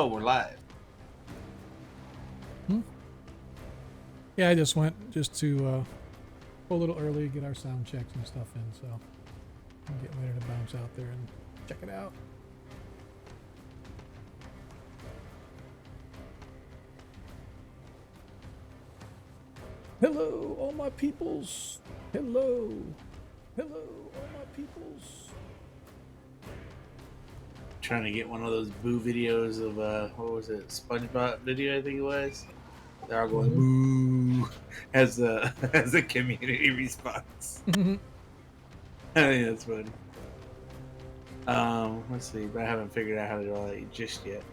Oh, we're live. Yeah, I just went just to go a little early, get our sound checks and stuff in, so I'm getting ready to bounce out there and check it out. Hello, all my peoples. Hello. Hello, all my peoples. Trying to get one of those boo videos of what was it, SpongeBob video? I think it was. They're all going boo as a as a community response. I think that's funny. Let's see, but I haven't figured out how to do all that just yet.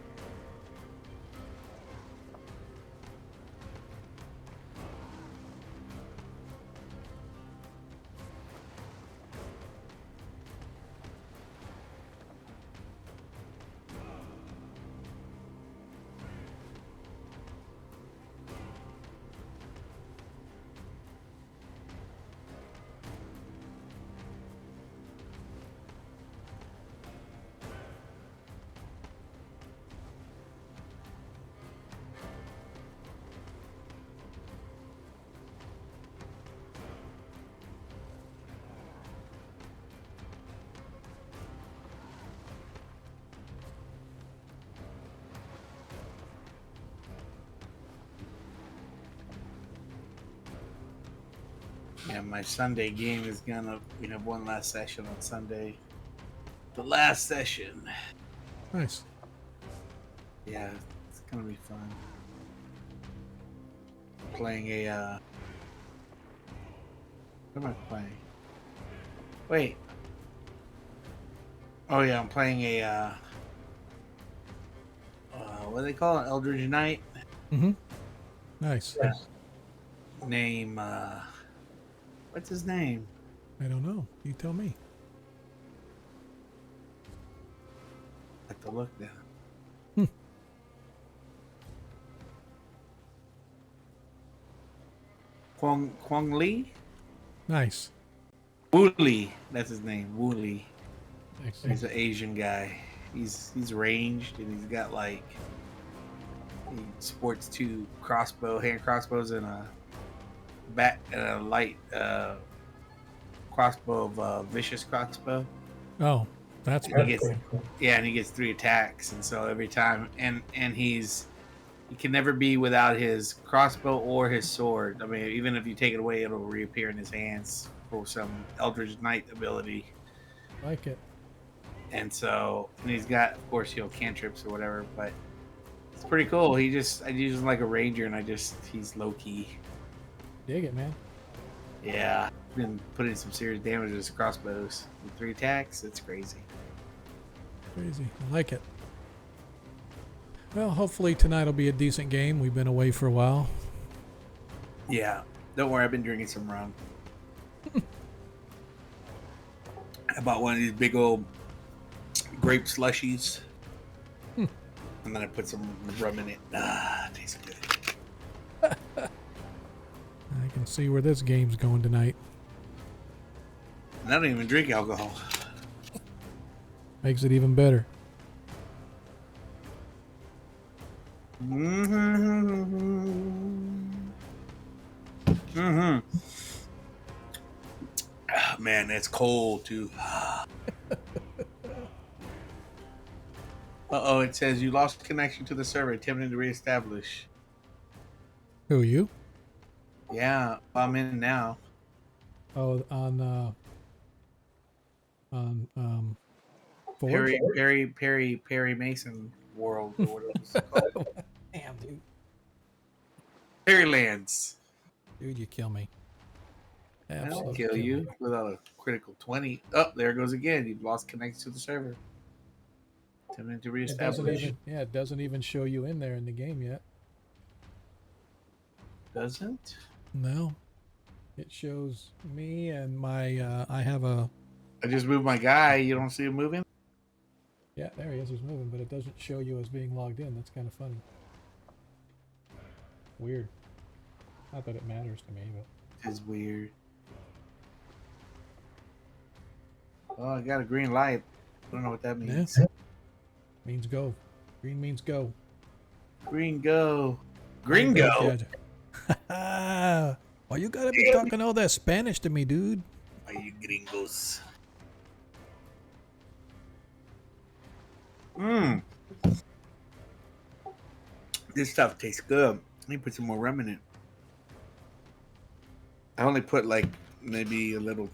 Yeah, my Sunday game is gonna. We have one last session on Sunday. The last session. Nice. Yeah, it's gonna be fun. Playing a. What am I playing? Wait. Oh yeah, I'm playing a. What do they call it? Eldritch Knight. Nice. Yeah. Name. What's his name? I don't know. You tell me. I have to look now. Kwang Lee? Nice. Wu Lee. That's his name. Wu Lee. Nice. He's an Asian guy. He's ranged and he's got like he sports two hand crossbows and a light crossbow of vicious crossbow. Oh, that's pretty cool. Yeah, and he gets 3 attacks, and so every time and he can never be without his crossbow or his sword. I mean, even if you take it away, it'll reappear in his hands for some Eldritch Knight ability. Like it. And so, and he's got, of course, cantrips or whatever, but it's pretty cool. I use him like a ranger, and he's low key. Dig it, man. Yeah, been putting some serious damage with his crossbows. With 3 attacks, it's crazy. Crazy. I like it. Well, hopefully tonight will be a decent game. We've been away for a while. Yeah, don't worry. I've been drinking some rum. I bought one of these big old grape slushies, and then I put some rum in it. It tastes good. I can see where this game's going tonight. And I don't even drink alcohol. Makes it even better. Oh, man, it's cold too. Uh-oh, it says you lost connection to the server, attempting to reestablish. Who, you? Yeah, I'm in now. Oh, on Forge? Perry Mason World or whatever it's called. Damn, dude. Perrylands. Dude, you kill me. I'll kill you without a critical 20. Oh, there it goes again. You've lost connection to the server. Attempting to reestablish. It doesn't even show you in there in the game yet. Doesn't? No. It shows me and my, I just moved my guy. You don't see him moving? Yeah, there he is. He's moving, but it doesn't show you as being logged in. That's kind of funny. Weird. Not that it matters to me, but... It's weird. Oh, I got a green light. I don't know what that means. Yeah. Means go. Green means go. Gringo. There you Gringo? go, Judge. Why you gotta be talking all that Spanish to me, dude? Are you gringos? Mmm. This stuff tastes good. Let me put some more rum in it. I only put like maybe a little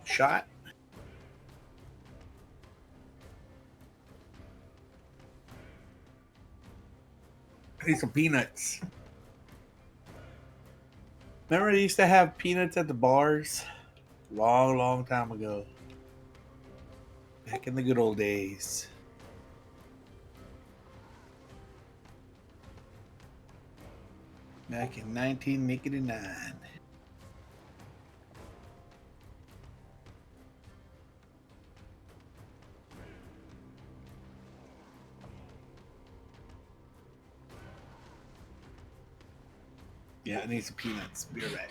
shot. I need some peanuts. Remember they used to have peanuts at the bars? Long time ago. Back in the good old days. Back in 1989. Yeah, I need some peanuts. Be right back.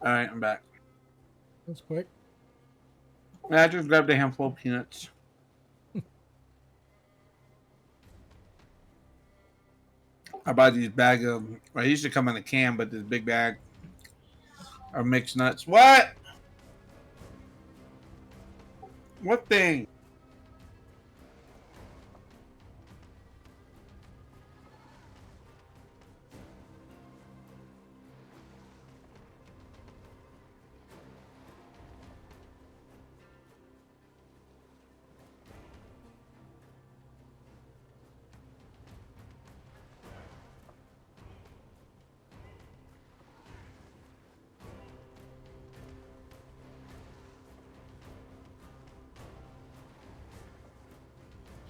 All right, I'm back. That's quick. I just grabbed a handful of peanuts. I bought these bag of. Well, I used to come in a can, but this big bag are mixed nuts. What? What thing?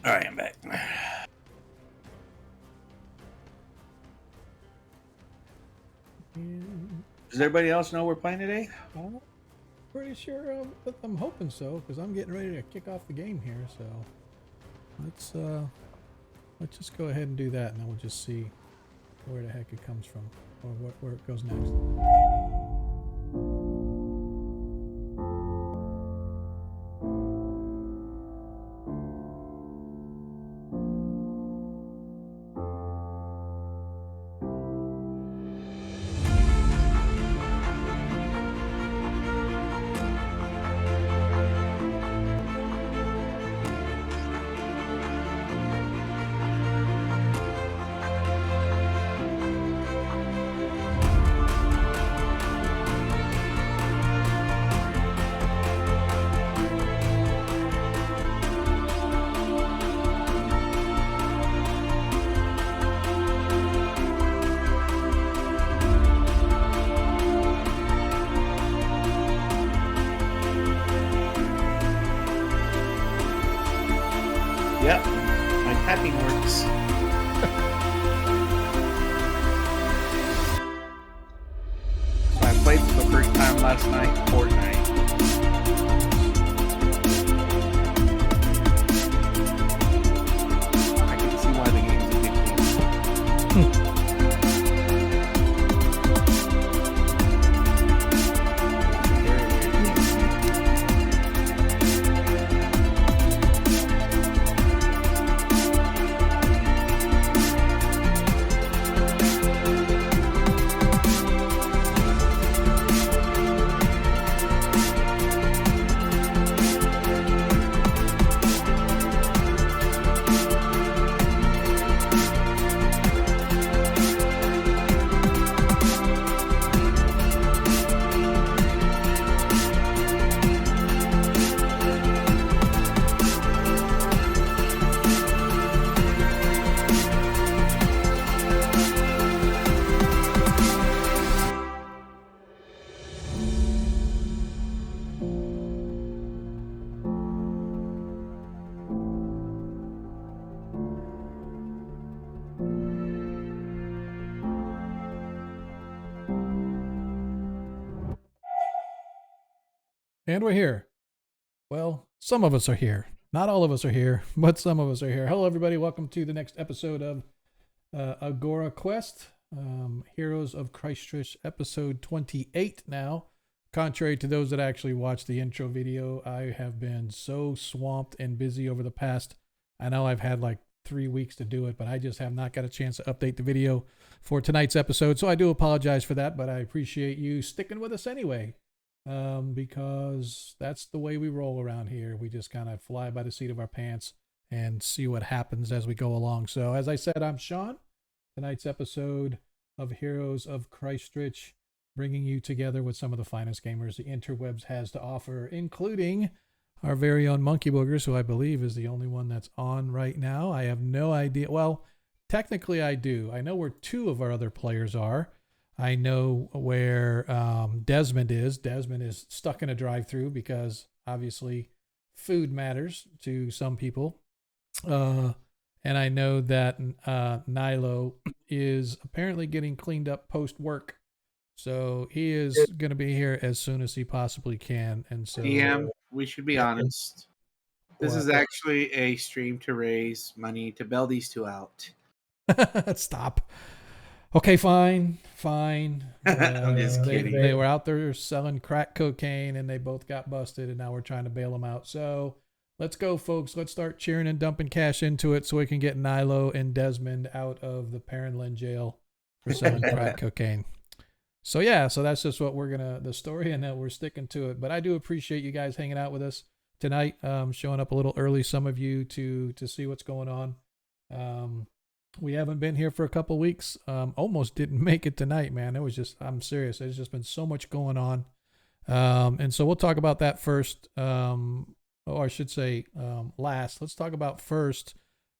All right, I'm back. Does everybody else know we're playing today? I'm pretty sure I'm hoping so, because I'm getting ready to kick off the game here. So let's just go ahead and do that, and then we'll just see where the heck it comes from, or where it goes next. Yep, my typing works. So I played for the first time last night, Fortnite. I can see why the game's addicting. And we're here. Well, some of us are here. Not all of us are here, but some of us are here. Hello, everybody. Welcome to the next episode of Agora Quest, Heroes of Kreistrich, episode 28 now. Contrary to those that actually watched the intro video, I have been so swamped and busy over the past, I know I've had like 3 weeks to do it, but I just have not got a chance to update the video for tonight's episode. So I do apologize for that, but I appreciate you sticking with us anyway. Because that's the way we roll around here. We just kind of fly by the seat of our pants and see what happens as we go along. So, as I said, I'm Sean. Tonight's episode of Heroes of Kreistrich, bringing you together with some of the finest gamers the interwebs has to offer, including our very own Monkey Boogers, who I believe is the only one that's on right now. I have no idea. Well, technically I do. I know where two of our other players are. I know where Desmond is. Desmond is stuck in a drive-thru because obviously food matters to some people. And I know that Nilo is apparently getting cleaned up post-work. So he is going to be here as soon as he possibly can. And so we should be honest. This is actually a stream to raise money to bail these two out. Stop. Okay, fine. I'm just kidding. They were out there selling crack cocaine, and they both got busted, and now we're trying to bail them out. So let's go, folks. Let's start cheering and dumping cash into it so we can get Nilo and Desmond out of the Perrinland jail for selling crack cocaine. So yeah, so that's just what the story, and we're sticking to it. But I do appreciate you guys hanging out with us tonight, showing up a little early, some of you, to see what's going on. We haven't been here for a couple weeks. Almost didn't make it tonight, man. It was just, I'm serious. There's just been so much going on. And so we'll talk about that first. Or I should say last. Let's talk about first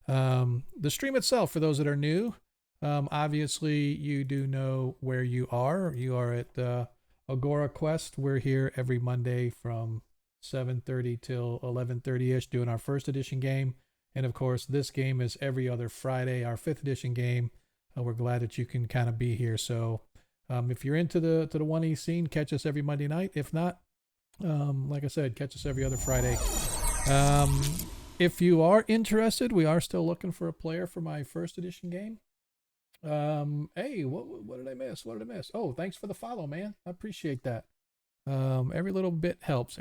the stream itself for those that are new. Obviously, you do know where you are. You are at Agora Quest. We're here every Monday from 7:30 till 11:30-ish doing our first edition game. And of course, this game is every other Friday, our 5th edition game. We're glad that you can kind of be here. So if you're into the 1E scene, catch us every Monday night. If not, like I said, catch us every other Friday. If you are interested, we are still looking for a player for my 1st edition game. Hey, what did I miss? What did I miss? Oh, thanks for the follow, man. I appreciate that. Every little bit helps.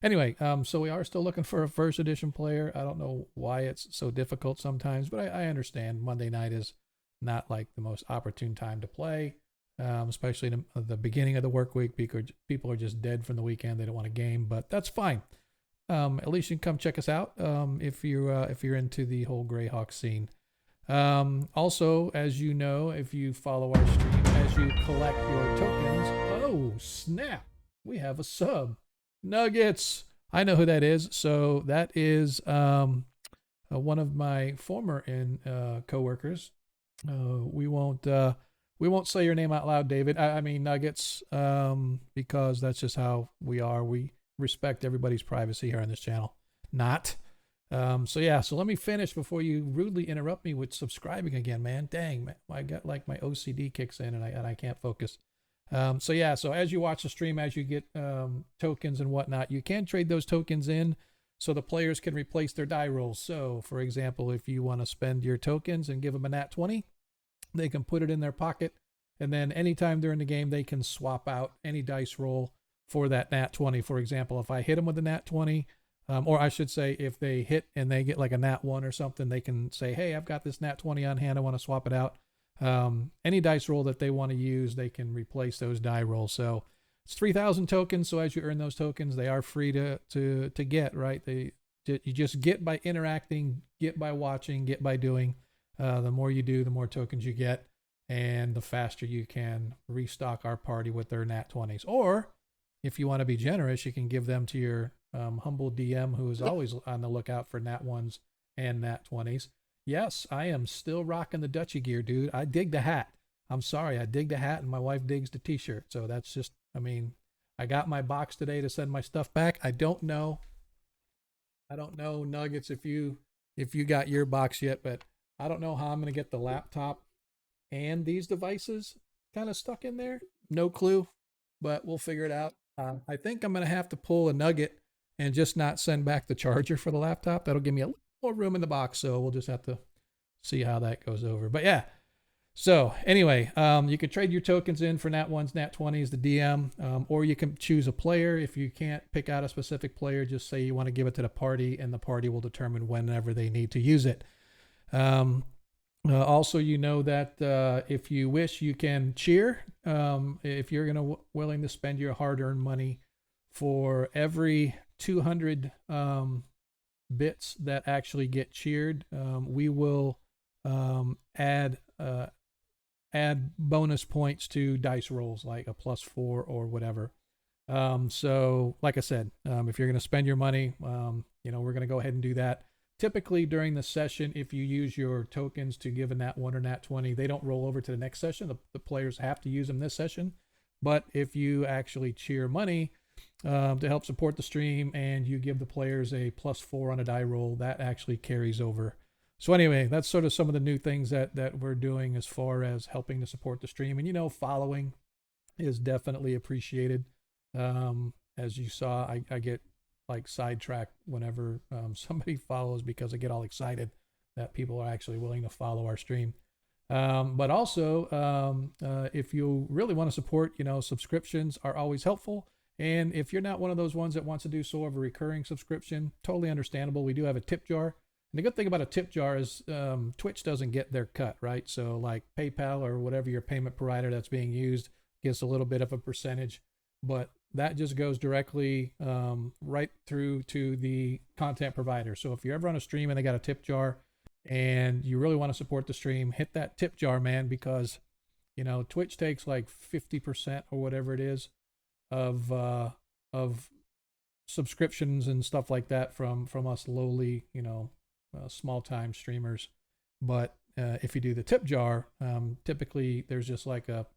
Anyway, so we are still looking for a 1st edition player. I don't know why it's so difficult sometimes, but I understand Monday night is not like the most opportune time to play, especially in the beginning of the work week because people are just dead from the weekend. They don't want a game, but that's fine. At least you can come check us out if you're into the whole Greyhawk scene. Also, as you know, if you follow our stream, as you collect your tokens, oh snap, we have a sub. Nuggets. I know who that is. So that is one of my former coworkers. We won't say your name out loud, David. I mean Nuggets, because that's just how we are. We respect everybody's privacy here on this channel. Not. So let me finish before you rudely interrupt me with subscribing again, man. Dang, man. I got like my OCD kicks in and I can't focus. So as you watch the stream, as you get tokens and whatnot, you can trade those tokens in so the players can replace their die rolls. So, for example, if you want to spend your tokens and give them a nat 20, they can put it in their pocket, and then anytime they're in the game, they can swap out any dice roll for that nat 20. For example, if I hit them with a nat 20, or I should say if they hit and they get like a nat 1 or something, they can say, hey, I've got this nat 20 on hand, I want to swap it out. Any dice roll that they want to use, they can replace those die rolls. So it's 3,000 tokens. So as you earn those tokens, they are free to get, right? You just get by interacting, get by watching, get by doing. The more you do, the more tokens you get, and the faster you can restock our party with their nat 20s. Or if you want to be generous, you can give them to your humble DM, who is always on the lookout for nat 1s and nat 20s. Yes, I am still rocking the Dutchie gear, dude. I dig the hat. I'm sorry, I dig the hat, and my wife digs the t-shirt. So that's just, I got my box today to send my stuff back. I don't know, Nuggets, if you got your box yet, but I don't know how I'm going to get the laptop and these devices kind of stuck in there. No clue, but we'll figure it out. I think I'm going to have to pull a nugget and just not send back the charger for the laptop. That'll give me a little more room in the box. So we'll just have to see how that goes over. But yeah. So anyway, you can trade your tokens in for Nat 1s, Nat 20s, the DM, or you can choose a player. If you can't pick out a specific player, just say you want to give it to the party, and the party will determine whenever they need to use it. Also, you know that if you wish, you can cheer. If you're willing to spend your hard-earned money, for every 200 bits that actually get cheered, we will add bonus points to dice rolls, like a +4 or whatever. So, like I said, if you're going to spend your money, we're going to go ahead and do that. Typically during the session, if you use your tokens to give a Nat 1 or Nat 20, they don't roll over to the next session. The players have to use them this session. But if you actually cheer money to help support the stream and you give the players a +4 on a die roll, that actually carries over. So anyway, that's sort of some of the new things that we're doing as far as helping to support the stream. And, following is definitely appreciated. As you saw, I get like sidetracked whenever somebody follows, because I get all excited that people are actually willing to follow our stream. But also, if you really want to support, subscriptions are always helpful. And if you're not one of those ones that wants to do so of a recurring subscription, totally understandable. We do have a tip jar. And the good thing about a tip jar is Twitch doesn't get their cut, right? So like PayPal or whatever your payment provider that's being used gets a little bit of a percentage, but that just goes directly right through to the content provider. So if you're ever on a stream and they got a tip jar and you really want to support the stream, hit that tip jar, man, because Twitch takes like 50% or whatever it is of subscriptions and stuff like that from us lowly, small time streamers. But if you do the tip jar, typically there's just like a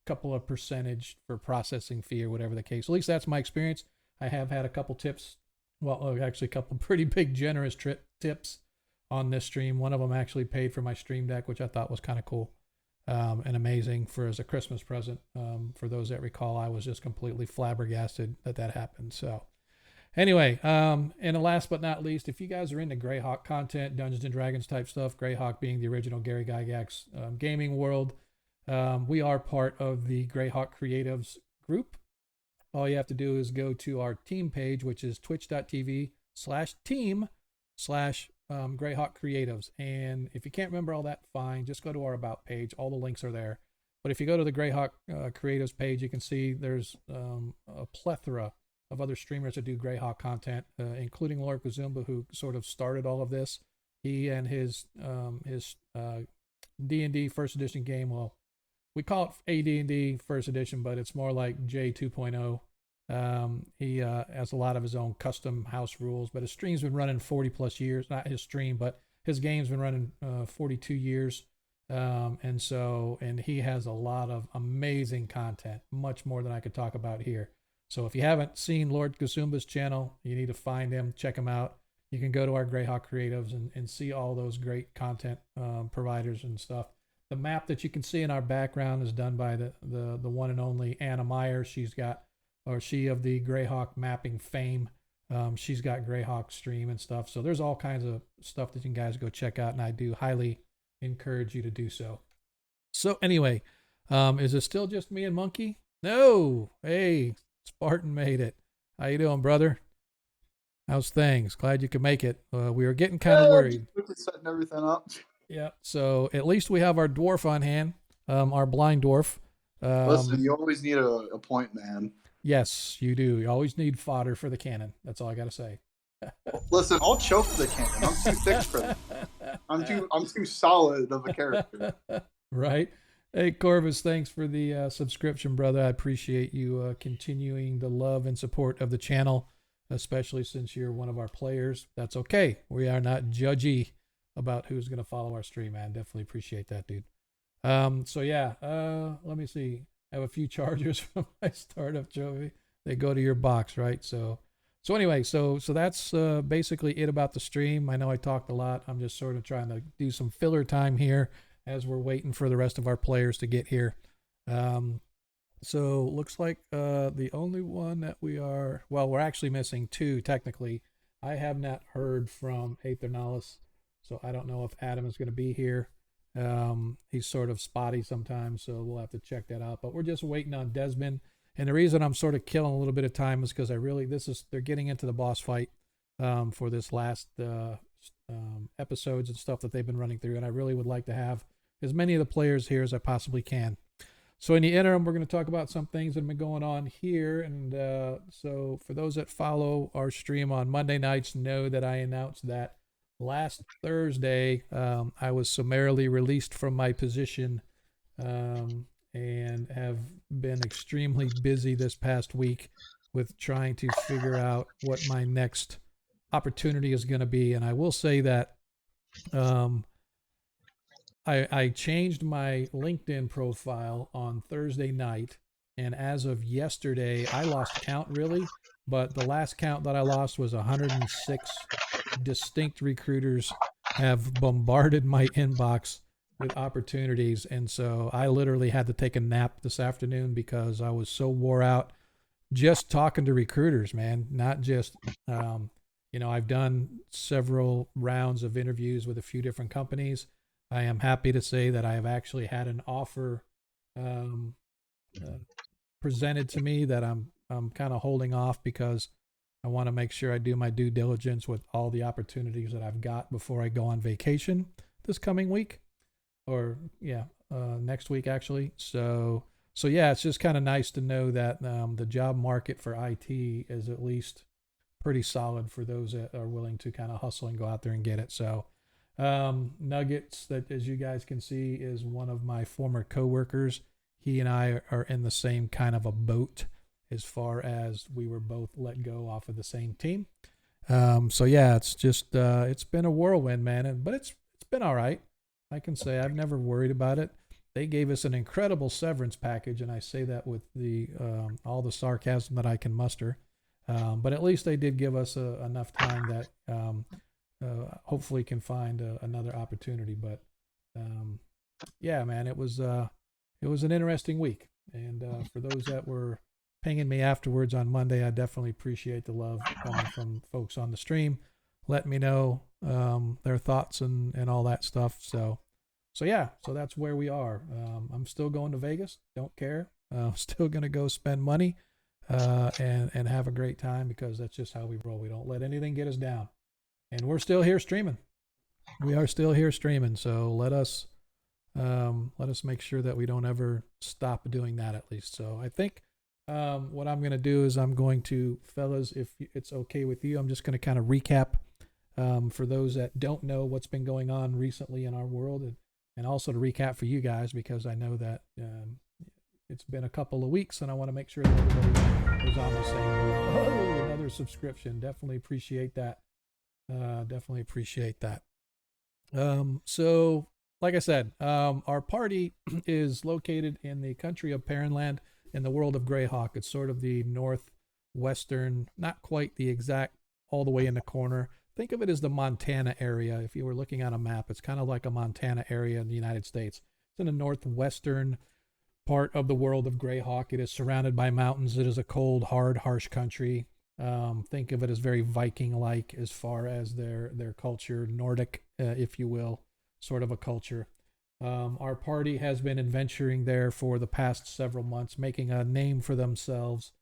couple of percentage for processing fee or whatever the case. At least that's my experience. I have had a couple tips. Well, actually a couple pretty big generous tips on this stream. One of them actually paid for my stream deck, which I thought was kind of cool and amazing as a Christmas present. For those that recall, I was just completely flabbergasted that happened. So anyway, and last but not least, if you guys are into Greyhawk content, Dungeons and Dragons type stuff, Greyhawk being the original Gary Gygax gaming world, we are part of the Greyhawk Creatives group. All you have to do is go to our team page, which is twitch.tv/team/Greyhawk Creatives. And if you can't remember all that, fine. Just go to our About page. All the links are there. But if you go to the Greyhawk Creatives page, you can see there's a plethora of other streamers that do Greyhawk content, including Lord Kazumba, who sort of started all of this. He and his D&D first edition game, well, we call it AD&D first edition, but it's more like J 2.0. He has a lot of his own custom house rules, but his stream's been running 40 plus years. Not his stream, but his game's been running 42 years. And he has a lot of amazing content, much more than I could talk about here. So if you haven't seen Lord Kazumba's channel, you need to find him, check him out. You can go to our Greyhawk Creatives and see all those great content providers and stuff. The map that you can see in our background is done by the one and only Anna Meyer. She of the Greyhawk mapping fame. She's got Greyhawk stream and stuff. So there's all kinds of stuff that you guys go check out, and I do highly encourage you to do so. So anyway, is it still just me and Monkey? No. Hey, Spartan made it. How you doing, brother? How's things? Glad you could make it. We were getting kind of worried. Just setting everything up. Yeah. So at least we have our dwarf on hand, our blind dwarf. Listen, you always need a point man. Yes, you do. You always need fodder for the cannon. That's all I got to say. Listen, I'll choke the cannon. I'm too thick for that. I'm too solid of a character. Right. Hey, Corvus, thanks for the subscription, brother. I appreciate you continuing the love and support of the channel, especially since you're one of our players. That's okay. We are not judgy about who's going to follow our stream, man. Definitely appreciate that, dude. So yeah, let me see. I have a few chargers from my startup trophy. They go to your box, right? So anyway, so that's basically it about the stream. I know I talked a lot. I'm just sort of trying to do some filler time here as we're waiting for the rest of our players to get here. So looks like the only one that we're actually missing two technically. I have not heard from Aethernalis, so I don't know if Adam is going to be here. He's sort of spotty sometimes, so we'll have to check that out. But we're just waiting on Desmond. And the reason I'm sort of killing a little bit of time is because they're getting into the boss fight for this last episodes and stuff that they've been running through, and I really would like to have as many of the players here as I possibly can. So in the interim, we're going to talk about some things that have been going on here. And so for those that follow our stream on Monday nights, know that I announced that last Thursday I was summarily released from my position and have been extremely busy this past week with trying to figure out what my next opportunity is going to be. And I will say that I changed my LinkedIn profile on Thursday night, and as of yesterday, I lost count really, but the last count that I lost was 106 distinct recruiters have bombarded my inbox with opportunities, and so I literally had to take a nap this afternoon because I was so wore out just talking to recruiters, man. Not just, I've done several rounds of interviews with a few different companies. I am happy to say that I have actually had an offer presented to me that I'm kind of holding off because I want to make sure I do my due diligence with all the opportunities that I've got before I go on vacation this coming week, or next week actually. So yeah, it's just kind of nice to know that the job market for IT is at least pretty solid for those that are willing to kind of hustle and go out there and get it. So Nuggets, that as you guys can see, is one of my former coworkers. He and I are in the same kind of a boat as far as we were both let go off of the same team. So yeah, it's just it's been a whirlwind, man, but it's been all right. I can say I've never worried about it. They gave us an incredible severance package, and I say that with the all the sarcasm that I can muster. But at least they did give us enough time that hopefully can find another opportunity. But yeah, man, it was an interesting week. And for those that were pinging me afterwards on Monday, I definitely appreciate the love coming from folks on the stream, letting me know their thoughts and all that stuff. So yeah, so that's where we are. I'm still going to Vegas. Don't care. Still going to go spend money and have a great time because that's just how we roll. We don't let anything get us down. And we're still here streaming. We are still here streaming. So let us make sure that we don't ever stop doing that at least. So I think what I'm going to do is I'm going to, fellas, if it's okay with you, I'm just going to kind of recap for those that don't know what's been going on recently in our world, and also to recap for you guys because I know that it's been a couple of weeks and I want to make sure that everybody is on the same board. Oh, another subscription. Definitely appreciate that. Definitely appreciate that. So like I said, our party is located in the country of Perrinland in the world of Greyhawk. It's sort of the northwestern, not quite the exact all the way in the corner. Think of it as the Montana area. If you were looking on a map, it's kind of like a Montana area in the United States. It's in the northwestern part of the world of Greyhawk. It is surrounded by mountains. It is a cold, hard, harsh country. Think of it as very Viking-like as far as their culture, Nordic, if you will, sort of a culture. Our party has been adventuring there for the past several months, making a name for themselves.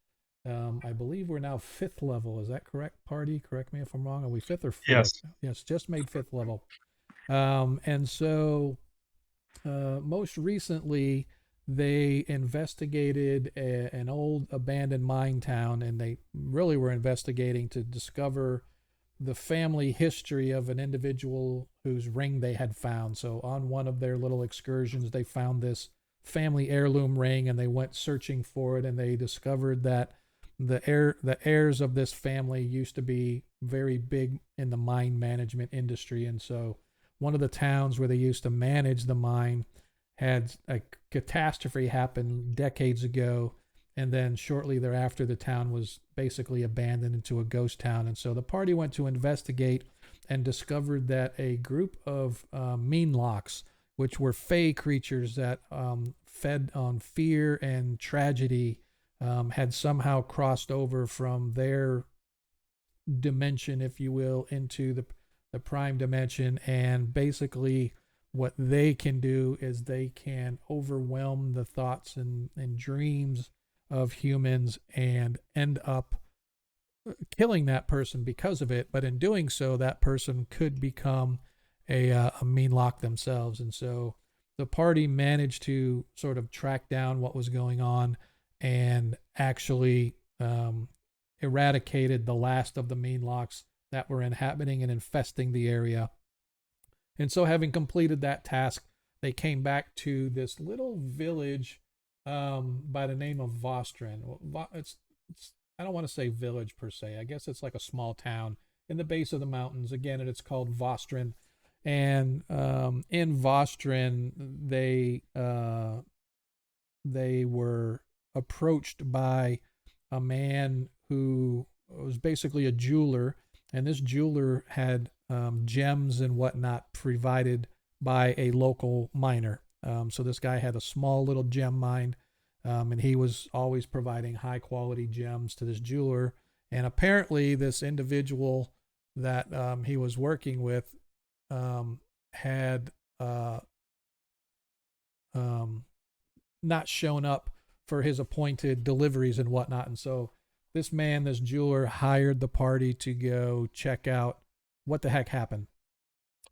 I believe we're now 5th level. Is that correct, party? Correct me if I'm wrong. Are we 5th or 4th? Yes. Yes, just made 5th level. And so most recently, they investigated an old abandoned mine town, and they really were investigating to discover the family history of an individual whose ring they had found. So on one of their little excursions, they found this family heirloom ring, and they went searching for it, and they discovered that the heirs of this family used to be very big in the mine management industry. And so one of the towns where they used to manage the mine had a catastrophe happen decades ago, and then shortly thereafter the town was basically abandoned into a ghost town. And so the party went to investigate and discovered that a group of meanlocks, which were fey creatures that fed on fear and tragedy, had somehow crossed over from their dimension, if you will, into the prime dimension. And basically what they can do is they can overwhelm the thoughts and dreams of humans and end up killing that person because of it. But in doing so, that person could become a mean lock themselves. And so the party managed to sort of track down what was going on and actually eradicated the last of the mean locks that were inhabiting and infesting the area. And so, having completed that task, they came back to this little village by the name of Vostrin. It's I don't want to say village per se. I guess it's like a small town in the base of the mountains. Again, it's called Vostrin. And in Vostrin, they were approached by a man who was basically a jeweler, and this jeweler had gems and whatnot provided by a local miner. So this guy had a small little gem mine, and he was always providing high quality gems to this jeweler. And apparently this individual that he was working with had not shown up for his appointed deliveries and whatnot. And so this jeweler, hired the party to go check out what the heck happened.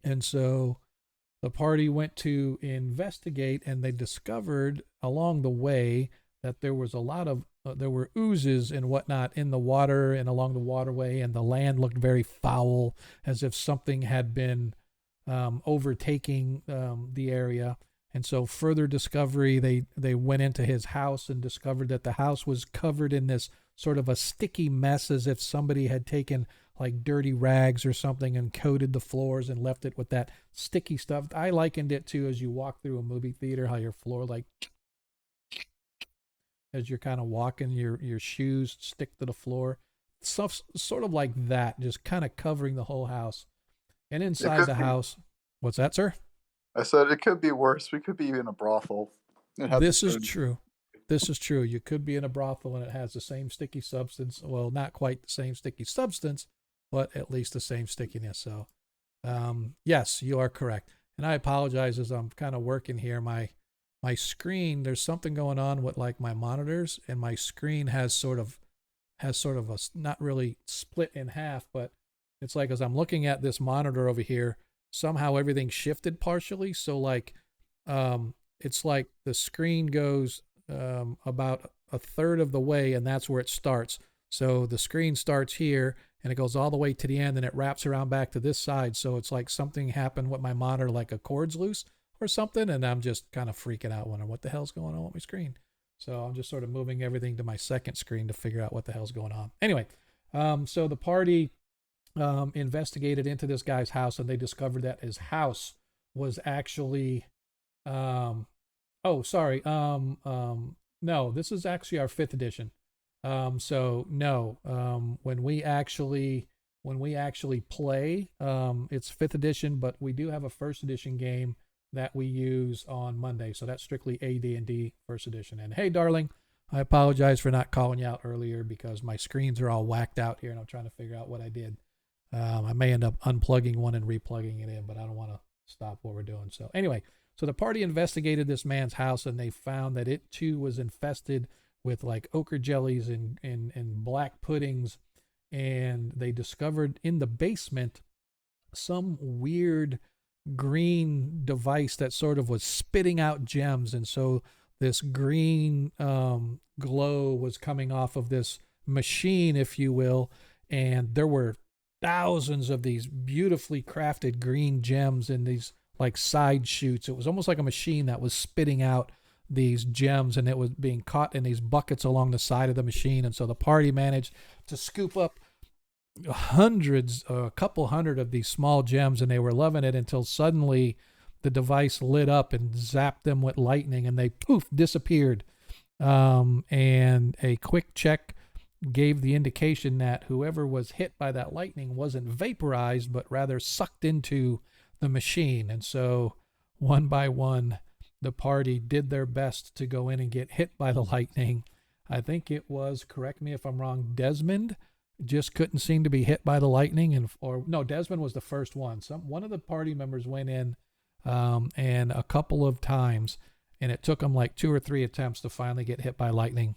And so the party went to investigate, and they discovered along the way that there was a lot of there were oozes and whatnot in the water and along the waterway, and the land looked very foul, as if something had been overtaking the area. And so further discovery, they went into his house and discovered that the house was covered in this sort of a sticky mess, as if somebody had taken like dirty rags or something and coated the floors and left it with that sticky stuff. I likened it to, as you walk through a movie theater, how your floor, like, as you're kind of walking, your shoes stick to the floor. Stuff sort of like that, just kind of covering the whole house. And inside the house, what's that, sir? I said it could be worse. We could be in a brothel. This is true. This is true. You could be in a brothel and it has the same sticky substance. Well, not quite the same sticky substance, but at least the same stickiness. So, yes, you are correct. And I apologize as I'm kind of working here. My screen, there's something going on with like my monitors, and my screen has sort of a, not really split in half, but it's like as I'm looking at this monitor over here, somehow everything shifted partially. So like, it's like the screen goes about a third of the way, and that's where it starts. So the screen starts here and it goes all the way to the end, and it wraps around back to this side. So it's like something happened with my monitor, like a cord's loose or something, and I'm just kind of freaking out, wondering what the hell's going on with my screen. So I'm just sort of moving everything to my second screen to figure out what the hell's going on. Anyway, so the party investigated into this guy's house, and they discovered that his house was actually no, this is actually our 5th edition. So no, when we actually play, it's 5th edition, but we do have a 1st edition game that we use on Monday. So that's strictly AD&D 1st edition. And hey, darling, I apologize for not calling you out earlier because my screens are all whacked out here and I'm trying to figure out what I did. I may end up unplugging one and replugging it in, but I don't want to stop what we're doing. So anyway, so the party investigated this man's house, and they found that it too was infested with like ochre jellies and black puddings. And they discovered in the basement some weird green device that sort of was spitting out gems. And so this green glow was coming off of this machine, if you will. And there were thousands of these beautifully crafted green gems in these like side chutes. It was almost like a machine that was spitting out these gems, and it was being caught in these buckets along the side of the machine. And so the party managed to scoop up a couple hundred of these small gems, and they were loving it until suddenly the device lit up and zapped them with lightning, and they poof disappeared. And a quick check gave the indication that whoever was hit by that lightning wasn't vaporized, but rather sucked into the machine. And so one by one, the party did their best to go in and get hit by the lightning. I think it was, correct me if I'm wrong, Desmond just couldn't seem to be hit by the lightning, and or no, Desmond was the first one. One of the party members went in, and a couple of times, and it took them like 2 or 3 attempts to finally get hit by lightning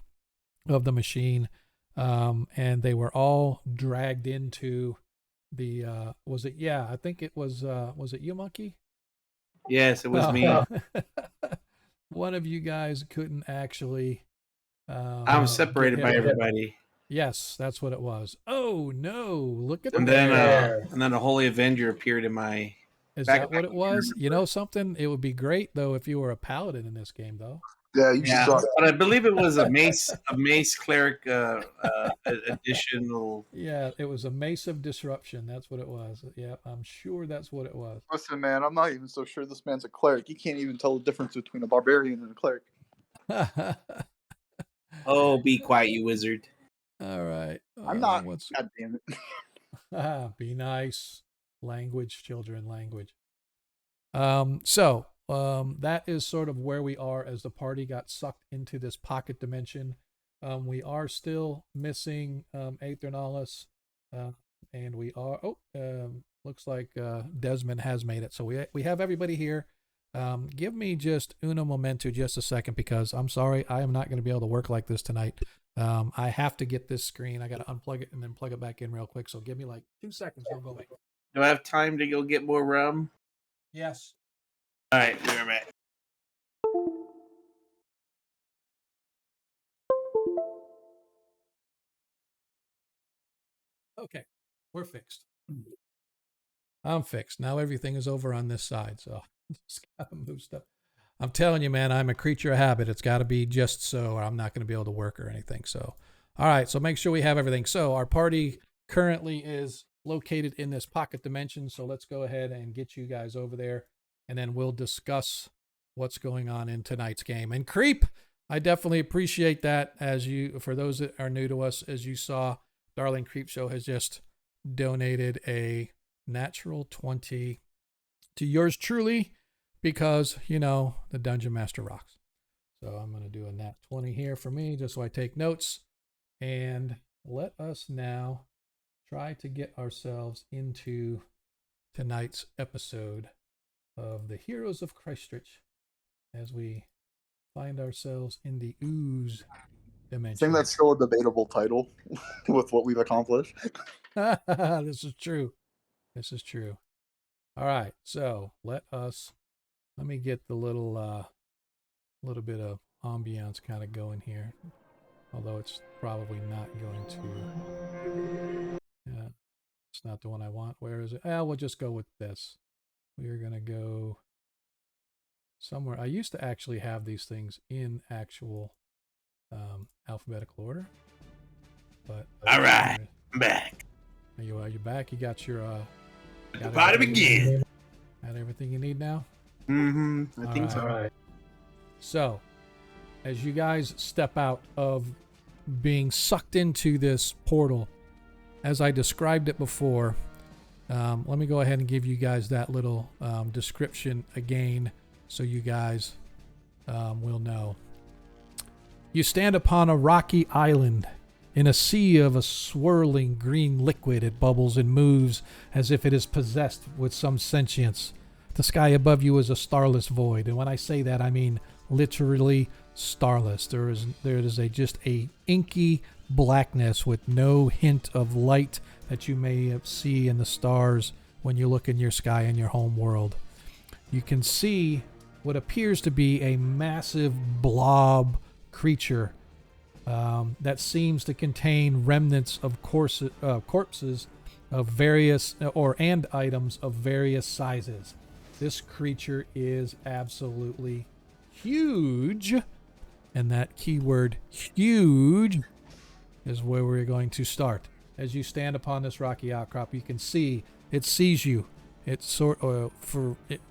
of the machine, and they were all dragged into the. Was it? Yeah, I think it was. Was it you, Monkey? Yes, it was me. One of you guys couldn't actually. I was separated by everybody. Yes, that's what it was. Oh no! Look at And that. then a Holy Avenger appeared in my. Is that what it was? You know something? It would be great though if you were a paladin in this game, though. Yeah, you suck. But I believe it was a mace cleric additional. Yeah, it was a mace of disruption. That's what it was. Yeah, I'm sure that's what it was. Listen, man, I'm not even so sure this man's a cleric. You can't even tell the difference between a barbarian and a cleric. Oh, be quiet, you wizard. All right. I'm not. God damn it. Be nice. Language, children, language. That is sort of where we are as the party got sucked into this pocket dimension. We are still missing Aethernalis, and we are. Looks like Desmond has made it. So we have everybody here. Give me just uno momento, just a second, because I'm sorry, I am not going to be able to work like this tonight. I have to get this screen. I got to unplug it and then plug it back in real quick. So give me like 2 seconds. Don't go away. Do I have time to go get more rum? Yes. All right, we're back. Okay, we're fixed. I'm fixed. Now everything is over on this side, so just gotta move stuff. I'm telling you, man, I'm a creature of habit. It's got to be just so, or I'm not going to be able to work or anything. So, all right, so make sure we have everything. So our party currently is located in this pocket dimension, so let's go ahead and get you guys over there, and then we'll discuss what's going on in tonight's game. And Creep, I definitely appreciate that. For those that are new to us, as you saw, Darling Creep Show has just donated a natural 20 to yours truly, because the Dungeon Master rocks. So I'm going to do a nat 20 here for me, just so I take notes. And let us now try to get ourselves into tonight's episode of the Heroes of Kreistrich, as we find ourselves in the ooze dimension. I think that's still a debatable title with what we've accomplished. This is true. All right, so let me get the little bit of ambiance kind of going here, although it's probably not going to. Yeah, it's not the one I want. Where is it? We'll just go with this. We are gonna go somewhere. I used to actually have these things in actual alphabetical order, but all right, I'm back. Are you back? You got your the party begin. Got everything you need now? I think so. All right. So, as you guys step out of being sucked into this portal, as I described it before, let me go ahead and give you guys that little description again, so you guys will know. You stand upon a rocky island in a sea of a swirling green liquid. It bubbles and moves as if it is possessed with some sentience. The sky above you is a starless void, and when I say that, I mean literally starless. There is just a inky blackness with no hint of light that you may see in the stars when you look in your sky in your home world. You can see what appears to be a massive blob creature that seems to contain remnants of corpses of various and items of various sizes. This creature is absolutely huge, and that keyword "huge" is where we're going to start. As you stand upon this rocky outcrop, you can see it sees you. If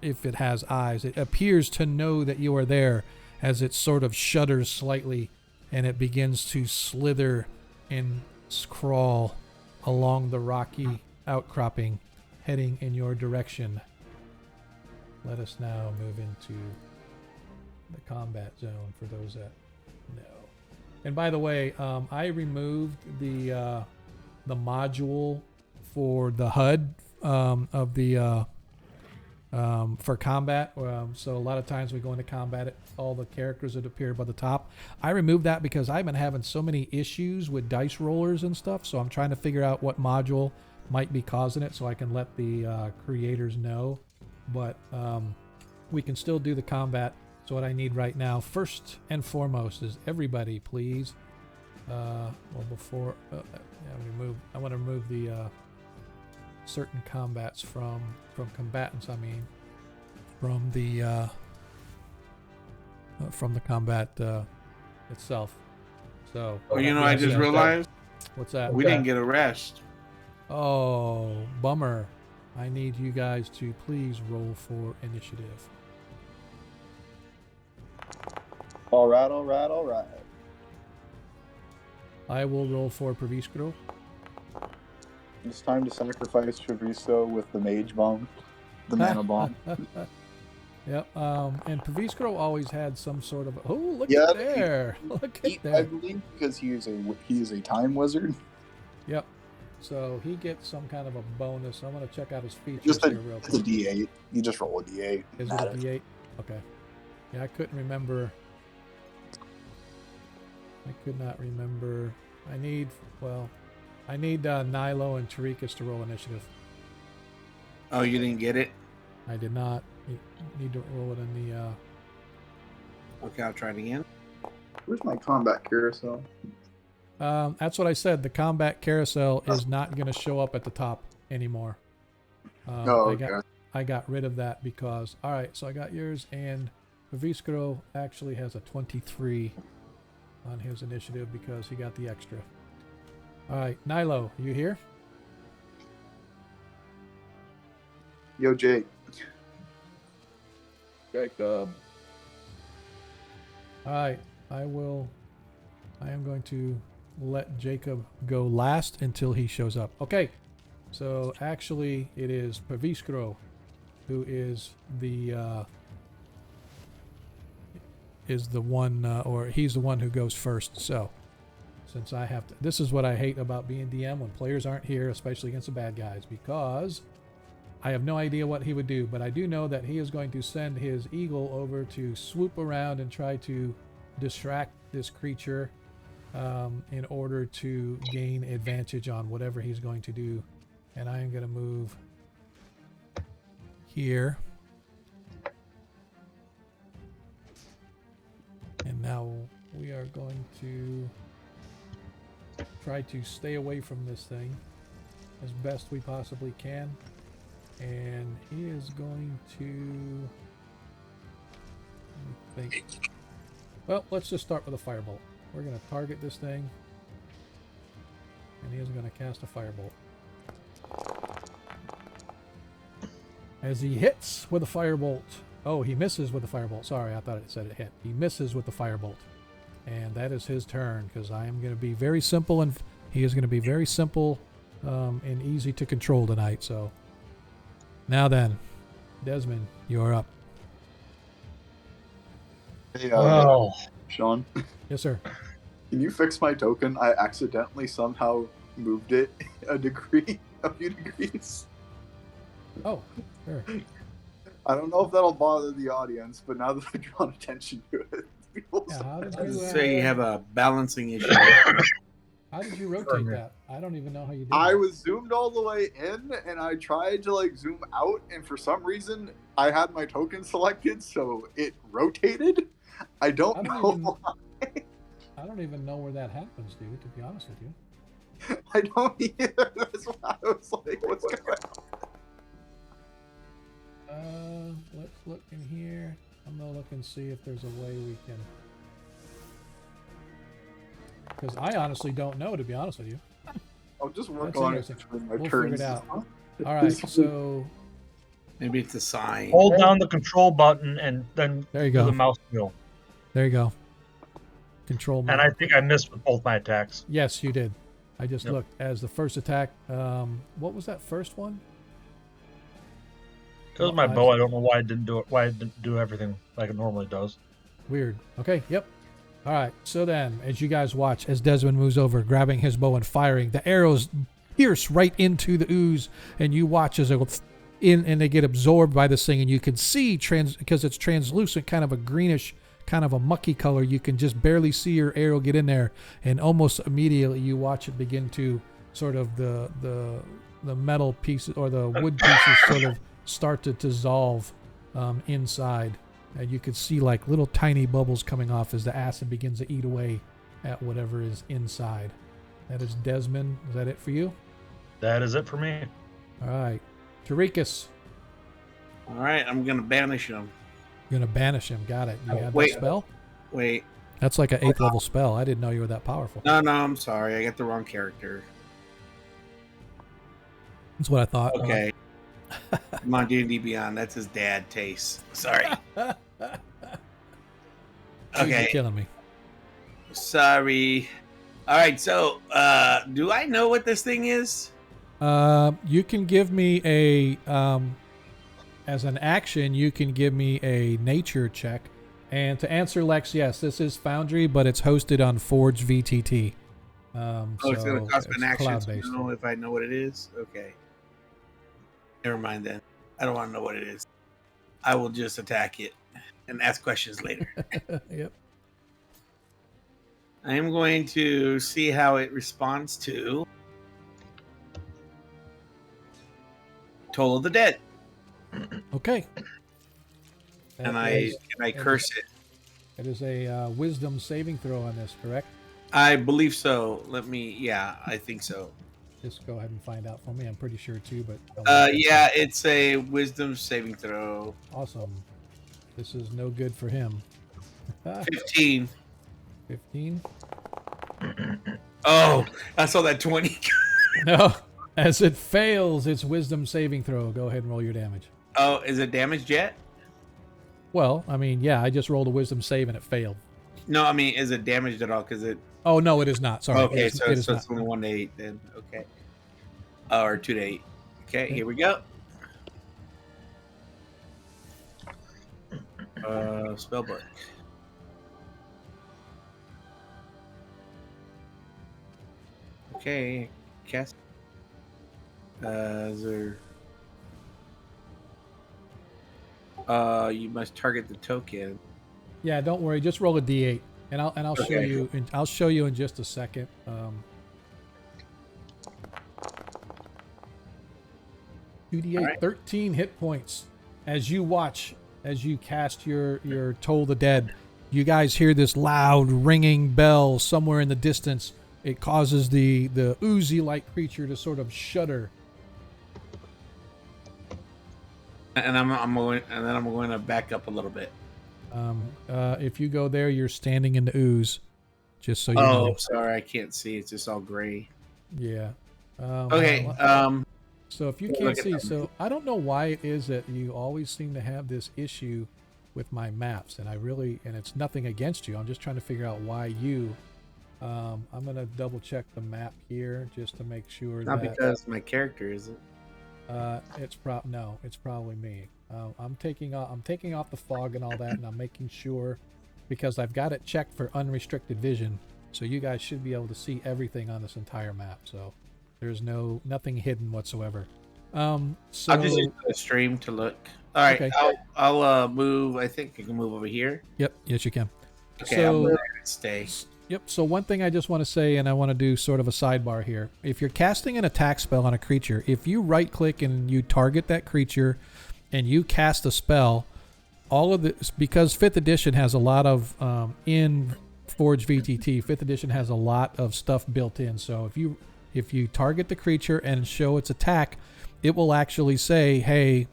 it has eyes, it appears to know that you are there, as it sort of shudders slightly, and it begins to slither and crawl along the rocky outcropping, heading in your direction. Let us now move into the combat zone for those that know. And by the way, I removed the module for the HUD of the for combat. So a lot of times we go into combat, all the characters that appear by the top. I removed that because I've been having so many issues with dice rollers and stuff. So I'm trying to figure out what module might be causing it so I can let the creators know. But we can still do the combat. So what I need right now, first and foremost, is everybody, please. Well, before I want to remove the certain combats from combatants. I mean, from the combat itself. So. Oh, you know, I just realized. What's that? We didn't get a rest. Oh, bummer. I need you guys to please roll for initiative. All right. I will roll for Praviskro. It's time to sacrifice Treviso with the mage bomb, the mana bomb. Yep. And Praviskro always had some sort of. Oh, look Yeah, at there! Look at I there! believe because he is a time wizard. Yep. So he gets some kind of a bonus. I'm gonna check out his features Just here real it's a quick. D8. You just roll a D8. Is it a D8? Okay. Yeah, I couldn't remember. I could not remember. I need Nilo and Tarikas to roll initiative. Oh, you didn't get it? I did not. You need to roll it in the. Okay, I'll try it again. Where's my combat carousel? That's what I said. The combat carousel is not going to show up at the top anymore. Okay. I got rid of that because. All right, so I got yours, and Praviskro actually has a 23 on his initiative because he got the extra. All right, Nilo, you here? Yo, Jake. Jacob. All right, I am going to let Jacob go last until he shows up. Okay, so actually it is Praviskro who is the one, or he's the one who goes first. So since I have to, this is what I hate about being DM when players aren't here, especially against the bad guys, because I have no idea what he would do, but I do know that he is going to send his eagle over to swoop around and try to distract this creature in order to gain advantage on whatever he's going to do. And I am going to move here. And now we are going to try to stay away from this thing as best we possibly can. And he is going to, let me think. Well, let's just start with a firebolt. We're going to target this thing, and he is going to cast a firebolt. As he hits with a firebolt. Oh, he misses with the firebolt. Sorry, I thought it said it hit. He misses with the firebolt. And that is his turn, because I am going to be very simple, and he is going to be very simple and easy to control tonight. So now then, Desmond, you're up. Hey, Wow. Sean, Yes, sir. can you fix my token? I accidentally somehow moved it a few degrees. Oh, sure. I don't know if that'll bother the audience, but now that I've drawn attention to it, people Yeah, how did I was you, gonna say you have a balancing issue. how did you rotate that? I don't even know how you did I that. was zoomed all the way in, and I tried to zoom out, and for some reason I had my token selected, so it rotated. I don't know. I don't even know where that happens, dude, to be honest with you. I don't either. That's why I was like, what's going on? Let's look in here. I'm gonna look and see if there's a way we can. Because I honestly don't know, to be honest with you. I'll just work That's on it interesting. between my We'll figure turns. it out. All right, so Maybe it's a sign. Hold down the control button and then there you do go. the mouse wheel. There you go. Control. And I think I missed with both my attacks. Yes, you did. I just Yep. looked as the first attack. What was that first one? It was my bow. I don't know why it didn't do it. Why it didn't do everything like it normally does. Weird. Okay, yep. All right, so then, as you guys watch, as Desmond moves over, grabbing his bow and firing, the arrows pierce right into the ooze, and you watch as they go in, and they get absorbed by this thing, and you can see, because it's translucent, kind of a greenish, kind of a mucky color, you can just barely see your arrow get in there, and almost immediately you watch it begin to sort of the metal pieces or the wood pieces sort of start to dissolve inside. And you could see like little tiny bubbles coming off as the acid begins to eat away at whatever is inside. That is Desmond. Is that it for you? That is it for me. All right. Tarikas. All right, I'm going to banish him. You're going to banish him. Got it. You have that wait. spell? Wait. That's like an 8th level spell. I didn't know you were that powerful. No, I'm sorry. I got the wrong character. That's what I thought. Okay. Come on, D&D Beyond. That's his dad taste. Sorry. You're Okay. killing me. Sorry. All right, so do I know what this thing is? You can give me a as an action, you can give me a nature check. And to answer Lex, yes, this is Foundry, but it's hosted on Forge VTT. It's going to cost me an action to cloud-based. know if I know what it is? Okay. Never mind then. I don't want to know what it is. I will just attack it and ask questions later. Yep. I am going to see how it responds to Toll of the Dead. Okay. And That is- can I curse it? It is a wisdom saving throw on this, correct? I believe so. I think so. Just go ahead and find out for me. I'm pretty sure too, but Yeah, it's a wisdom saving throw. awesome. This is no good for him. 15. 15. Oh, I saw that 20. No, as it fails its wisdom saving throw, go ahead and roll your damage. Oh, is it damaged yet? Well, I mean, yeah, I just rolled a wisdom save and it failed. No, I mean, is it damaged at all? Because it. Oh no, it is not. Sorry. Okay, it is so not. it's only 1 to 8 then. Okay. Or 2 to 8. Okay, here we go. Spellbook. Okay, cast. Is there? You must target the token. Yeah, don't worry. Just roll a d8, and I'll show Okay. you. I'll show you in just a second. 2d8, All right. 13 hit points. As you watch, as you cast your Toll the Dead, you guys hear this loud ringing bell somewhere in the distance. It causes the oozy-like creature to sort of shudder. And I'm going to back up a little bit. If you go there, you're standing in the ooze. Just so you Oh, know. sorry, I can't see. It's just all gray. Yeah. Okay. So if you Look can't at see, them. so I don't know why it is that you always seem to have this issue with my maps, and it's nothing against you. I'm just trying to figure out why you. I'm gonna double check the map here just to make sure Not that because my character is it. it's probably me. I'm taking off the fog and all that, and I'm making sure because I've got it checked for unrestricted vision, so you guys should be able to see everything on this entire map. So there's nothing hidden whatsoever. So I'll just use the stream to look. All right, Okay. I'll move. I think I can move over here. Yep, yes you can. Okay, I'm gonna stay. Yep, so one thing I just want to say, and I want to do sort of a sidebar here. If you're casting an attack spell on a creature, if you right-click and you target that creature and you cast a spell, all of this, because 5th edition has a lot of, in Forge VTT, 5th edition has a lot of stuff built in. So if you target the creature and show its attack, it will actually say, hey,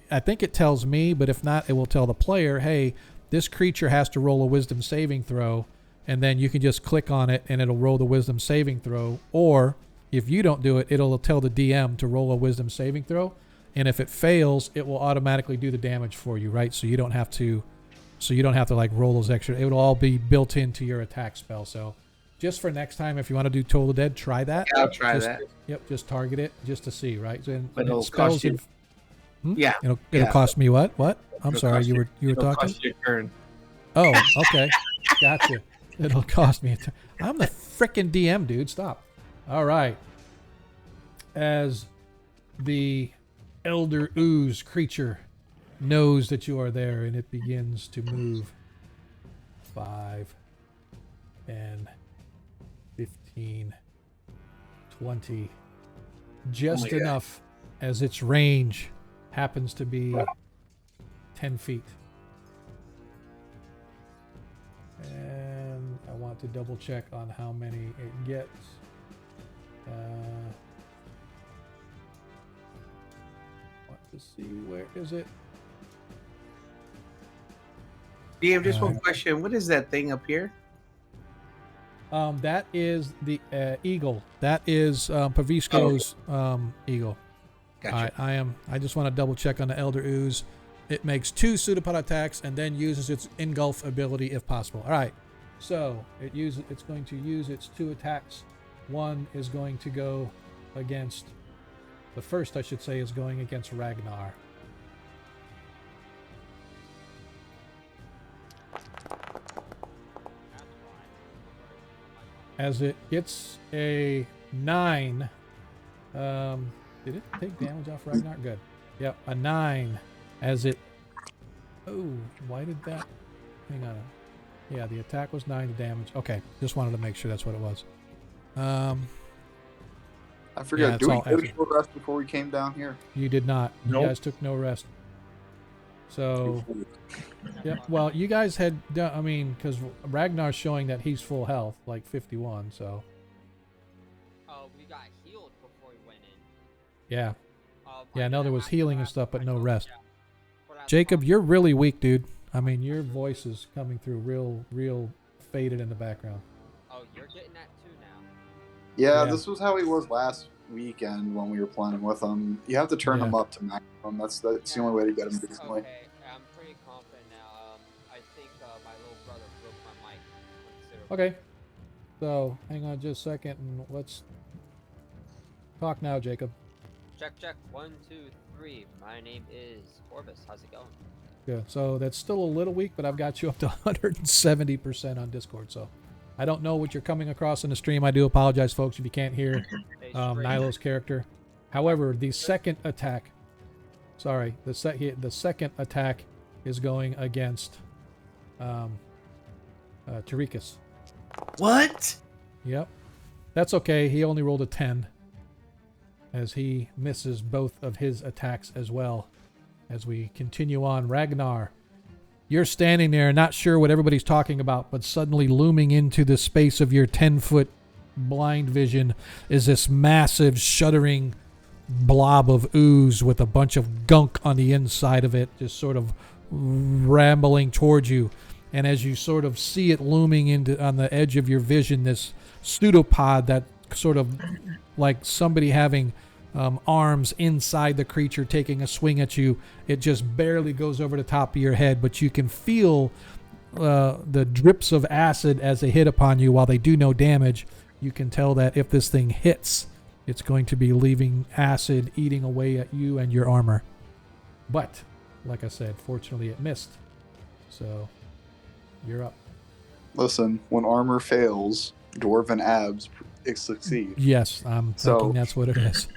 I think it tells me, but if not, it will tell the player, hey, this creature has to roll a wisdom saving throw. And then you can just click on it and it'll roll the wisdom saving throw. Or if you don't do it, it'll tell the DM to roll a wisdom saving throw. And if it fails, it will automatically do the damage for you, right? So you don't have to like roll those extra. It will all be built into your attack spell. So just for next time, if you want to do Toll the Dead, try that. Yeah, I'll try Just- that. Yep, just target it just to see, right? So, But it'll spells cost you. Hmm? Yeah, It'll yeah. cost me what? I'm It'll sorry, cost you were it'll talking? cost you a turn. Oh, okay. Gotcha. It'll cost me I'm the frickin' DM, dude. Stop. All right. As the Elder Ooze creature knows that you are there, and it begins to move 5, 10, 15, 20. Just God. enough as its range happens to be 10 feet. And I want to double check on how many it gets. Want to see, where is it? DM, just one question. What is that thing up here? That is the eagle. That is Pavisco's eagle. Gotcha. All right, I just want to double check on the Elder Ooze. It makes 2 pseudopod attacks and then uses its engulf ability if possible. All right, so it's going to use its 2 attacks. One is going to go against the first, I should say, is going against Ragnar. As it gets a 9, did it take damage off Ragnar? Good. Yep, a 9. As it, oh, why did that? Hang on. Yeah, the attack was 9 to damage. Okay, just wanted to make sure that's what it was. I forgot. Yeah, Do we all get a accurate. short rest before we came down here? You did not. You Nope. guys took no rest. So, yeah. Well, you guys had done. I mean, because Ragnar's showing that he's full health, like 51. So, Oh, we got healed before we went in. yeah, Oh, yeah. I know there was healing and stuff, but no rest. Yeah. Jacob, you're really weak, dude. I mean, your voice is coming through real faded in the background. Oh, you're getting that too now. Yeah, Yeah. this was how he was last weekend when we were playing with him. You have to turn Yeah. him up to maximum. That's the only way to get him decently. Okay, I'm pretty confident now. I think my little brother broke my mic considerably. Okay. So, hang on just a second, and let's talk now, Jacob. Check. 1, 2, 3. My name is Orbis. How's it going? Good. So that's still a little weak, but I've got you up to 170% on Discord. So I don't know what you're coming across in the stream. I do apologize, folks, if you can't hear Hey, straight. Nilo's character. However, the second attack, the second attack is going against Tarikas. What? Yep. That's okay. He only rolled a 10 as he misses both of his attacks as well. As we continue on, Ragnar, you're standing there not sure what everybody's talking about, but suddenly looming into the space of your 10-foot blind vision is this massive shuddering blob of ooze with a bunch of gunk on the inside of it, just sort of rambling towards you. And as you sort of see it looming on the edge of your vision, this pseudopod that sort of like somebody having arms inside the creature taking a swing at you, it just barely goes over the top of your head, but you can feel the drips of acid as they hit upon you. While they do no damage, you can tell that if this thing hits, it's going to be leaving acid eating away at you and your armor. But like I said, fortunately it missed. So you're up. Listen, when armor fails, dwarven abs succeed. Yes, I'm thinking that's what it is.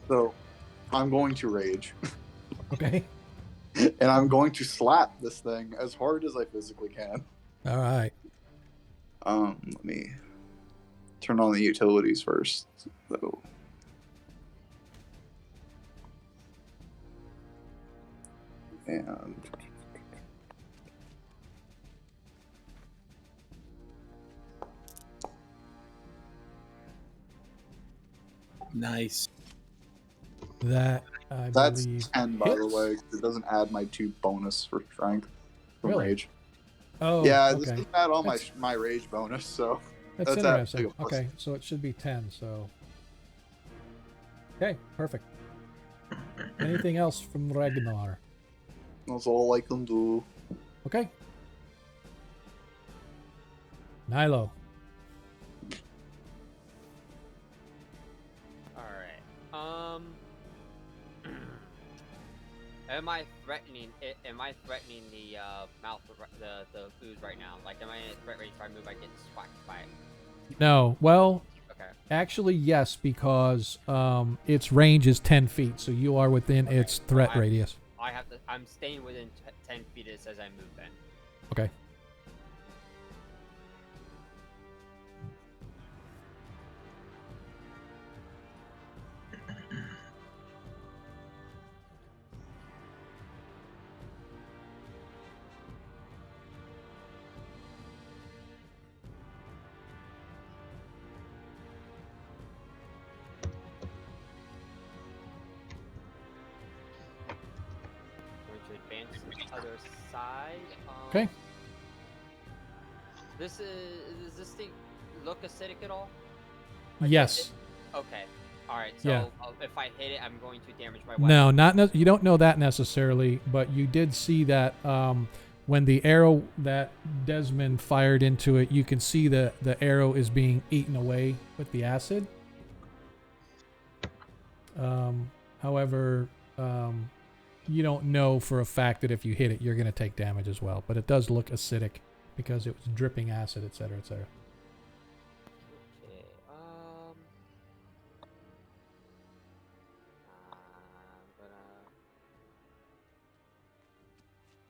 So I'm going to rage. Okay. And I'm going to slap this thing as hard as I physically can. All right. Let me turn on the utilities first. So. And Nice. That that's believe 10, by the hits. way. It doesn't add my 2 bonus for strength from Really? rage. Oh, Yeah, this okay. doesn't add on That's- my rage bonus, so That's that's interesting. actually a plus. Okay, so it should be 10. So, okay, perfect. Anything else from Ragnar? that's all I can do. Okay. Nilo. Alright. am I threatening it? Am I threatening the mouth of the ooze right now? Like, am I in a threat range if I move? I get swacked by it. No. Well, Okay. actually, yes, because its range is 10 feet, so you are within Okay, its so threat radius. I have to. I'm staying within 10 feet. It says I move then. Okay. Going to advance to the other side. Okay. Does this thing look acidic at all? Like, Yes. Okay. All right. So Yeah. if I hit it, I'm going to damage my weapon. No, not you don't know that necessarily, but you did see that when the arrow that Desmond fired into it, you can see the arrow is being eaten away with the acid. However, you don't know for a fact that if you hit it, you're going to take damage as well. But it does look acidic because it was dripping acid, etc., etc. Okay.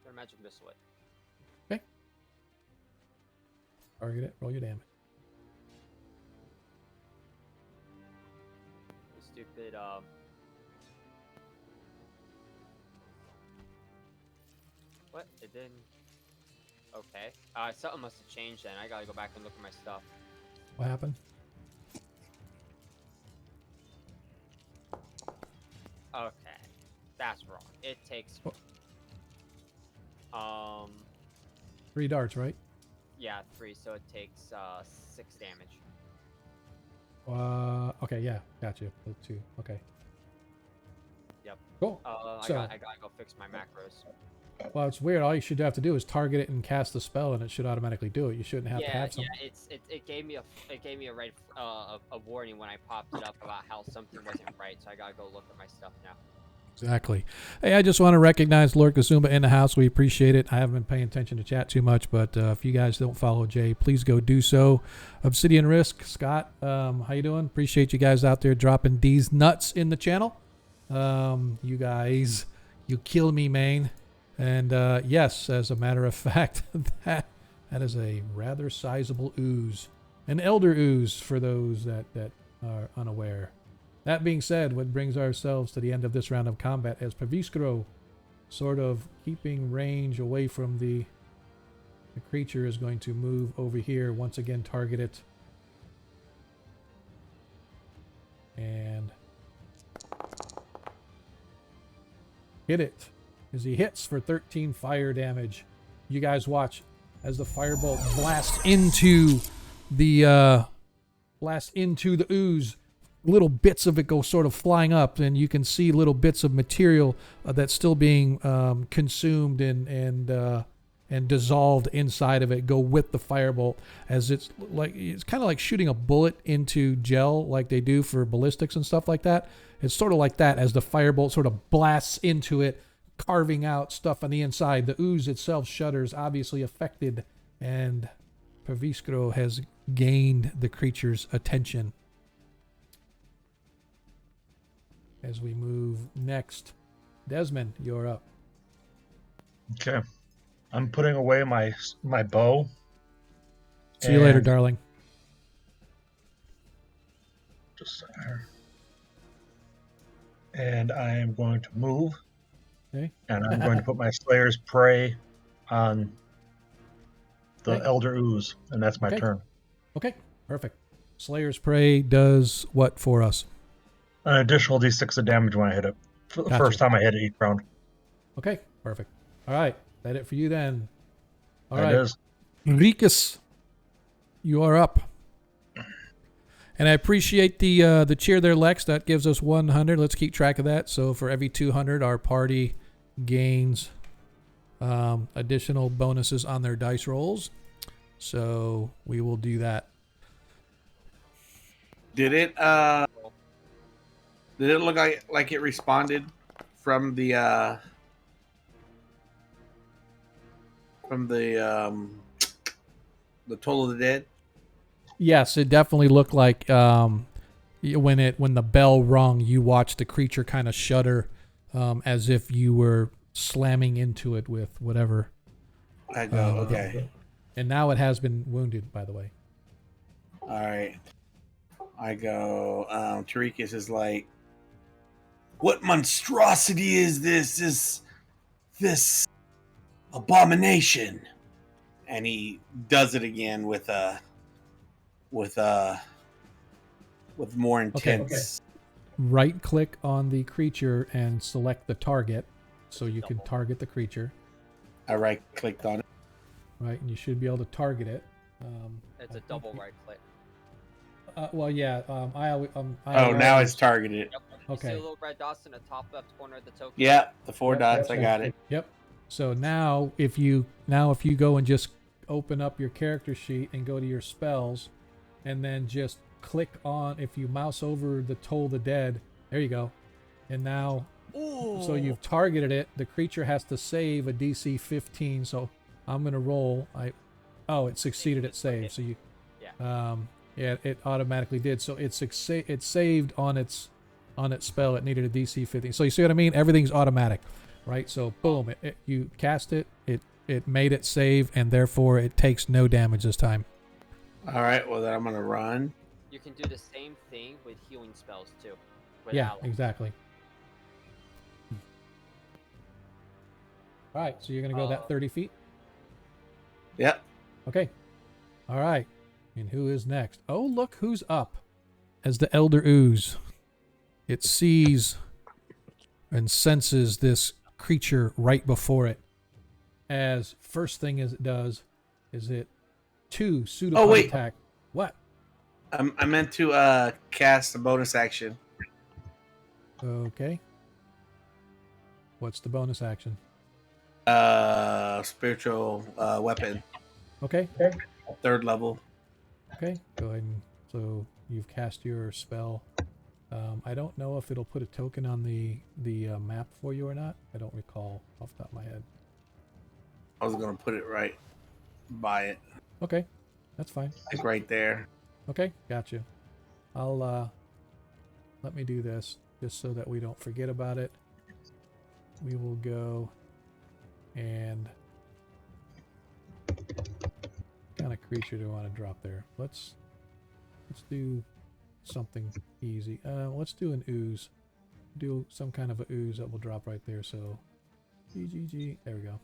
I'm gonna magic missile it. Okay. Target it. Roll your damage. The stupid What? It didn't. Okay. Something must have changed then. I gotta go back and look at my stuff. What happened? Okay. That's wrong. It takes. 3 darts, right? Yeah, 3. So it takes 6 damage. Okay, yeah, got you. 2. Okay. Yep. Cool. I So- gotta go fix my macros. Well, it's weird. All you should have to do is target it and cast the spell, and it should automatically do it. You shouldn't have to have something. Yeah. It gave me a red a warning when I popped it up about how something wasn't right. So I gotta go look at my stuff now. Exactly. Hey, I just want to recognize Lord Kazumba in the house. We appreciate it. I haven't been paying attention to chat too much, but if you guys don't follow Jay, please go do so. Obsidian Risk, Scott, how you doing? Appreciate you guys out there dropping these nuts in the channel. You guys, you kill me, man. And yes, as a matter of fact, that is a rather sizable ooze. An elder ooze for those that are unaware. That being said, what brings ourselves to the end of this round of combat as Paviskro, sort of keeping range away from the creature, is going to move over here, once again target it. And hit it. As he hits for 13 fire damage. You guys watch as the firebolt blasts into the ooze. Little bits of it go sort of flying up, and you can see little bits of material that's still being consumed and dissolved inside of it go with the firebolt, as it's kind of like shooting a bullet into gel like they do for ballistics and stuff like that. It's sort of like that as the firebolt sort of blasts into it, carving out stuff on the inside. The ooze itself shudders, obviously affected, and Paviskro has gained the creature's attention. As we move next, Desmond, you're up. Okay. I'm putting away my bow. See you later, darling. Just there. And I am going to move. Okay. And I'm going to put my Slayer's Prey on the Okay. Elder Ooze, and that's my Okay. turn. Okay, perfect. Slayer's Prey does what for us? An additional d6 of damage when I hit it. For the Gotcha. first time I hit it each round. Okay, perfect. All right, that it for you then. All That right, is. Enriquez, you are up. And I appreciate the cheer there, Lex. That gives us 100. Let's keep track of that. So for every 200, our party gains additional bonuses on their dice rolls. So we will do that. Did it look like it responded from the from the Toll of the Dead? Yes, it definitely looked like when the bell rung, you watched the creature kind of shudder, as if you were slamming into it with whatever. I go, okay. And now it has been wounded, by the way. All right. I go, Tarikas is like, what monstrosity is this? This abomination. And he does it again with more intense. Right click on the creature and select the target so you can target the creature. I right clicked on it. Right, and you should be able to target it. It's a double right click. Well, yeah. Now it's targeted. Yep. You see Okay. the little red dots in the top left corner of the token? Yeah, the 4 dots. I got it. Yep. So now, if you go and just open up your character sheet and go to your spells, and then just click on, if you mouse over the Toll the Dead, there you go. And now, so you've targeted it. The creature has to save a DC 15. So I'm gonna roll. It succeeded at save. So it automatically did. So it saved on its spell. It needed a DC 15. So you see what I mean? Everything's automatic, right? So boom, you cast it. It made it save, and therefore it takes no damage this time. All right. Well, then I'm gonna run. You can do the same thing with healing spells too. Yeah, exactly. All right, so you're gonna go that 30 feet. Yep. Okay. All right. And who is next? Oh, look who's up. As the Elder Ooze, it sees and senses this creature right before it. As first thing as it does is it 2 pseudopod attack. What? I meant to cast a bonus action. Okay. What's the bonus action? Spiritual weapon. Okay. 3rd level. Okay. Go ahead and so you've cast your spell. I don't know if it'll put a token on the map for you or not. I don't recall off the top of my head. I was gonna put it right by it. Okay, that's fine. Like right there. Okay, gotcha. I'll let me do this just so that we don't forget about it. We will go and what kind of creature do I want to drop there? Let's do something easy. Let's do an ooze. Do some kind of a ooze that will drop right there. So, GGG. There we go.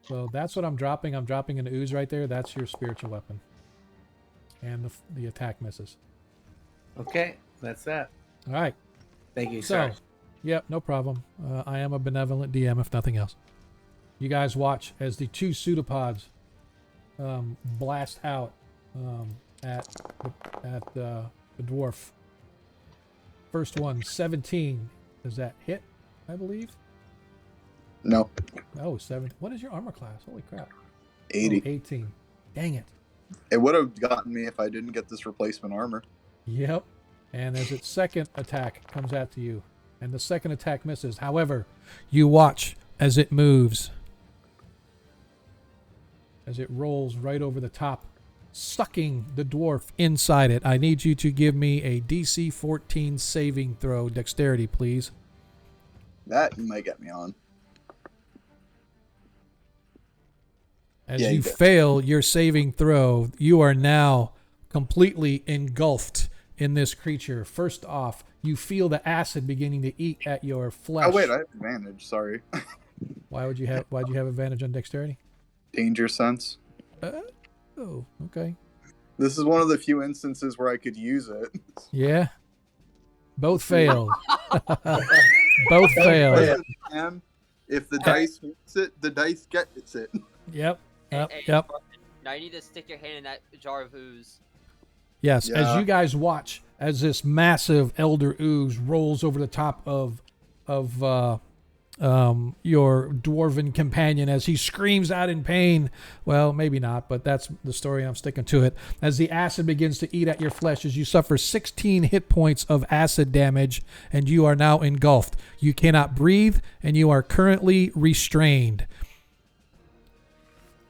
So that's what I'm dropping. I'm dropping an ooze right there. That's your spiritual weapon. And the attack misses. Okay, that's that. All right. Thank you, sir. Yep, no problem. I am a benevolent DM, if nothing else. You guys watch as the 2 pseudopods blast out at the dwarf. First one, 17. Does that hit, I believe? No. Oh, 7. What is your armor class? Holy crap. 80. Oh, 18. Dang it. It would have gotten me if I didn't get this replacement armor. Yep. And as its second attack comes out to you, and the second attack misses. However, you watch as it moves, as it rolls right over the top, sucking the dwarf inside it. I need you to give me a DC 14 saving throw. Dexterity, please. That you might get me on. As you fail your saving throw, you are now completely engulfed in this creature. First off, you feel the acid beginning to eat at your flesh. Oh wait, I have advantage. Sorry. Why'd you have advantage on dexterity? Danger sense. Oh, okay. This is one of the few instances where I could use it. Yeah. Both failed. Both failed. And if the dice hits it, the dice gets it. Yep. Yep. Hey, Yep. now you need to stick your hand in that jar of ooze. Yes, Yeah. as you guys watch as this massive elder ooze rolls over the top of your dwarven companion as he screams out in pain. Well, maybe not, but that's the story. I'm sticking to it. As the acid begins to eat at your flesh, as you suffer 16 hit points of acid damage, and you are now engulfed. You cannot breathe, and you are currently restrained.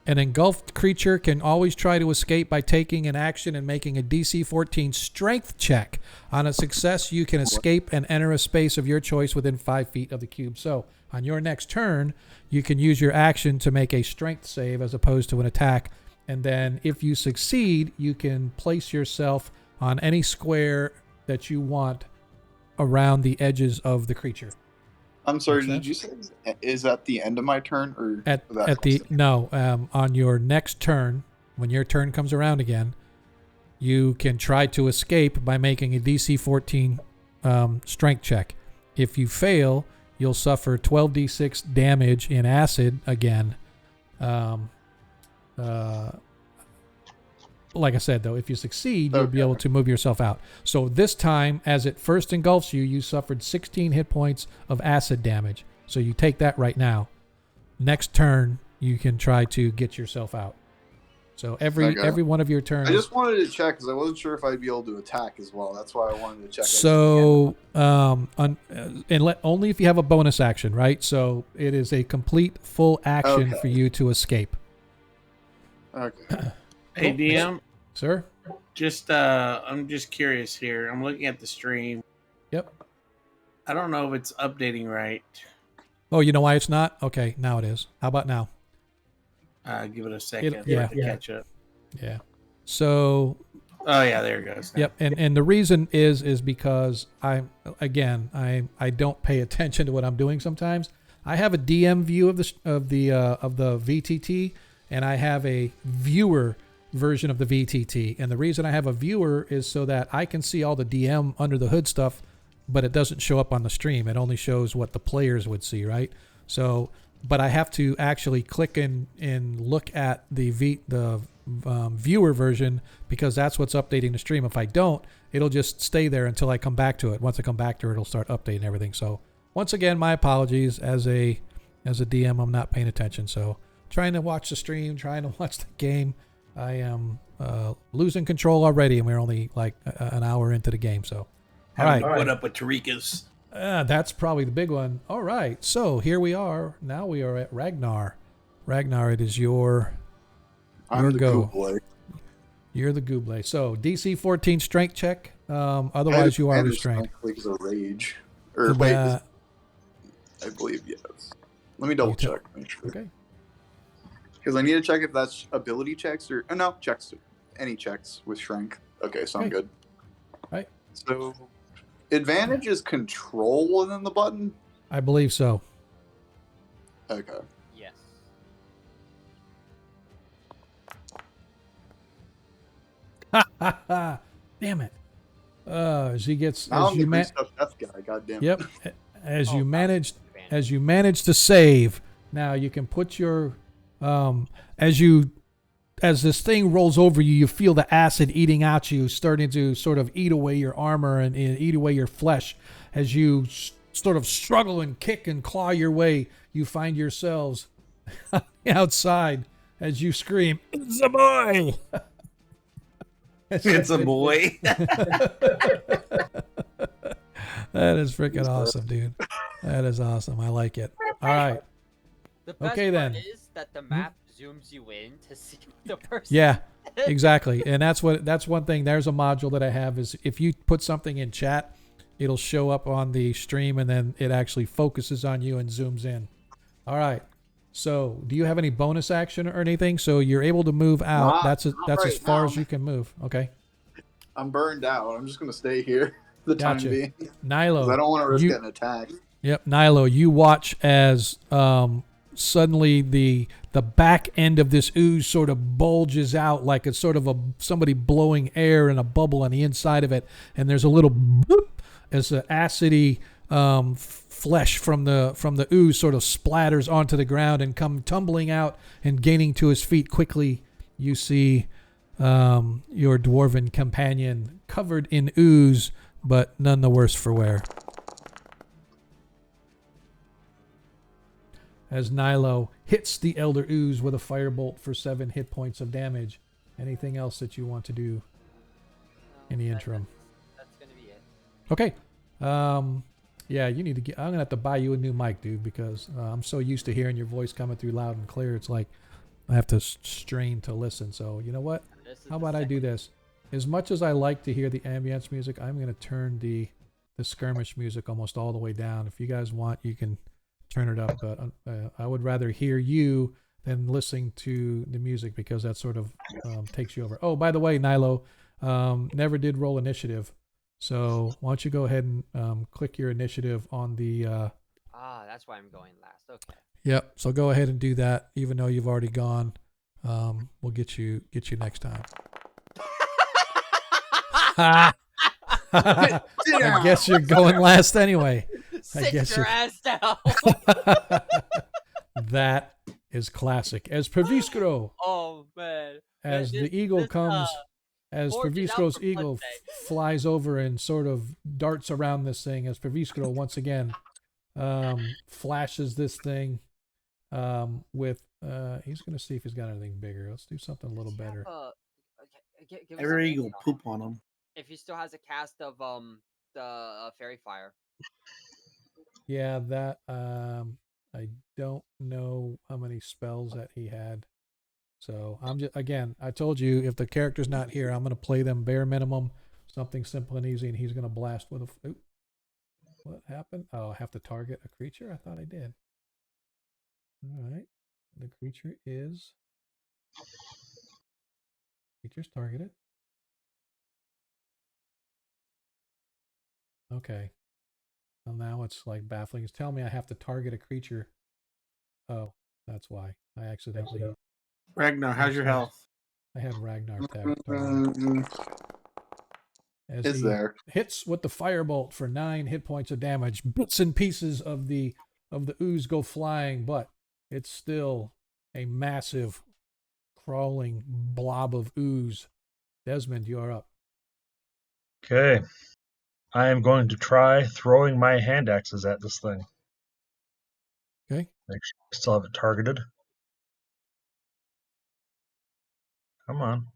An engulfed creature can always try to escape by taking an action and making a DC 14 strength check. On a success, you can escape and enter a space of your choice within 5 feet of the cube. So, on your next turn, you can use your action to make a strength save as opposed to an attack. And then, if you succeed, you can place yourself on any square that you want around the edges of the creature. I'm sorry, did you say is at the end of my turn or on your next turn, when your turn comes around again, you can try to escape by making a DC 14 strength check. If you fail, you'll suffer 12d6 damage in acid again. Like I said, though, if you succeed, you'll be able to move yourself out. So this time, as it first engulfs you, you suffered 16 hit points of acid damage. So you take that right now. Next turn, you can try to get yourself out. So every one of your turns. I just wanted to check because I wasn't sure if I'd be able to attack as well. That's why I wanted to check. So, only if you have a bonus action, right? So it is a complete full action for you to escape. Okay. Hey, DM. Sir? I'm just curious here. I'm looking at the stream. Yep. I don't know if it's updating right. Oh, you know why it's not? Okay, now it is. How about now? Give it a second to catch up. Yeah. So. Oh yeah, there it goes. Yep, and the reason is because I don't pay attention to what I'm doing sometimes. I have a DM view of the VTT, and I have a viewer version of the VTT. And the reason I have a viewer is so that I can see all the DM under the hood stuff, but it doesn't show up on the stream. It only shows what the players would see, right? So, but I have to actually click and look at the viewer version because that's what's updating the stream. If I don't, it'll just stay there until I come back to it. Once I come back to it, it'll start updating everything. So once again, my apologies. As a DM, I'm not paying attention. So trying to watch the stream, trying to watch the game. I am losing control already, and we're only like an hour into the game. So, all right. What up with Tarika's? That's probably the big one. All right. So here we are. Now we are at Ragnar. Ragnar, it is your go. Gooble. You're the Gooble. So DC 14 strength check. Otherwise, you are restrained. Because of rage. Or wait, I believe yes. Let me double check. Make sure. Okay. Because I need to check if that's ability checks or no checks. Any checks with strength. Okay, so I'm good. Right. So, advantage is control within the button. I believe so. Okay. Yes. Damn it. As he gets Now as I'm you the F guy. God damn it. Yep. As you manage to save, now you can put your as this thing rolls over you, you feel the acid eating at you, starting to sort of eat away your armor and eat away your flesh. As you sort of struggle and kick and claw your way, you find yourselves outside as you scream, "It's a boy!" It's a boy. That is freaking awesome, dude. That is awesome. I like it. All right. The best Okay, part then. is that the map zooms you in to see the person. Yeah, exactly. And that's one thing. There's a module that I have is if you put something in chat, it'll show up on the stream and then it actually focuses on you and zooms in. All right. So, do you have any bonus action or anything? So you're able to move out. That's as far as you can move. Okay. I'm burned out. I'm just gonna stay here for the time being. Nilo, I don't want to risk getting attacked. Yep, Nilo, you watch as suddenly the back end of this ooze sort of bulges out like it's sort of somebody blowing air in a bubble on the inside of it, and there's a little boop as the acidy flesh from the ooze sort of splatters onto the ground and come tumbling out and gaining to his feet quickly. You see your dwarven companion covered in ooze, but none the worse for wear. as Nilo hits the Elder Ooze with a firebolt for 7 hit points of damage. Anything else that you want to do in the interim? That's gonna be it. Okay. Yeah, you need to get. I'm gonna have to buy you a new mic, dude, because I'm so used to hearing your voice coming through loud and clear. It's like I have to strain to listen. So you know what? How about I do this? As much as I like to hear the ambience music, I'm gonna turn the skirmish music almost all the way down. If you guys want, you can turn it up, but I would rather hear you than listening to the music because that sort of takes you over. Oh, by the way, Nilo, never did roll initiative. So why don't you go ahead and click your initiative on the... that's why I'm going last. Okay. Yep. So go ahead and do that, even though you've already gone. We'll get you next time. I guess you're going last anyway. Sit your ass down. That is classic. As Praviskro, Oh man. as the eagle comes... As Forges out Praviskro's for eagle flies over and sort of darts around this thing, as Praviskro once again flashes this thing with... he's going to see if he's got anything bigger. Let's do something a little better. Give Every eagle poop on him. If he still has a cast of the fairy fire. Yeah, that... I don't know how many spells that he had. So I'm just, again, I told you if the character's not here, I'm going to play them bare minimum, something simple and easy, and he's going to blast with a... Oop. What happened? Oh, I have to target a creature? I thought I did. All right. The creature is... Creature's targeted. Okay. Well, now it's like baffling. It's telling me I have to target a creature. Oh, that's why. I accidentally... Ragnar, how's your health? I had Ragnar tagged. As Is he there? hits with the firebolt for 9 hit points of damage. Bits and pieces of the ooze go flying, but it's still a massive crawling blob of ooze. Desmond, you're up. Okay. I am going to try throwing my hand axes at this thing. Okay. Make sure I still have it targeted. Come on.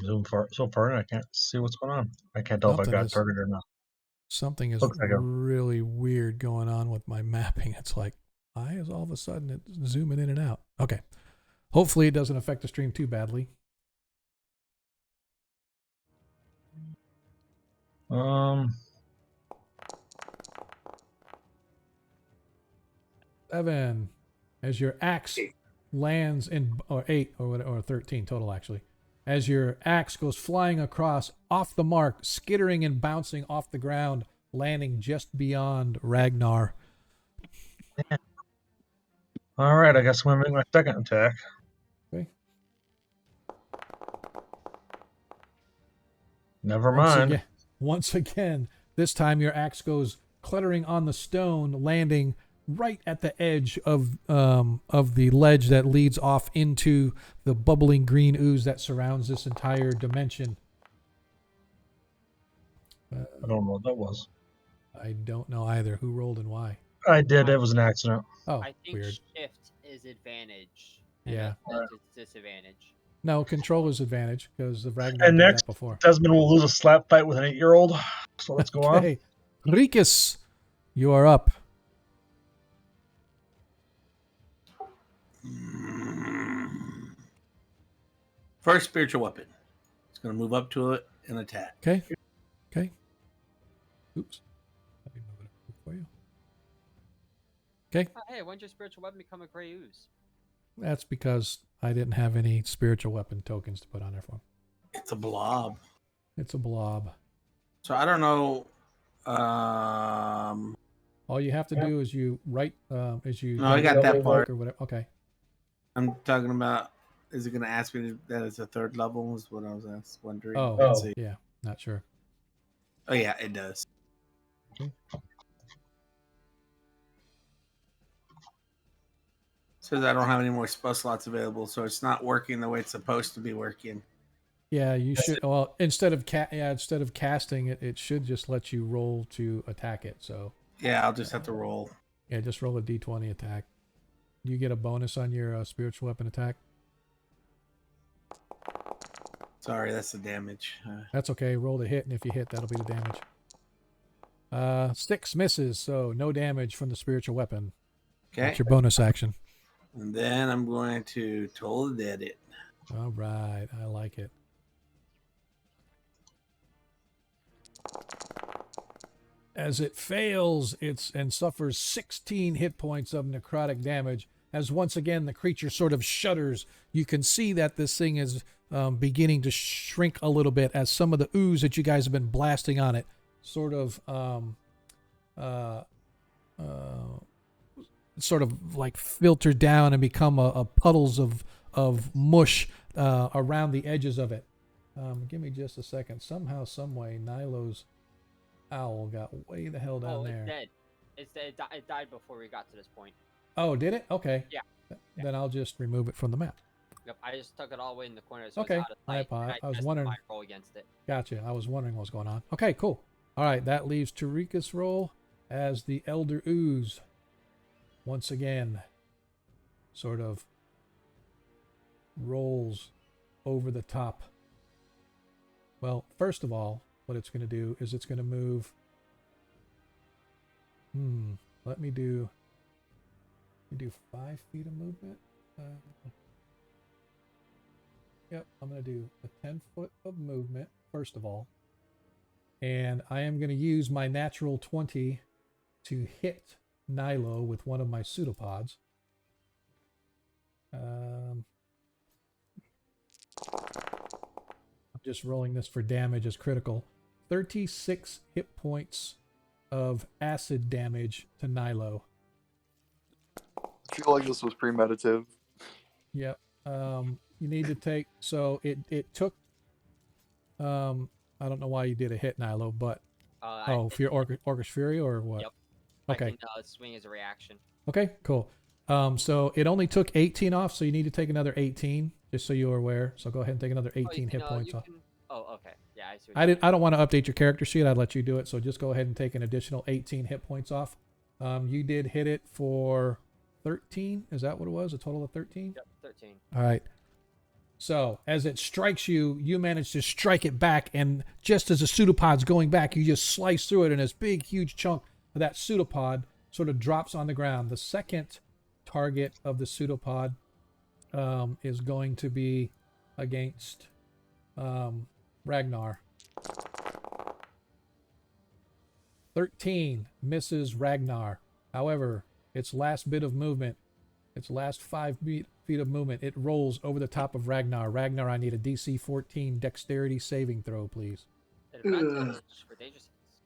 Zoom so far, and I can't see what's going on. I can't tell if I got it targeted or not. Something is Looks like really weird going on with my mapping. It's like, why is all of a sudden it's zooming in and out? Okay. Hopefully it doesn't affect the stream too badly. Seven. As your axe lands in, or 8 or 13 total actually. As your axe goes flying across off the mark, skittering and bouncing off the ground, landing just beyond Ragnar. All right, I guess I'm going to make my second attack. Okay. Never mind. Once again, this time your axe goes cluttering on the stone, landing right at the edge of the ledge that leads off into the bubbling green ooze that surrounds this entire dimension. I don't know what that was. I don't know either. Who rolled and why? I did. It was an accident. Oh, I think weird. shift is advantage. Yeah. It's disadvantage. No, control is advantage because the Ragnar And did next, that before. Desmond will lose a slap fight with an 8-year-old. So let's go on. Okay. Rikus, you are up. First spiritual weapon. It's going to move up to it and attack. Okay. Okay. Oops. Let me move it up for you. Okay. Oh, hey, when'd your spiritual weapon become a gray ooze? That's because I didn't have any spiritual weapon tokens to put on there for him. It's a blob. It's a blob. So I don't know. All you have to do is you write is you. No, I got that part. Or whatever. Okay. I'm talking about. Is it going to ask me that it's a 3rd level? Is what I was wondering. Oh, Let's see. yeah. Not sure. Oh yeah, it does. Okay. Says I don't have any more spell slots available, so it's not working the way it's supposed to be working. Yeah, you should. Well, instead of casting it, it should just let you roll to attack it. So yeah, I'll just have to roll. Yeah, just roll a d20 attack. You get a bonus on your spiritual weapon attack. Sorry, that's the damage. That's okay. Roll the hit, and if you hit, that'll be the damage. 6 misses, so no damage from the spiritual weapon. Okay. That's your bonus action. And then I'm going to Toll the Dead it. All right, I like it. As it fails, and suffers 16 hit points of necrotic damage. As once again the creature sort of shudders, you can see that this thing is beginning to shrink a little bit as some of the ooze that you guys have been blasting on it sort of like filter down and become a puddles of mush around the edges of it. Give me just a second. Somehow, some way, Nilo's owl got way the hell down there. It's dead. It's dead. It died before we got to this point. Oh, did it? Okay. Yeah. Then I'll just remove it from the map. Yep. I just took it all the way in the corner. So Okay. it's out of sight, I was wondering. My roll against it. Gotcha. I was wondering what was going on. Okay, cool. All right, that leaves Tarika's roll as the Elder Ooze. Once again, sort of rolls over the top. Well, first of all, what it's going to do is it's going to move. Let me do 5 feet of movement. Yep, I'm going to do a 10-foot of movement, first of all. And I am going to use my natural 20 to hit Nilo with one of my pseudopods. I'm just rolling this for damage as critical. 36 hit points of acid damage to Nilo. I feel like this was premeditative. Yep. You need to take, so it took, I don't know why you did a hit, Nilo, but, for your Orcish Fury or what? Yep. Okay. I can swing as a reaction. Okay, cool. So it only took 18 off, so you need to take another 18, just so you're aware. So go ahead and take another 18 hit points off. Oh, okay. Yeah, I see. I don't want to update your character sheet. I'd let you do it. So just go ahead and take an additional 18 hit points off. You did hit it for 13. Is that what it was? A total of 13? Yep, 13. All right. So as it strikes you, you manage to strike it back, and just as the pseudopod's going back, you just slice through it, and this big, huge chunk of that pseudopod sort of drops on the ground. The second target of the pseudopod is going to be against Ragnar. 13 misses Ragnar. However, its last bit of movement, its last 5 feet of movement, it rolls over the top of Ragnar. Ragnar, I need a DC 14 dexterity saving throw, please. Advantage for dangerous hits.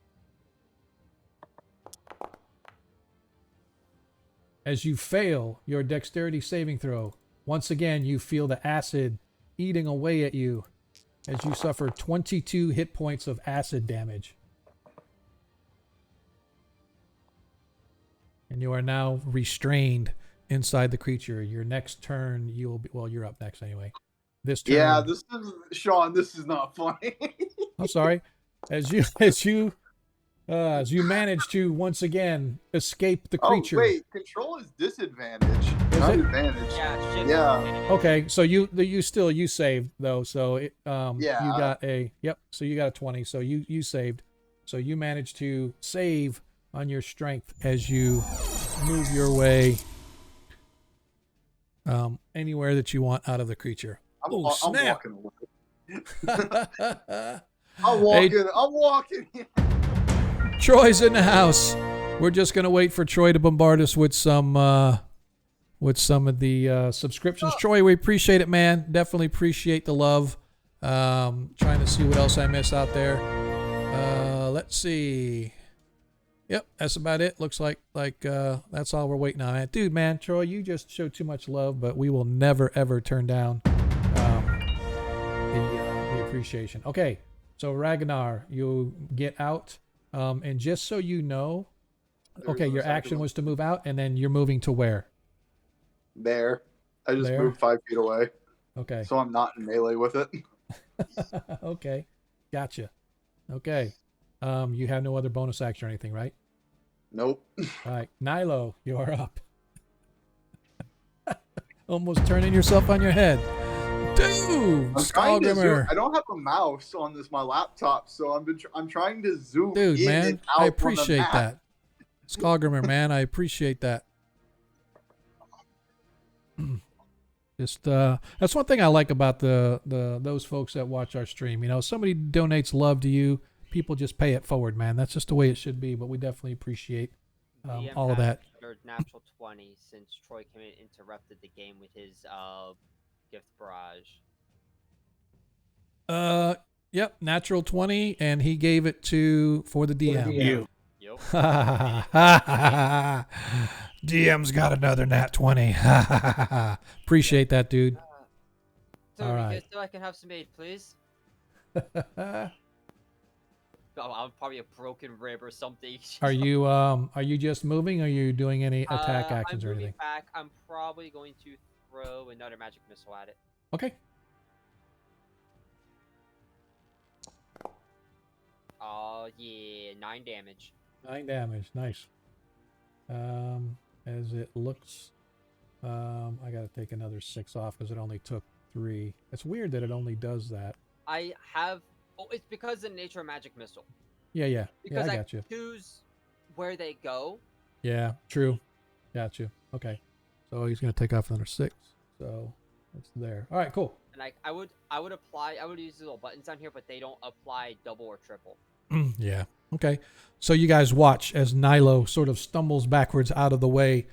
As you fail your dexterity saving throw, once again you feel the acid eating away at you as you suffer 22 hit points of acid damage. And you are now restrained inside the creature. Your next turn, you will be, well, you're up next anyway. This turn. Yeah, this is Sean. This is not funny. I'm sorry. As you manage to once again escape the creature. Oh wait, control is disadvantage. Is not it? advantage. Yeah, shit. Yeah. Okay, so you saved though, so it Yeah. you got a so you got a 20, so you saved. So you managed to save on your strength as you move your way anywhere that you want out of the creature. I'm snap! walking away. I'm walking. Troy's in the house. We're just gonna wait for Troy to bombard us with some of the subscriptions. Troy, we appreciate it, man. Definitely appreciate the love. Trying to see what else I missed out there. Let's see. Yep, that's about it. Looks like that's all we're waiting on. Dude, man, Troy, you just show too much love, but we will never ever turn down the appreciation. Okay, so Ragnar, you get out, and just so you know, okay, your action was to move out, and then you're moving to where? There. I just There? moved 5 feet away, Okay. so I'm not in melee with it. Okay, gotcha. Okay, you have no other bonus action or anything, right? Nope. All right, Nilo, you're up. Almost turning yourself on your head. Dude, I'm trying to zoom. Skogrimer. I don't have a mouse on my laptop, so I'm trying to zoom Dude, in man, and I out on the appreciate map. that. Skogrimer, man, I appreciate that. Just that's one thing I like about those folks that watch our stream. You know, somebody donates love to you, people just pay it forward, man. That's just the way it should be. But we definitely appreciate DM all of has that. another natural 20 since Troy came in and interrupted the game with his gift barrage. Yep, natural 20, and he gave it for the DM. You. Yep. DM's got another nat 20. Appreciate that, dude. So, All you right. guys so I can have some aid, please? Oh, I'm probably a broken rib or something. Are you just moving? Or are you doing any attack actions I'm or moving anything? back. I'm probably going to throw another magic missile at it. Okay. Oh yeah, 9 damage. 9 damage. Nice. As it looks, I gotta take another 6 off because it only took 3. It's weird that it only does that. I have. Oh, it's because of the nature of magic missile. Yeah. Because I I got you. choose where they go. Yeah, true. Got you. Okay. So he's gonna take off another 6. So it's there. All right, cool. And I would use the little buttons down here, but they don't apply double or triple. Yeah. Okay. So you guys watch as Nilo sort of stumbles backwards out of the way,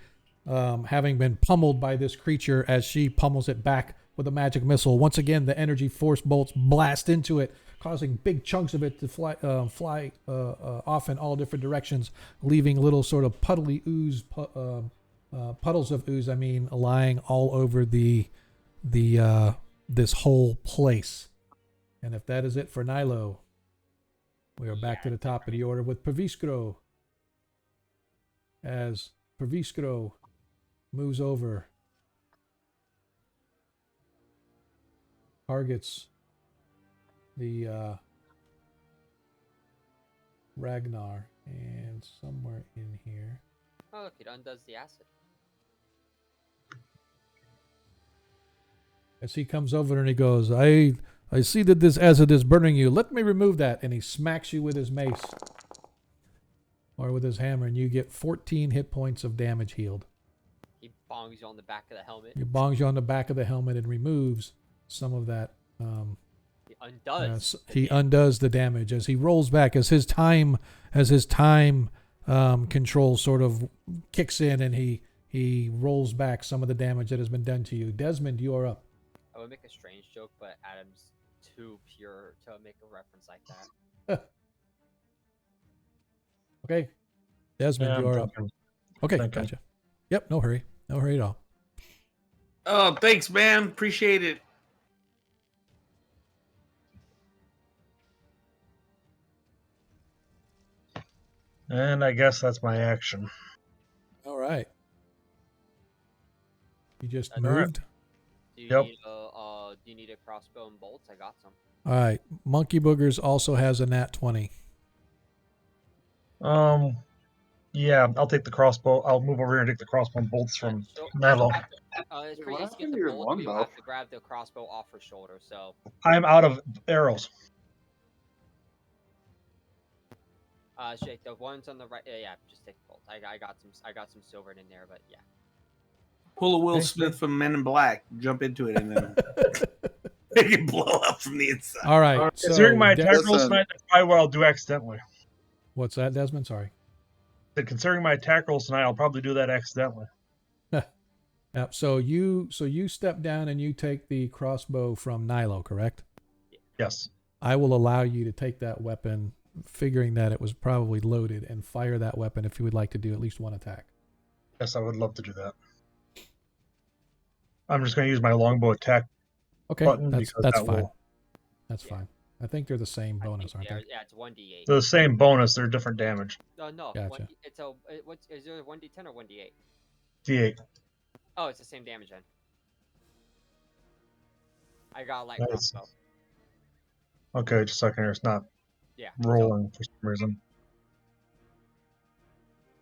having been pummeled by this creature as she pummels it back with a magic missile. Once again, the energy force bolts blast into it, causing big chunks of it to fly off in all different directions, leaving little sort of puddly ooze, puddles of ooze. I mean, lying all over this whole place. And if that is it for Nilo, we are back to the top of the order with Paviskro. As Paviskro moves over, targets the Ragnar, and somewhere in here. Oh look, it undoes the acid. As he comes over and he goes, I see that this acid is burning you. Let me remove that. And he smacks you with his mace or with his hammer, and you get 14 hit points of damage healed. He bongs you on the back of the helmet. He bongs you on the back of the helmet and removes some of that. He undoes. He undoes the damage as he rolls back, as his time control sort of kicks in, and he rolls back some of the damage that has been done to you. Desmond, you are up. I would make a strange joke, but Adam's too pure to make a reference like that. Okay. Desmond, Yeah, you are up. Okay, Thinking. gotcha. Yep, no hurry. No hurry at all. Oh, thanks, man. Appreciate it. And I guess that's my action. All right. You just That's moved? Do you Yep. need a crossbow and bolts? I got some. All right. Monkey Boogers also has a nat 20. Yeah, I'll take the crossbow. I'll move over here and take the crossbow and bolts from So, Nilo. it's Wait, pretty what easy to get happened the to your bolts, but you'll longbow? have to grab the crossbow off her shoulder. So, I'm out of arrows. shake the ones on the right. Yeah, just take the bolts. I got some silver in there, but yeah. Pull a Will Okay. Smith from Men in Black, jump into it, and then make it blow up from the inside. All right. Considering my Des- attack roll Listen. tonight, that's probably what I'll do accidentally. What's that, Desmond? Sorry. But considering my attack rolls tonight, I'll probably do that accidentally. Yep. So you step down and you take the crossbow from Nilo, correct? Yes. I will allow you to take that weapon, figuring that it was probably loaded, and fire that weapon if you would like to do at least one attack. Yes, I would love to do that. I'm just going to use my longbow attack Okay, button that's because that fine. will. That's fine. I think they're the same bonus, aren't they? Yeah, it's 1d8. They're the same bonus. They're different damage. No, Gotcha. Is there 1d10 or 1d8? D8. Oh, it's the same damage then. I got a light Nice. crossbow. Okay, just a second here. It's not Yeah. rolling for some reason.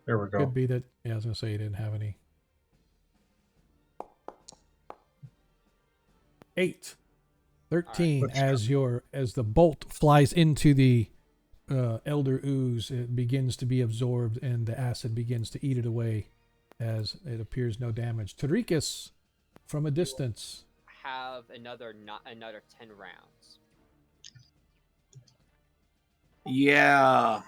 There we go. Could be that. Yeah, I was gonna say you didn't have any. 8, 13. Right. As the bolt flies into the elder ooze, it begins to be absorbed, and the acid begins to eat it away, as it appears no damage. Tarikas, from a distance. Have another 10 rounds. Yeah.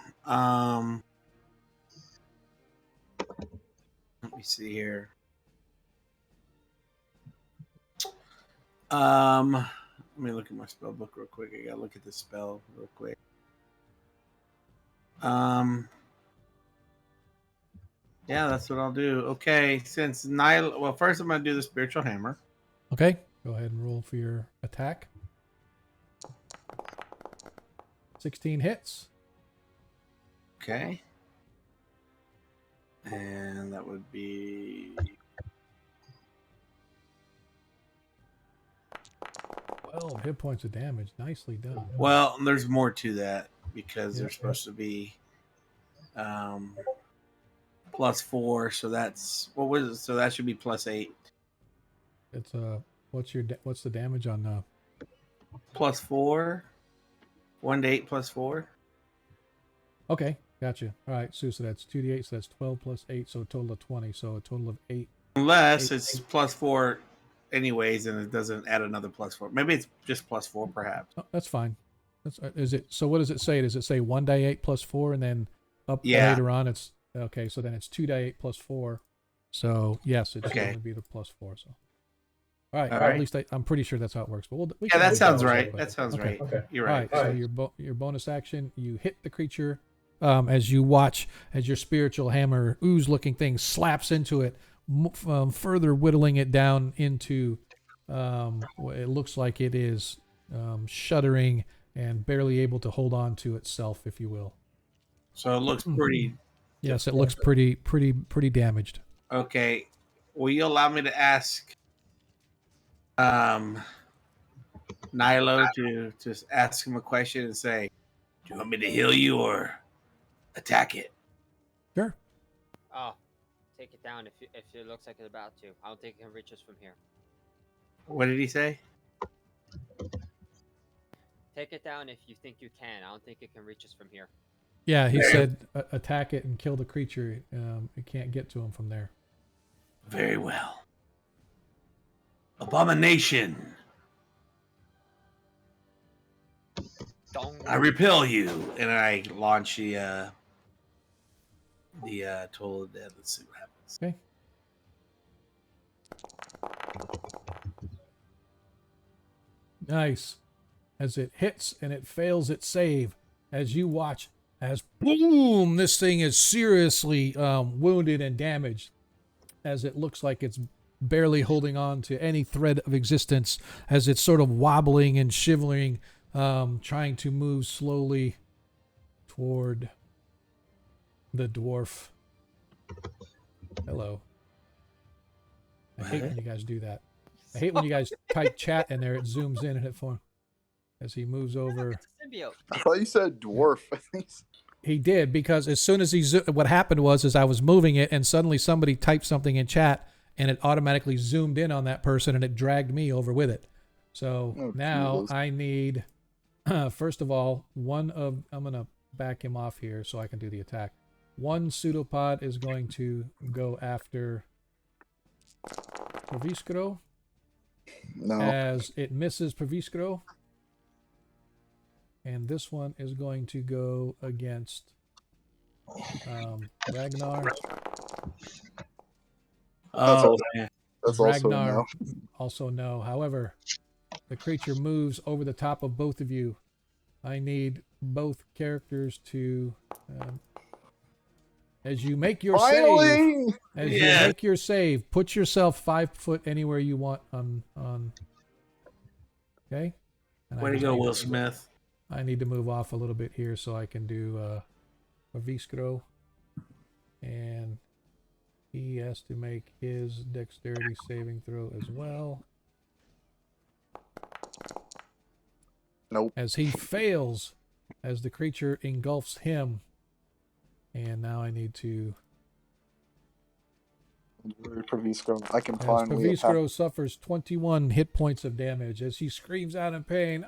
Let me see here. Let me look at my spell book real quick. I gotta look at the spell real quick. Yeah, that's what I'll do. Okay, since well, first I'm gonna do the spiritual hammer. Okay, go ahead and roll for your attack. 16 hits. Okay. And that would be 12 hit points of damage. Nicely done. well, there's more to that because Yep. they're supposed to be +4, so that's what was it? So that should be +8. It's what's the damage on +4. 1 to 8 +4. Okay, gotcha. All right, so that's 2d8, so that's 12 plus 8, so a total of 20, so a total of 8. Unless it's +4 anyways, and it doesn't add another +4. Maybe it's just +4, perhaps. Oh, that's fine. That's is it? So what does it say? Does it say 1d8 plus 4, and then up Yeah. later on it's okay? So then it's 2d8 plus 4. So yes, it's Okay. going to be the +4. So all right, All well, right. at least I'm pretty sure that's how it works. But we Yeah, can that always sounds double check, right. but- That sounds okay. right. Okay. You're All right. right, so your bonus action, you hit the creature as you watch as your spiritual hammer ooze-looking thing slaps into it, further whittling it down into it looks like it is shuddering and barely able to hold on to itself, if you will. So it looks pretty. Yes, it looks pretty damaged. Okay. Will you allow me to ask Nilo to just ask him a question and say, "Do you want me to heal you or attack it?" Sure. Oh, take it down if it looks like it's about to. I don't think it can reach us from here. What did he say? Take it down if you think you can. I don't think it can reach us from here. Yeah, he said attack it and kill the creature. It can't get to him from there. Very well. Abomination. I repel you, and I launch the toll of dead. Let's see what happens. Okay. Nice. As it hits and it fails its save, as you watch, as boom, this thing is seriously wounded and damaged, as it looks like it's barely holding on to any thread of existence, as it's sort of wobbling and shivering, trying to move slowly toward the dwarf. Hello. I hate when you guys do that. I hate when you guys type chat in there, it zooms in and it forms. As he moves over. Symbiote. I thought you said dwarf. He did, because as soon as what happened was I was moving it and suddenly somebody typed something in chat and it automatically zoomed in on that person and it dragged me over with it. So now Jesus. I need, first of all, I'm going to back him off here so I can do the attack. One pseudopod is going to go after Praviskro. No. As it misses Praviskro. And this one is going to go against Ragnar. Oh, man. That's also a Ragnar no. also no. However, the creature moves over the top of both of you. I need both characters to, as you make your save, Finally! as you make your save, put yourself 5 foot anywhere you want on. Okay. And Way to go, Will Smith. I need to move off a little bit here so I can do a Viskro. And he has to make his dexterity saving throw as well. Nope. As he fails, as the creature engulfs him. And now I need to Pravisco. I can As finally attack. Paviscro suffers 21 hit points of damage as he screams out in pain.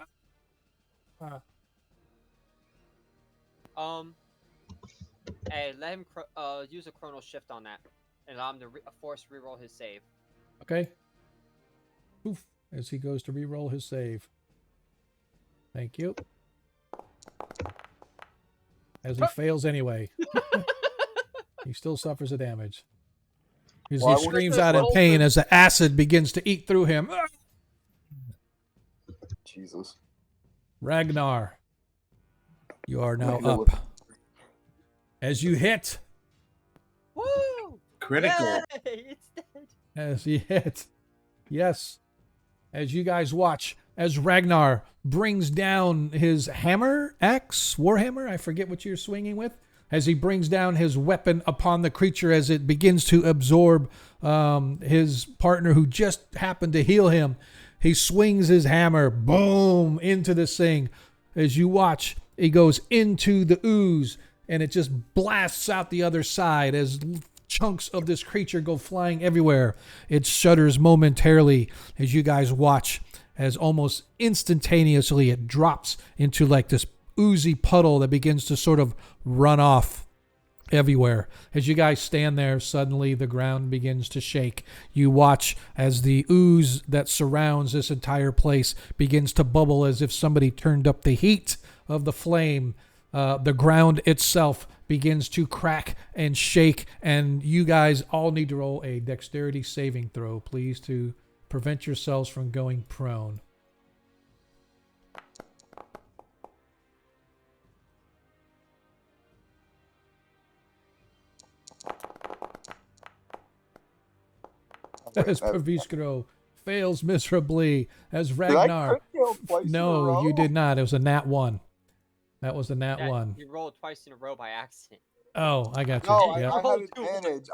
Hey, let him use a chronal shift on that, and allow him to force reroll his save. Okay. Oof, as he goes to re-roll his save. Thank you. As he fails anyway. He still suffers a damage. As he screams out in pain as the acid begins to eat through him. Jesus. Ragnar, you are now up. As you hit. Woo! Critical. Yay! It's dead. As he hit. Yes. As you guys watch, as Ragnar brings down his hammer, axe, warhammer, I forget what you're swinging with, as he brings down his weapon upon the creature as it begins to absorb his partner who just happened to heal him. He swings his hammer, boom, into this thing. As you watch, he goes into the ooze, and it just blasts out the other side as chunks of this creature go flying everywhere. It shudders momentarily as you guys watch, as almost instantaneously it drops into like this oozy puddle that begins to sort of run off everywhere. As you guys stand there, suddenly the ground begins to shake. You watch as the ooze that surrounds this entire place begins to bubble as if somebody turned up the heat of the flame. The ground itself begins to crack and shake, and you guys all need to roll a dexterity saving throw, please, to prevent yourselves from going prone. As Paviskro fails miserably, as Ragnar. No, you did not. It was a nat 1. That was a nat 1. You rolled twice in a row by accident. Oh, I got you. No, Yep. I had advantage.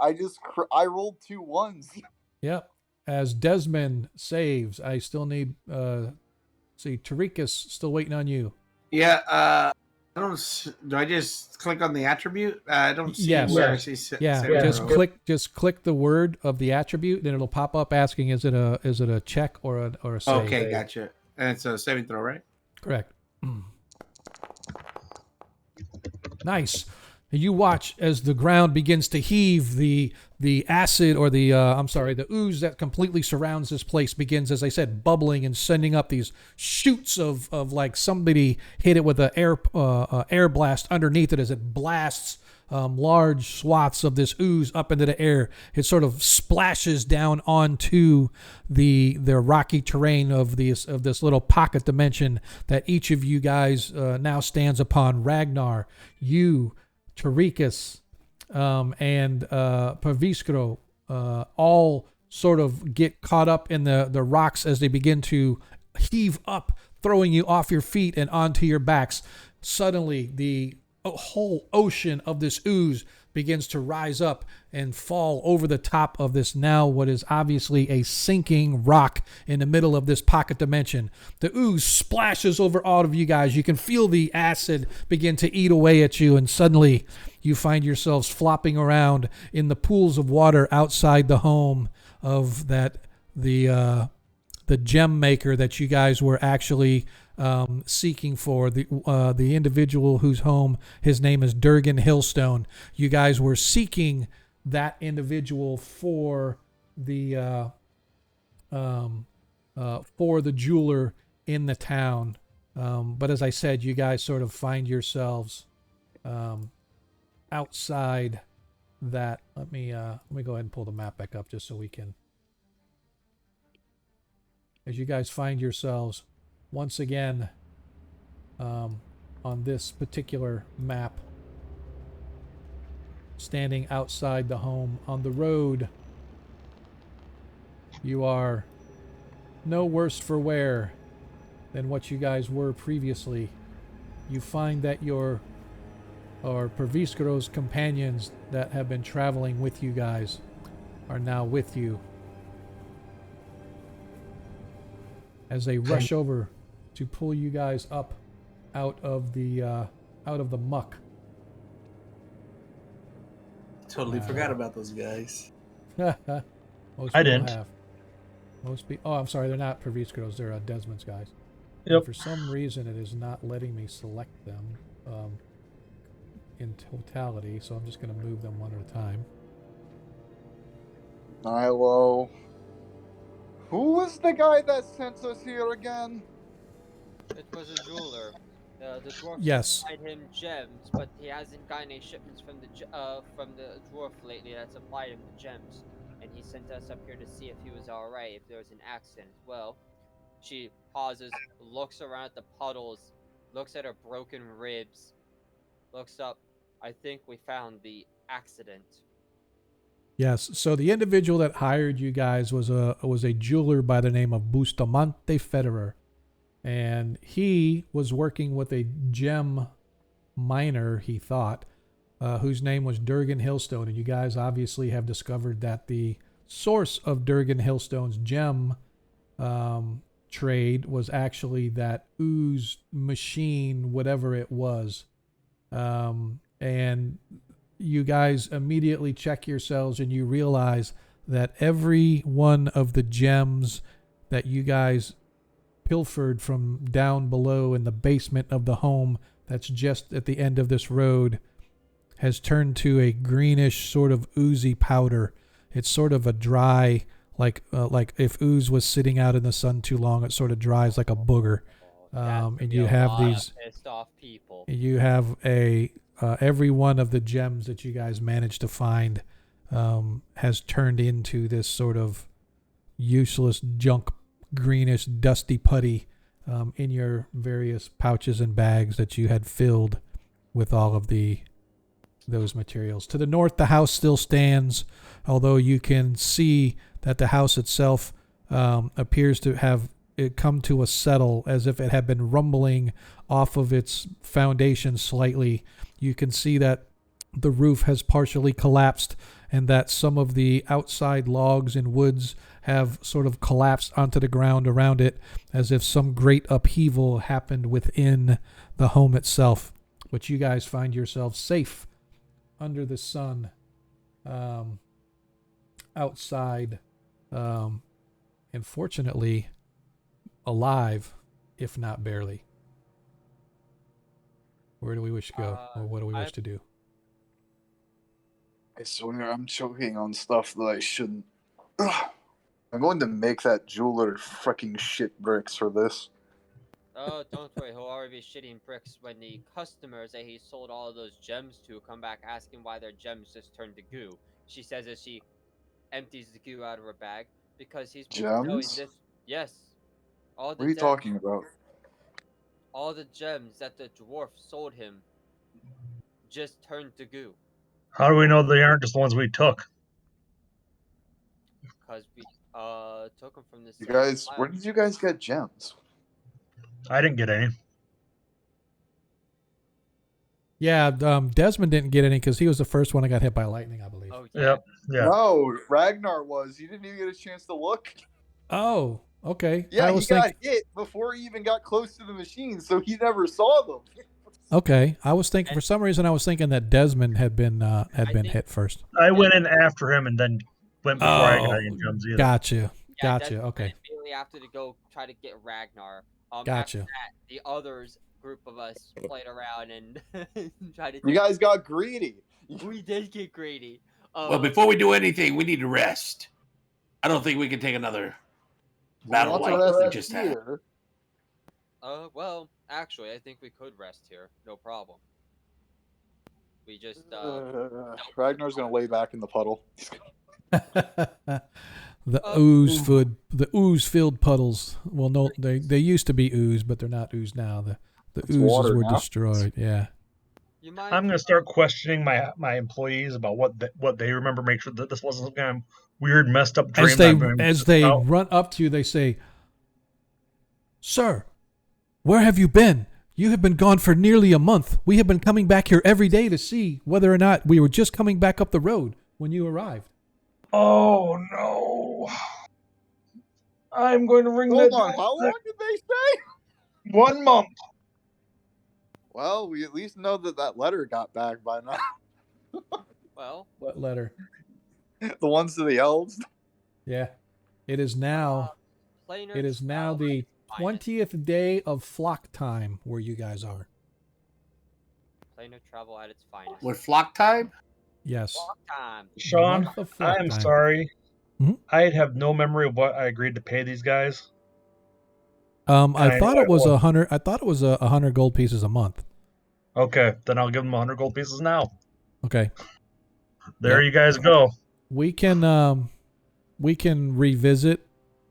I rolled 2 1s. Yep. As Desmond saves, I still need. See, Tarikas still waiting on you. Yeah. I don't. Do I just click on the attribute? I don't see. Yes. Where I see Just click the word of the attribute, and it'll pop up asking, is it a check or a save? Okay, gotcha. And it's a saving throw, right? Correct. Nice. You watch as the ground begins to heave. The acid or the ooze that completely surrounds this place begins, as I said, bubbling and sending up these shoots of like somebody hit it with an air blast underneath it as it blasts large swaths of this ooze up into the air. It sort of splashes down onto the rocky terrain of this little pocket dimension that each of you guys now stands upon. Ragnar, you, Tarikas, and Paviskro all sort of get caught up in the rocks as they begin to heave up, throwing you off your feet and onto your backs. Suddenly, the whole ocean of this ooze begins to rise up and fall over the top of this now what is obviously a sinking rock in the middle of this pocket dimension. The ooze splashes over all of you guys. You can feel the acid begin to eat away at you, and suddenly you find yourselves flopping around in the pools of water outside the home of the gem maker that you guys were actually seeking for, the individual whose home, his name is Durgan Hillstone. You guys were seeking that individual for the jeweler in the town. But as I said, you guys sort of find yourselves outside that. Let me go ahead and pull the map back up just so we can. As you guys find yourselves once again on this particular map, standing outside the home on the road, you are no worse for wear than what you guys were previously. You find that your Perviskro's companions that have been traveling with you guys are now with you as they rush over to pull you guys up out of the muck. Totally forgot about those guys. Most I people didn't. have. Most people. Oh, I'm sorry. They're not Pravitska's. They're Desmond's guys. Yep. And for some reason, it is not letting me select them in totality. So I'm just going to move them one at a time. Nilo. Who was the guy that sent us here again? It was a jeweler. The dwarf Yes. supplied him gems, but he hasn't gotten any shipments from the dwarf lately that supplied him the gems. And he sent us up here to see if he was alright, if there was an accident. Well, she pauses, looks around at the puddles, looks at her broken ribs, looks up. I think we found the accident. Yes. So the individual that hired you guys was a jeweler by the name of Bustamante Federer, and he was working with a gem miner. He thought, whose name was Durgan Hillstone, and you guys obviously have discovered that the source of Durgan Hillstone's gem trade was actually that ooze machine, whatever it was, and you guys immediately check yourselves and you realize that every one of the gems that you guys pilfered from down below in the basement of the home that's just at the end of this road has turned to a greenish sort of oozy powder. It's sort of a dry, like if ooze was sitting out in the sun too long, it sort of dries like a booger. And you have these pissed off people. You have a every one of the gems that you guys managed to find has turned into this sort of useless junk, greenish, dusty putty in your various pouches and bags that you had filled with all of those materials. To the north, the house still stands, although you can see that the house itself appears to have come to a settle, as if it had been rumbling off of its foundation slightly. You can see that the roof has partially collapsed and that some of the outside logs and woods have sort of collapsed onto the ground around it, as if some great upheaval happened within the home itself. But you guys find yourselves safe under the sun outside, and fortunately alive, if not barely. Where do we wish to go, or what do we wish to do? I swear I'm choking on stuff that I shouldn't. Ugh. I'm going to make that jeweler freaking shit bricks for this. Oh, don't worry. He'll already be shitting bricks when the customers that he sold all of those gems to come back asking why their gems just turned to goo. She says as she empties the goo out of her bag because he's been selling Gems? this. Yes, all What the are you gems, talking about? all the gems that the dwarf sold him just turned to goo. How do we know they aren't just the ones we took? Because we took them from the You same guys, pile. where did you guys get gems? I didn't get any. Yeah, Desmond didn't get any because he was the first one that got hit by lightning, I believe. Oh yeah. Yep. Yeah. No, Ragnar was. He didn't even get a chance to look. Oh, okay. Yeah, I he was got hit before he even got close to the machine, so he never saw them. Okay, I was thinking for some reason I was thinking that Desmond had been think- hit first. I went in after him and then went before I got any gems either. Gotcha. Yeah, Gotcha. Desmond Okay. went immediately after to go try to get Ragnar. After Gotcha. that, the others group of us played around and tried to. You guys got greedy. We did get greedy. Well, before we do anything, we need to rest. I don't think we can take another battle Want to like rest we just had. here. Well, actually, I think we could rest here, no problem. We just Ragnar's gonna lay back in the puddle. The ooze filled puddles. Well, no, they used to be ooze, but they're not ooze now. The It's oozes water were now. destroyed. Yeah. You mind? I'm gonna start questioning my employees about what they remember. Make sure that this wasn't some kind of weird, messed up dream. As they run up to you, they say, "Sir, where have you been? You have been gone for nearly a month. We have been coming back here every day to see whether or not we were just coming back up the road when you arrived." Oh no! I'm going to ring Hold that. on, how long did they say? 1 month. Well, we at least know that letter got back by now. Well, What letter? The ones to the elves. Yeah. It is now Planar it is now travel the at its finest. 20th day of flock time where you guys are. Planar travel at its finest. With flock time? Yes. Walk time. The Sean, month of flock I'm time. sorry. Mhm. I have no memory of what I agreed to pay these guys. I I thought know it was I owe 100. I thought it was 100 gold pieces a month. Okay, then I'll give them 100 gold pieces now. Okay. There Yep. you guys go. We can revisit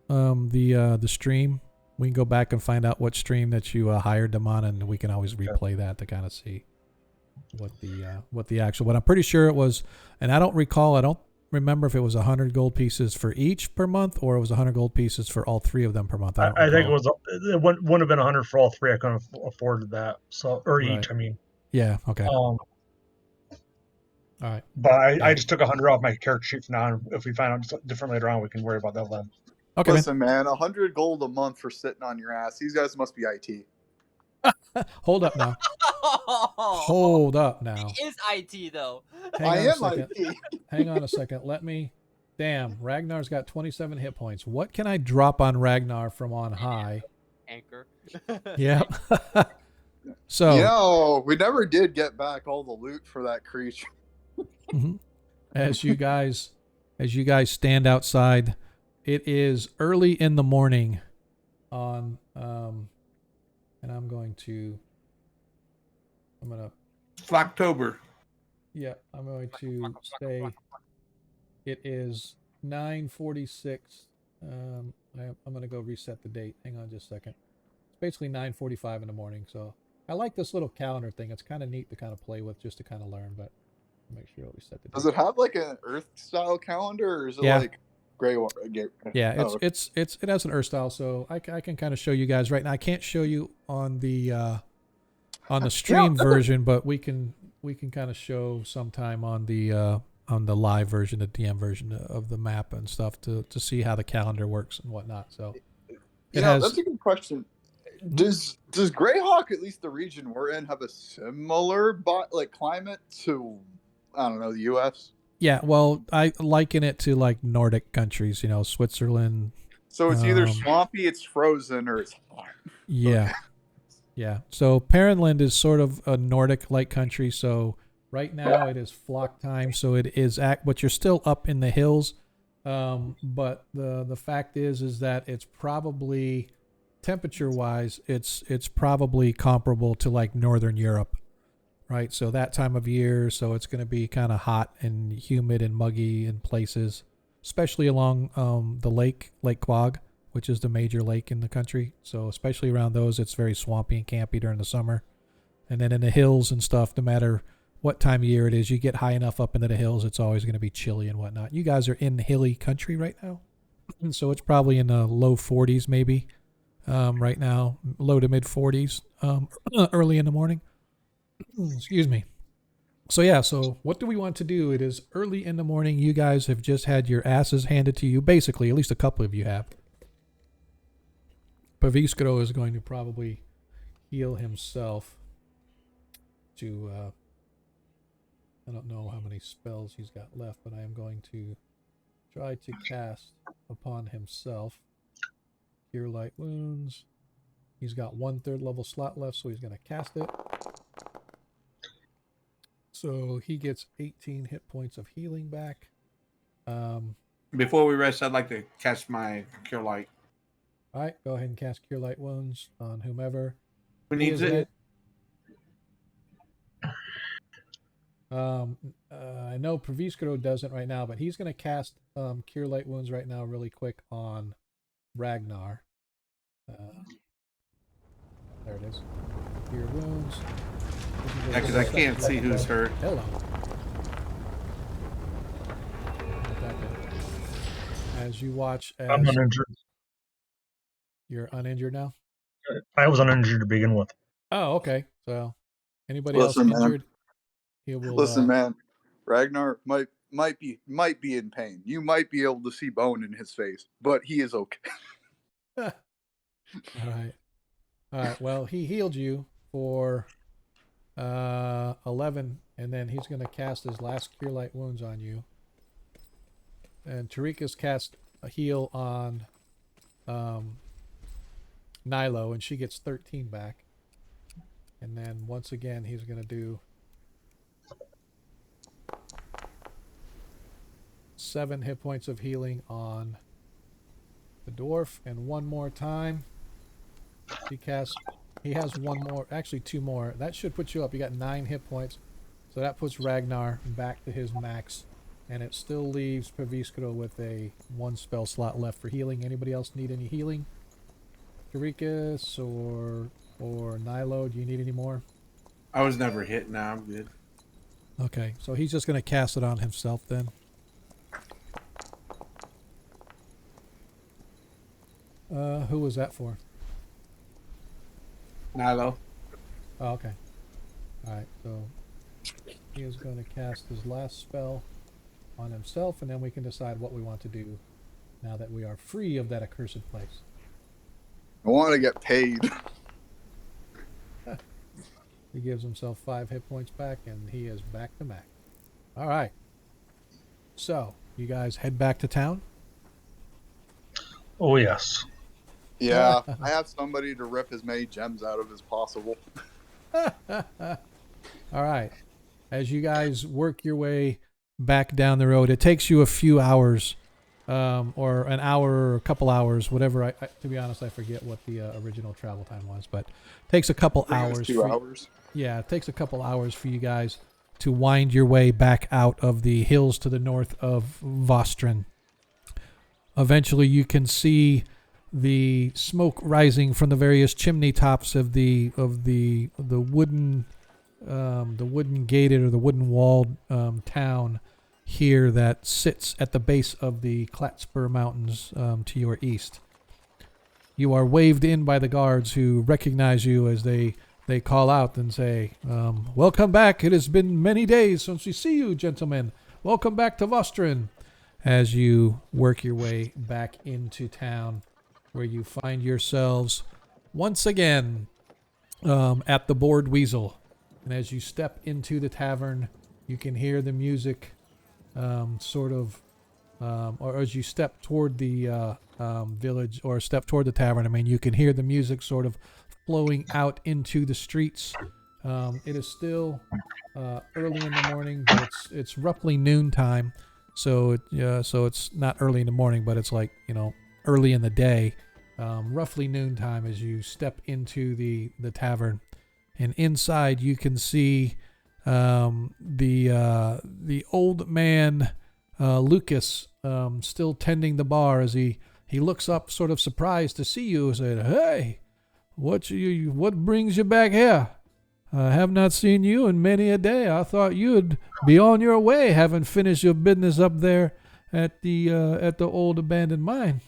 the stream. We can go back and find out what stream that you hired them on, and we can always replay that to kind of see what the actual. But I'm pretty sure it was, and I don't remember if it was 100 gold pieces for each per month, or it was 100 gold pieces for all three of them per month. I don't I think recall. it wouldn't have been 100 for all three. I couldn't have afforded that. So, or Right. each, I mean. Yeah. Okay. All right. But I Yeah. just took 100 off my character sheet for now. And if we find out different later on, we can worry about that then. Okay, Listen, man, 100 gold a month for sitting on your ass. These guys must be IT. man. Hold up now. Hold up now. It is IT though. Hang I on a am second. IT. Hang on a second. Let me. Damn, Ragnar's got 27 hit points. What can I drop on Ragnar from on high? Anchor. Yep. So, You know, we never did get back all the loot for that creature. mhm. as you guys stand outside, it is early in the morning on and I'm going to Flocktober. yeah, I'm going to say it is 9:46. I'm going to go reset the date. Hang on just a second. It's basically 9:45 in the morning, so I like this little calendar thing. It's kind of neat to kind of play with, just to kind of learn, but I'll make sure I reset the date. Does it have like an Earth style calendar, or is it Yeah. like gray one? Yeah, Oh, it has an Earth style, so I can kind of show you guys right now. I can't show you on the stream version, but we can kind of show sometime on the live version, the DM version of the map and stuff to see how the calendar works and whatnot. So it has. That's a good question. Does Greyhawk, at least the region we're in, have a similar climate to, I don't know, the U.S.? Yeah, well, I liken it to like Nordic countries, Switzerland. So it's either swampy, it's frozen, or it's hot. Yeah. Okay. Yeah. So Perrinland is sort of a Nordic-like country. So right now it is flock time. So it is but you're still up in the hills. But the fact is that it's probably temperature-wise, it's probably comparable to like Northern Europe, right? So that time of year, so it's going to be kind of hot and humid and muggy in places, especially along Lake Quag, which is the major lake in the country. So especially around those, it's very swampy and campy during the summer. And then in the hills and stuff, no matter what time of year it is, you get high enough up into the hills, it's always going to be chilly and whatnot. You guys are in hilly country right now, and so it's probably in the low 40s maybe right now, low to mid 40s early in the morning. Excuse me. So yeah, so what do we want to do? It is early in the morning. You guys have just had your asses handed to you, basically. At least a couple of you have. Paviskro is going to probably heal himself to, I don't know how many spells he's got left, but I am going to try to cast upon himself Cure Light Wounds. He's got 1/3 level slot left, so he's going to cast it. So he gets 18 hit points of healing back. Before we rest, I'd like to cast my Cure Light. All right, go ahead and cast Cure Light Wounds on whomever. Who needs it? I know Praviskro doesn't right now, but he's going to cast Cure Light Wounds right now really quick on Ragnar. There it is. Cure Wounds. Yeah, because I can't see who's hurt. Hello. As you watch as... I'm uninjured. You're uninjured now? I was uninjured to begin with. Oh, okay. So anybody Listen, else injured? Listen, man. Ragnar might be in pain. You might be able to see bone in his face, but he is okay. All right. Well, he healed you for 11, and then he's going to cast his last Cure Light Wounds on you. Tarika's cast a heal on Nilo, and she gets 13 back. And then once again, he's going to do 7 hit points of healing on the dwarf, and one more time. He has one more, actually 2 more. That should put you up. You got 9 hit points. So that puts Ragnar back to his max. And it still leaves Paviskro with a 1 spell slot left for healing. Anybody else need any healing? Tarikas or Nilo, do you need any more? I was never hit. Now I'm good. Okay, so he's just going to cast it on himself then. Who was that for? Nilo. Oh, okay. Alright, so he is going to cast his last spell on himself, and then we can decide what we want to do now that we are free of that accursed place. I want to get paid. He gives himself 5 hit points back, and he is back to max. Alright. So, you guys head back to town? Oh, yes. Yeah, I have somebody to rip as many gems out of as possible. Alright. As you guys work your way back down the road, it takes you a few hours, or an hour or a couple hours, whatever. To be honest, I forget what the original travel time was, but it takes a couple hours. 2 hours. Yeah, it takes a couple hours for you guys to wind your way back out of the hills to the north of Vostrin. Eventually, you can see the smoke rising from the various chimney tops of the wooden gated or the wooden walled town here that sits at the base of the Klatspur Mountains to your east. You are waved in by the guards, who recognize you as they call out and say, "Welcome back. It has been many days since we see you, gentlemen. Welcome back to Vostrin." As you work your way back into town, where you find yourselves once again at the Bored Weasel. And as you step into the tavern, you can hear the music or as you step toward the village, or step toward the tavern, I mean, you can hear the music sort of flowing out into the streets. It is still early in the morning, but it's roughly noontime. So it's not early in the morning, but it's like, early in the day, roughly noontime, as you step into the tavern. And inside you can see the old man Lucas still tending the bar, as he looks up, sort of surprised to see you, and said, "Hey, what brings you back here? I have not seen you in many a day. I thought you'd be on your way, having finished your business up there at the old abandoned mine."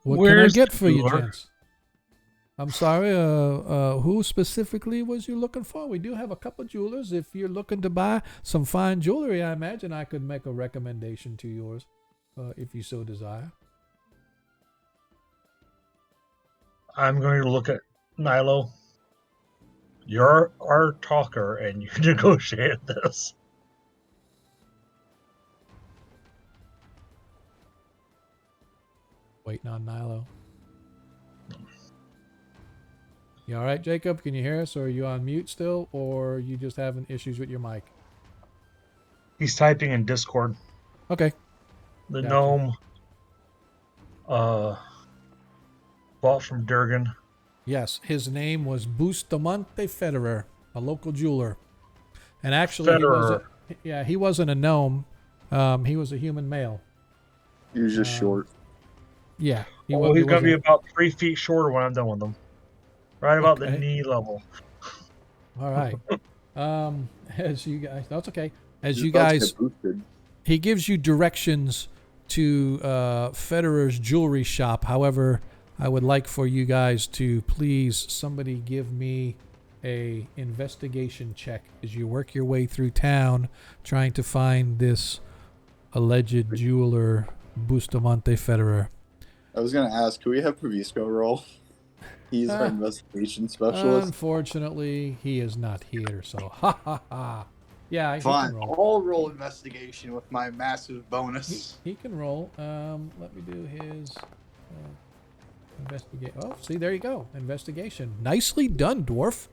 What can I get for you, gents? I'm sorry, who specifically was you looking for? We do have a couple jewelers. If you're looking to buy some fine jewelry, I imagine I could make a recommendation to yours, if you so desire. I'm going to look at Nilo. You're our talker, and you negotiate this. Waiting on Nilo. You all right, Jacob? Can you hear us, or are you on mute still, or are you just having issues with your mic? He's typing in Discord. Okay. The Gotcha. gnome bought from Durgan. Yes, his name was Bustamante Federer, a local jeweler. And actually, he wasn't a gnome. He was a human male. He was just short. Yeah. He's going to be about 3 feet shorter when I'm done with him. Right about the knee level. All right. As you guys, that's okay. As you guys, he gives you directions to Federer's jewelry shop. However, I would like for you guys to please somebody give me a investigation check as you work your way through town, trying to find this alleged jeweler, Bustamante Federer. I was going to ask, could we have Pavisko roll? He's our investigation specialist. Unfortunately, he is not here, so ha ha ha. Yeah, he Fine. can roll. I'll roll investigation with my massive bonus. He can roll. Let me do his investigate. Oh, see, there you go. Investigation. Nicely done, dwarf.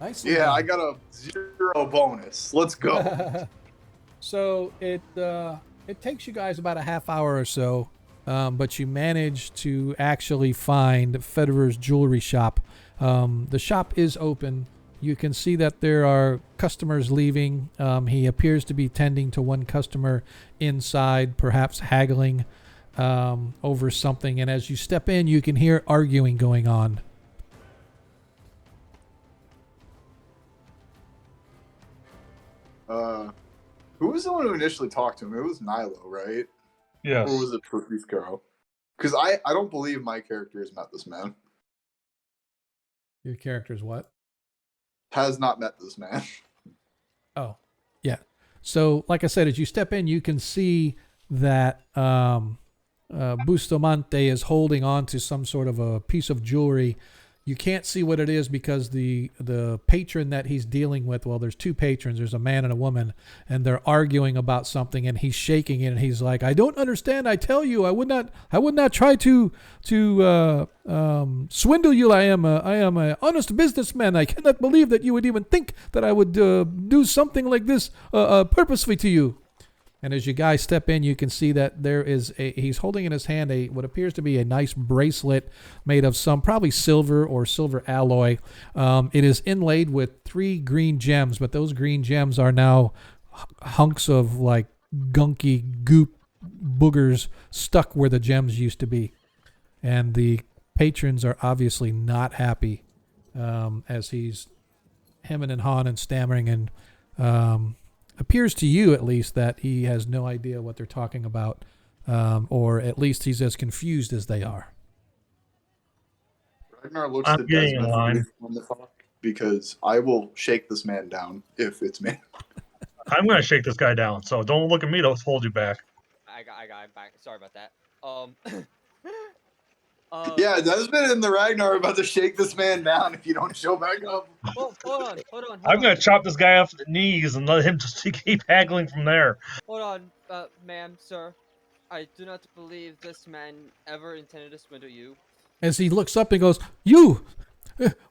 Nicely Yeah, done. I got a 0 bonus. Let's go. So it takes you guys about a half hour or so, but you manage to actually find Federer's jewelry shop. The shop is open. You can see that there are customers leaving. He appears to be tending to one customer inside, perhaps haggling over something. And as you step in, you can hear arguing going on. Who was the one who initially talked to him? It was Nilo, right? Yes. Or was it Kreistrich? Because I don't believe my character has met this man. Your character's what? Has not met this man. Oh, yeah. So, like I said, as you step in, you can see that Bustamante is holding on to some sort of a piece of jewelry. You can't see what it is because the patron that he's dealing with, well, there's two patrons. There's a man and a woman, and they're arguing about something, and he's shaking it, and he's like, "I don't understand. I tell you, I would not try to swindle you. I am a honest businessman. I cannot believe that you would even think that I would do something like this purposely to you." And as you guys step in, you can see that he's holding in his hand what appears to be a nice bracelet made of some probably silver or silver alloy. It is inlaid with 3 green gems, but those green gems are now hunks of like gunky goop boogers stuck where the gems used to be. And the patrons are obviously not happy as he's hemming and hawing and stammering and appears to you at least that he has no idea what they're talking about, or at least he's as confused as they are. Ragnar looks I'm at getting in Desmond line. on the fuck because I will shake this man down if it's me. I'm going to shake this guy down, so don't look at me to hold you back. I got it back. Sorry about that. Yeah, Desmond and the Ragnar are about to shake this man down if you don't show back up. Hold on. I'm going to chop this guy off at the knees and let him just keep haggling from there. Hold on, ma'am, sir. I do not believe this man ever intended to swindle you. As he looks up and goes, "You,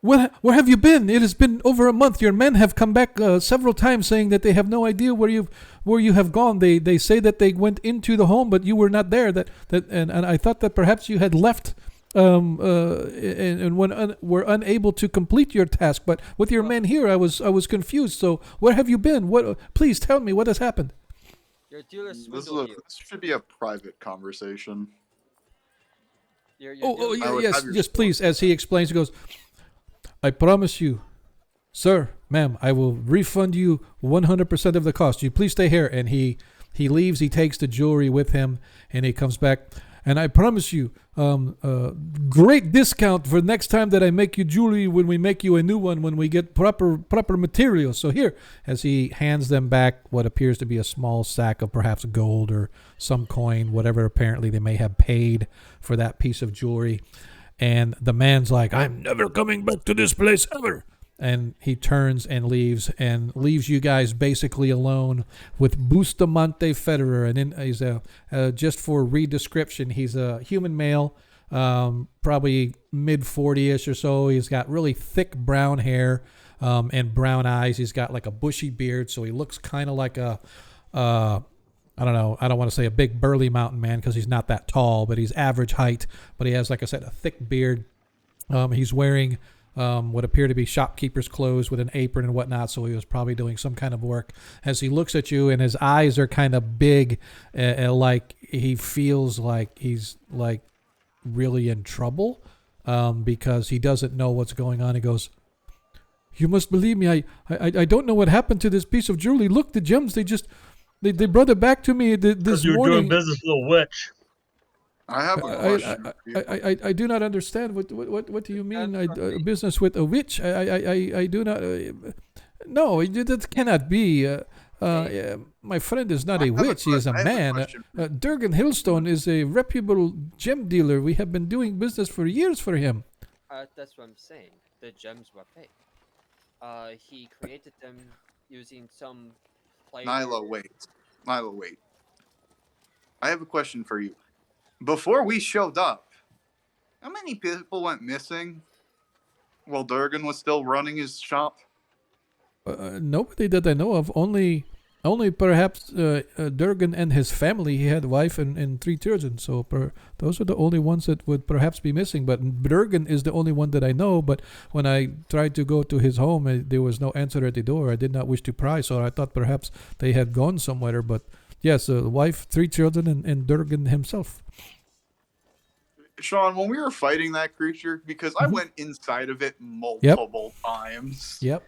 where have you been? It has been over a month. Your men have come back several times saying that they have no idea where you have gone. They say that they went into the home, but you were not there. And I thought that perhaps you had left." And were unable to complete your task, but with your men here, I was confused. So where have you been? Please tell me what has happened. Your dealer swindled you. This should be a private conversation. Yes, please. As he explains, he goes, "I promise you, sir, ma'am, I will refund you 100% of the cost. You please stay here." And he leaves. He takes the jewelry with him, and he comes back. "And I promise you, great discount for next time that I make you jewelry when we make you a new one when we get proper materials. So here," as he hands them back what appears to be a small sack of perhaps gold or some coin, whatever apparently they may have paid for that piece of jewelry. And the man's like, "I'm never coming back to this place ever." And he turns and leaves you guys basically alone with Bustamante Federer. And he's just for redescription, he's a human male, probably mid 40ish or so. He's got really thick brown hair and brown eyes. He's got like a bushy beard, so he looks kind of like I don't know. I don't want to say a big burly mountain man because he's not that tall, but he's average height. But he has, like I said, a thick beard. He's wearing what appear to be shopkeeper's clothes with an apron and whatnot, so he was probably doing some kind of work. As he looks at you, and his eyes are kind of big, like he feels like he's like really in trouble because he doesn't know what's going on. He goes, "You must believe me. I don't know what happened to this piece of jewelry. Look, the gems, they brought it back to me this You're morning." doing business with a witch. I have a question. I do not understand. What do you mean? Business with a witch? I do not. No, that cannot be. My friend is not a witch. He is a man. Durgan Hillstone is a reputable gem dealer. We have been doing business for years for him. That's what I'm saying. The gems were fake. He created them using some play. Nilo, wait. Nilo, wait. I have a question for you. Before we showed up, how many people went missing while Durgan was still running his shop? Nobody that I know of. Only perhaps Durgan and his family. He had a wife and 3 children. So those are the only ones that would perhaps be missing. But Durgan is the only one that I know. But when I tried to go to his home, there was no answer at the door. I did not wish to pry, so I thought perhaps they had gone somewhere. But yes, a wife, 3 children, and Durgan himself. Sean, when we were fighting that creature, because I went inside of it multiple times. Yep.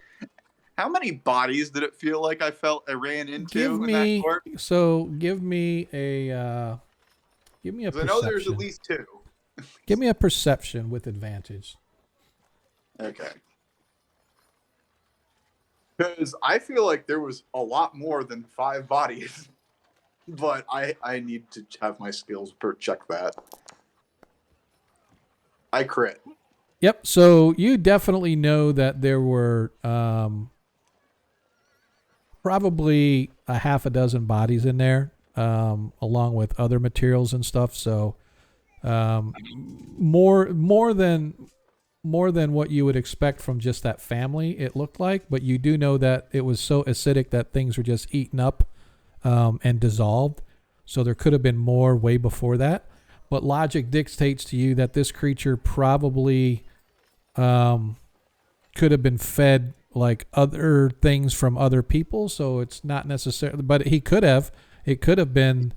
How many bodies did it feel like I ran into in that court? Give me a perception. I know there's at least 2. Give me a perception with advantage. Okay. Because I feel like there was a lot more than 5 bodies, but I need to have my skills check that. I crit. Yep. So you definitely know that there were probably a half a dozen bodies in there, along with other materials and stuff. So more than what you would expect from just that family, it looked like. But you do know that it was so acidic that things were just eaten up and dissolved. So there could have been more way before that. But logic dictates to you that this creature probably could have been fed like other things from other people. So it's not necessarily, but he could have. It could have been,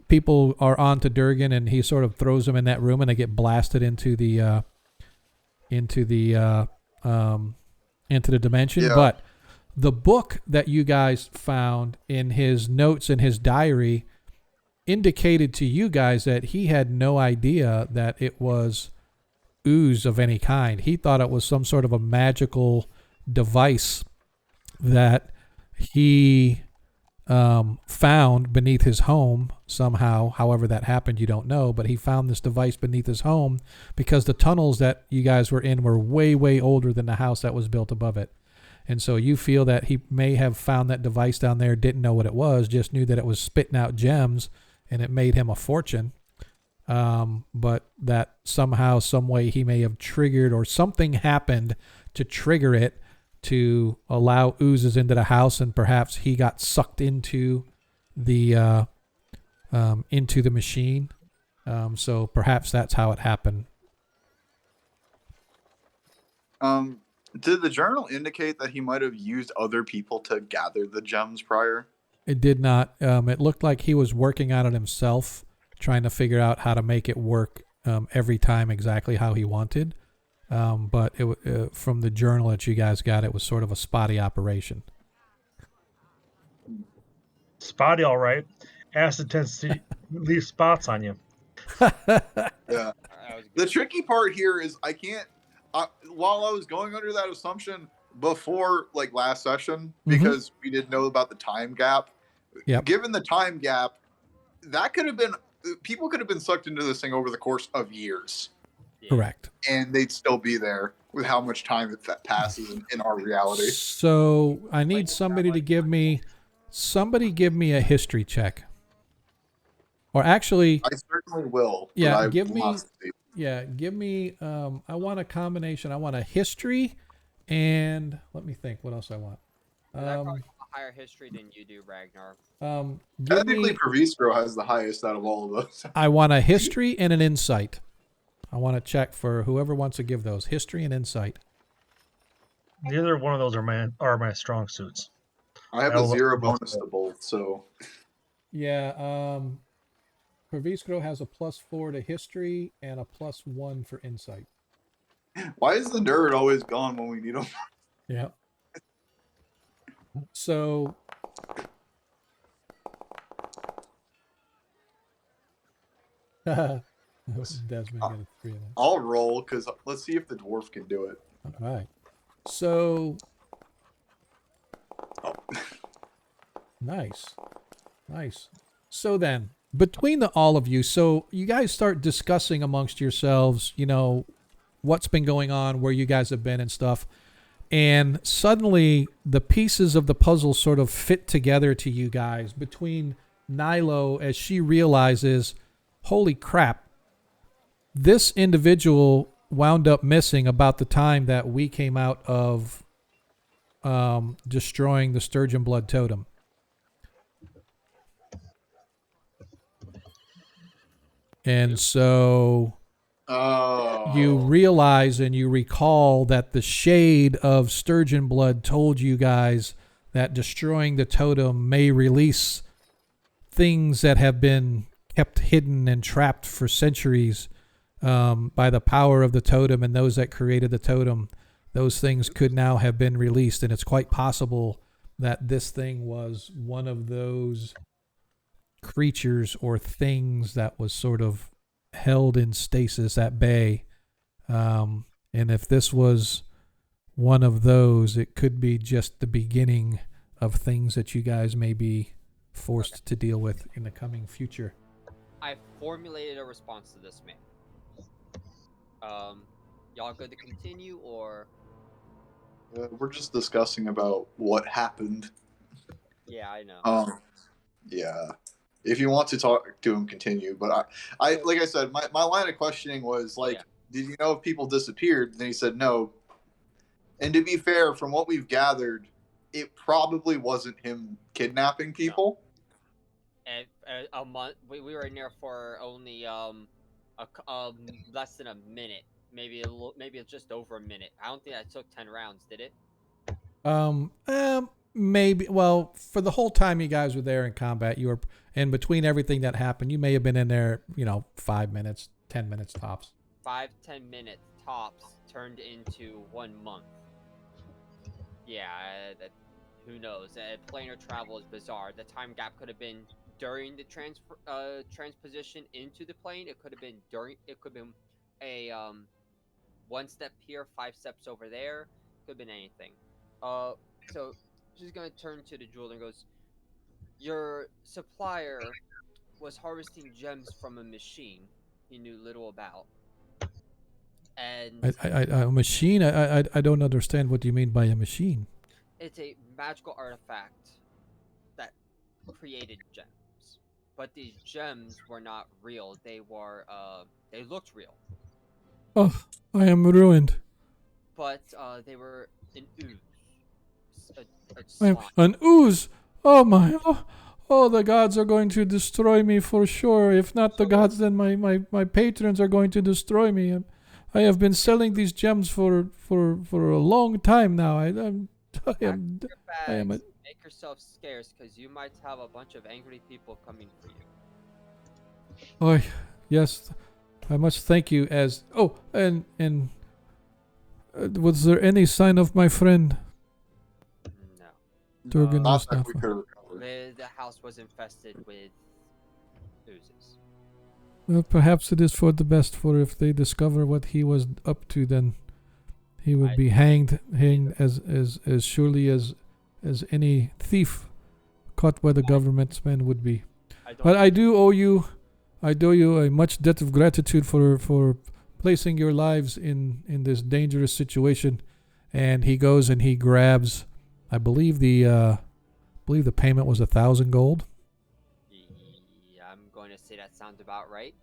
people are on to Durgan and he sort of throws them in that room and they get blasted into the dimension. Yeah. But the book that you guys found in his notes in his diary indicated to you guys that he had no idea that it was ooze of any kind. He thought it was some sort of a magical device that he found beneath his home somehow. However that happened, you don't know, but he found this device beneath his home because the tunnels that you guys were in were way, way older than the house that was built above it. And so you feel that he may have found that device down there, didn't know what it was, just knew that it was spitting out gems and it made him a fortune. But that somehow, some way he may have triggered or something happened to trigger it to allow oozes into the house, and perhaps he got sucked into the machine. So perhaps that's how it happened. Did the journal indicate that he might have used other people to gather the gems prior? It did not. It looked like he was working on it himself, trying to figure out how to make it work every time exactly how he wanted. But from the journal that you guys got, it was sort of a spotty operation. Spotty, all right. Acid tends to leave spots on you. Yeah. The tricky part here is I can't. While I was going under that assumption before, like last session, because we didn't know about the time gap. Yep. Given the time gap, that could have been people could have been sucked into this thing over the course of years. Correct. And they'd still be there with how much time that passes in our reality. So I need somebody to give me a history check. Or actually, I certainly will. Yeah, give me. I want a combination. I want a history, and let me think. What else I want? I probably have a higher history than you do, Ragnar. Technically, Kreistrich has the highest out of all of us. I want a history and an insight. I want to check for whoever wants to give those history and insight. Neither one of those are my strong suits. I have a 0 bonus to both, so. Yeah, Kreistrich has a +4 to history and a +1 for insight. Why is the nerd always gone when we need him? Yeah. So. Desmond got a 3 of that. I'll roll, because let's see if the dwarf can do it. All right. So. Oh. Nice. So then, between all of you, so you guys start discussing amongst yourselves, what's been going on, where you guys have been and stuff. And suddenly the pieces of the puzzle sort of fit together to you guys between Nilo as she realizes, holy crap, this individual wound up missing about the time that we came out of destroying the Sturgeon Blood Totem. And so you realize and you recall that the shade of Sturgeon Blood told you guys that destroying the totem may release things that have been kept hidden and trapped for centuries by the power of the totem and those that created the totem. Those things could now have been released, and it's quite possible that this thing was one of those creatures or things that was sort of held in stasis at bay. And if this was one of those, it could be just the beginning of things that you guys may be forced to deal with in the coming future. I formulated a response to this, man. Y'all good to continue, or? We're just discussing about what happened. Yeah, I know. Yeah. If you want to talk to him, continue. But I like I said, my line of questioning was like, did you know if people disappeared? And he said no. And to be fair, from what we've gathered, it probably wasn't him kidnapping people. And a month, we were in there for only less than a minute, maybe it's just over a minute. I don't think that took 10 rounds, did it? Maybe. Well, for the whole time you guys were there in combat, you were, and between everything that happened, you may have been in there, 5 minutes, 10 minutes tops. 5-10 minutes tops turned into 1 month. Yeah, who knows? Planar travel is bizarre. The time gap could have been during the transposition into the plane. It could have been during. It could have been a 1 step here, 5 steps over there. Could have been anything. So she's gonna turn to the jeweler and goes, "Your supplier was harvesting gems from a machine he knew little about." And A machine? I don't understand what you mean by a machine. it's a magical artifact that created gems, but these gems were not real. They looked real, Oh, I am ruined. but they were an ooze. I am an ooze. Oh my. Oh, the gods are going to destroy me for sure. If not the gods, then my patrons are going to destroy me. I have been selling these gems for a long time now. I am. Make yourself scarce, because you might have a bunch of angry people coming for you. Oh, yes. I must thank you. And was there any sign of my friend? No. Durgan was not. The house was infested with oozes. Well, perhaps it is for the best. For if they discover what he was up to, then he would be hanged as surely as any thief caught by the government's men would be. But I do owe you a much debt of gratitude for placing your lives in this dangerous situation. And he goes and he grabs, I believe the payment was 1,000 gold. Yeah, I'm going to say that sounds about right.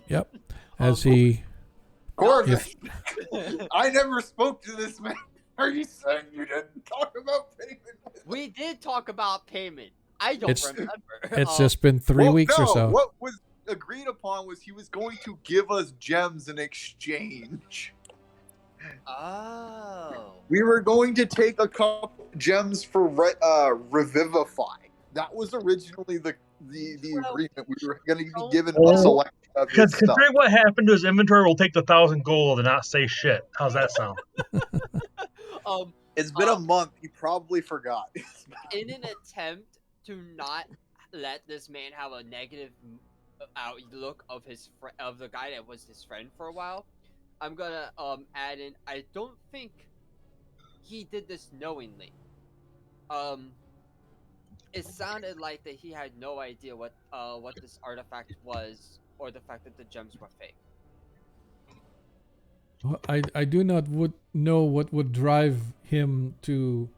Yep. As he. Corbin, I never spoke to this man. Are you saying you didn't talk about payment? We did talk about payment. I don't remember. It's just been 3 weeks or so. What was agreed upon was he was going to give us gems in exchange. Oh. We were going to take a couple gems for Revivify. That was originally the agreement. We were going to be given a selection of his stuff. Considering what happened to his inventory, we'll take the 1,000 gold and not say shit. How's that sound? It's been a month. He probably forgot. In an attempt to not let this man have a negative outlook of of the guy that was his friend for a while, I'm gonna add in. I don't think he did this knowingly. It sounded like that he had no idea what this artifact was, or the fact that the gems were fake. I do not would know what would drive him to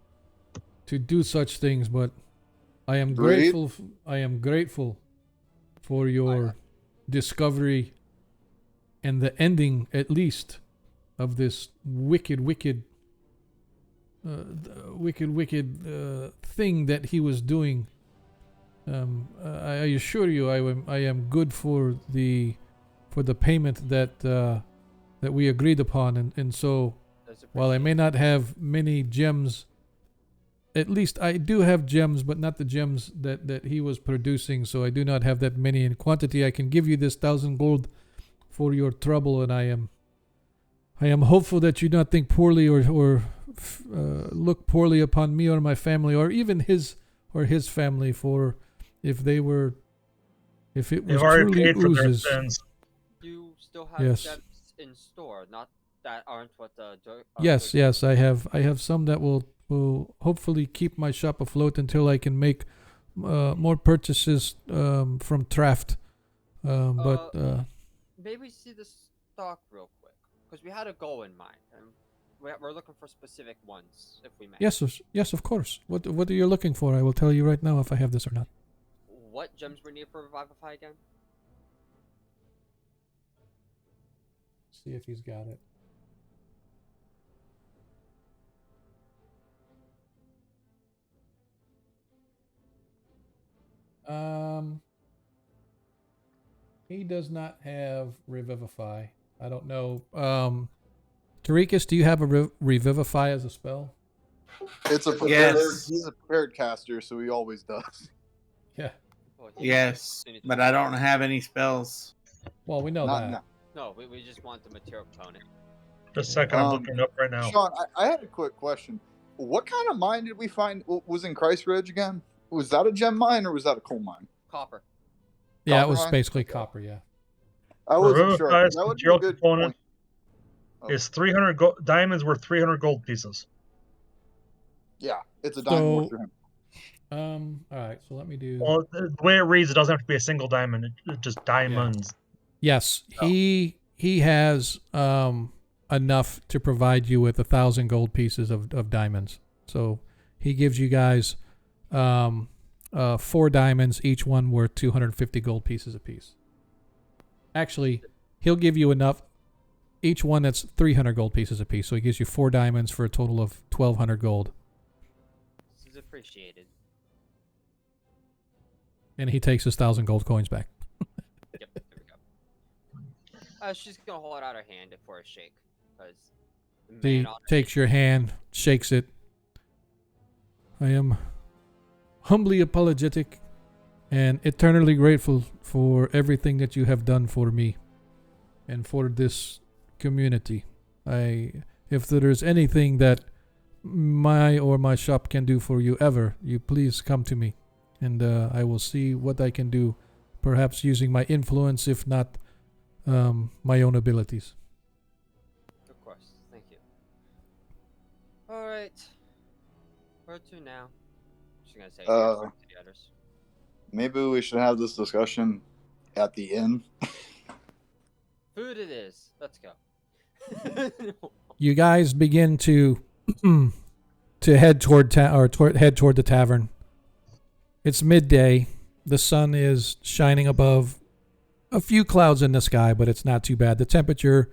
do such things, but I am Greed? grateful. I am grateful for your discovery and the ending, at least, of this wicked thing that he was doing. I assure you, I am good for the payment that we agreed upon, and so while I may not have many gems, at least I do have gems, but not the gems that he was producing. So I do not have that many in quantity. I can give you this 1,000 gold for your trouble, and I am hopeful that you not think poorly or look poorly upon me or my family, or even his family, for if it was They've already truly paid for their oozes. sins. You still have Yes. gems in store, not that aren't what the Yes, I have some that will hopefully keep my shop afloat until I can make more purchases from Traft. Maybe see the stock real quick, because we had a goal in mind, and we're looking for specific ones, if we may. Yes, of course. What are you looking for? I will tell you right now if I have this or not. What gems were needed for Revivify again? See if he's got it. He does not have Revivify. I don't know. Tarikas, do you have a Revivify as a spell? It's a prepared. Yes. He's a prepared caster, so he always does. Yeah. Well, Yes, but I don't have any spells. Well, we know Not that. now. No, we just want the material component. Just a second, I'm looking up right now. Sean, I had a quick question. What kind of mine did we find was in Kreistrich again? Was that a gem mine or was that a coal mine? Copper. Yeah, it Copper was mine? basically copper. Yeah. I wasn't sure. Revivify's That would be a material good component point. is 300 diamonds worth 300 gold pieces. Yeah, it's a diamond worth for him. All right. So let me do. Well, the way it reads, it doesn't have to be a single diamond. It's just diamonds. Yes, Oh. he has enough to provide you with 1,000 gold pieces of diamonds. So he gives you guys 4 diamonds, each one worth 250 gold pieces apiece. Actually, he'll give you enough, each one that's 300 gold pieces apiece. So he gives you 4 diamonds for a total of 1,200 gold. This is appreciated. And he takes his 1,000 gold coins back. Yep, there we go. She's gonna hold out her hand for a shake, because He takes your hand, shakes it. I am humbly apologetic and eternally grateful for everything that you have done for me and for this community. If there is anything that my shop can do for you ever, you please come to me, and I will see what I can do, perhaps using my influence, if not my own abilities. Of course, thank you. All right, where to now? Just gonna say to the others. Maybe we should have this discussion at the inn. Food it is. Let's go. You guys begin to head toward head toward the tavern. It's midday. The sun is shining above a few clouds in the sky, but it's not too bad. The temperature,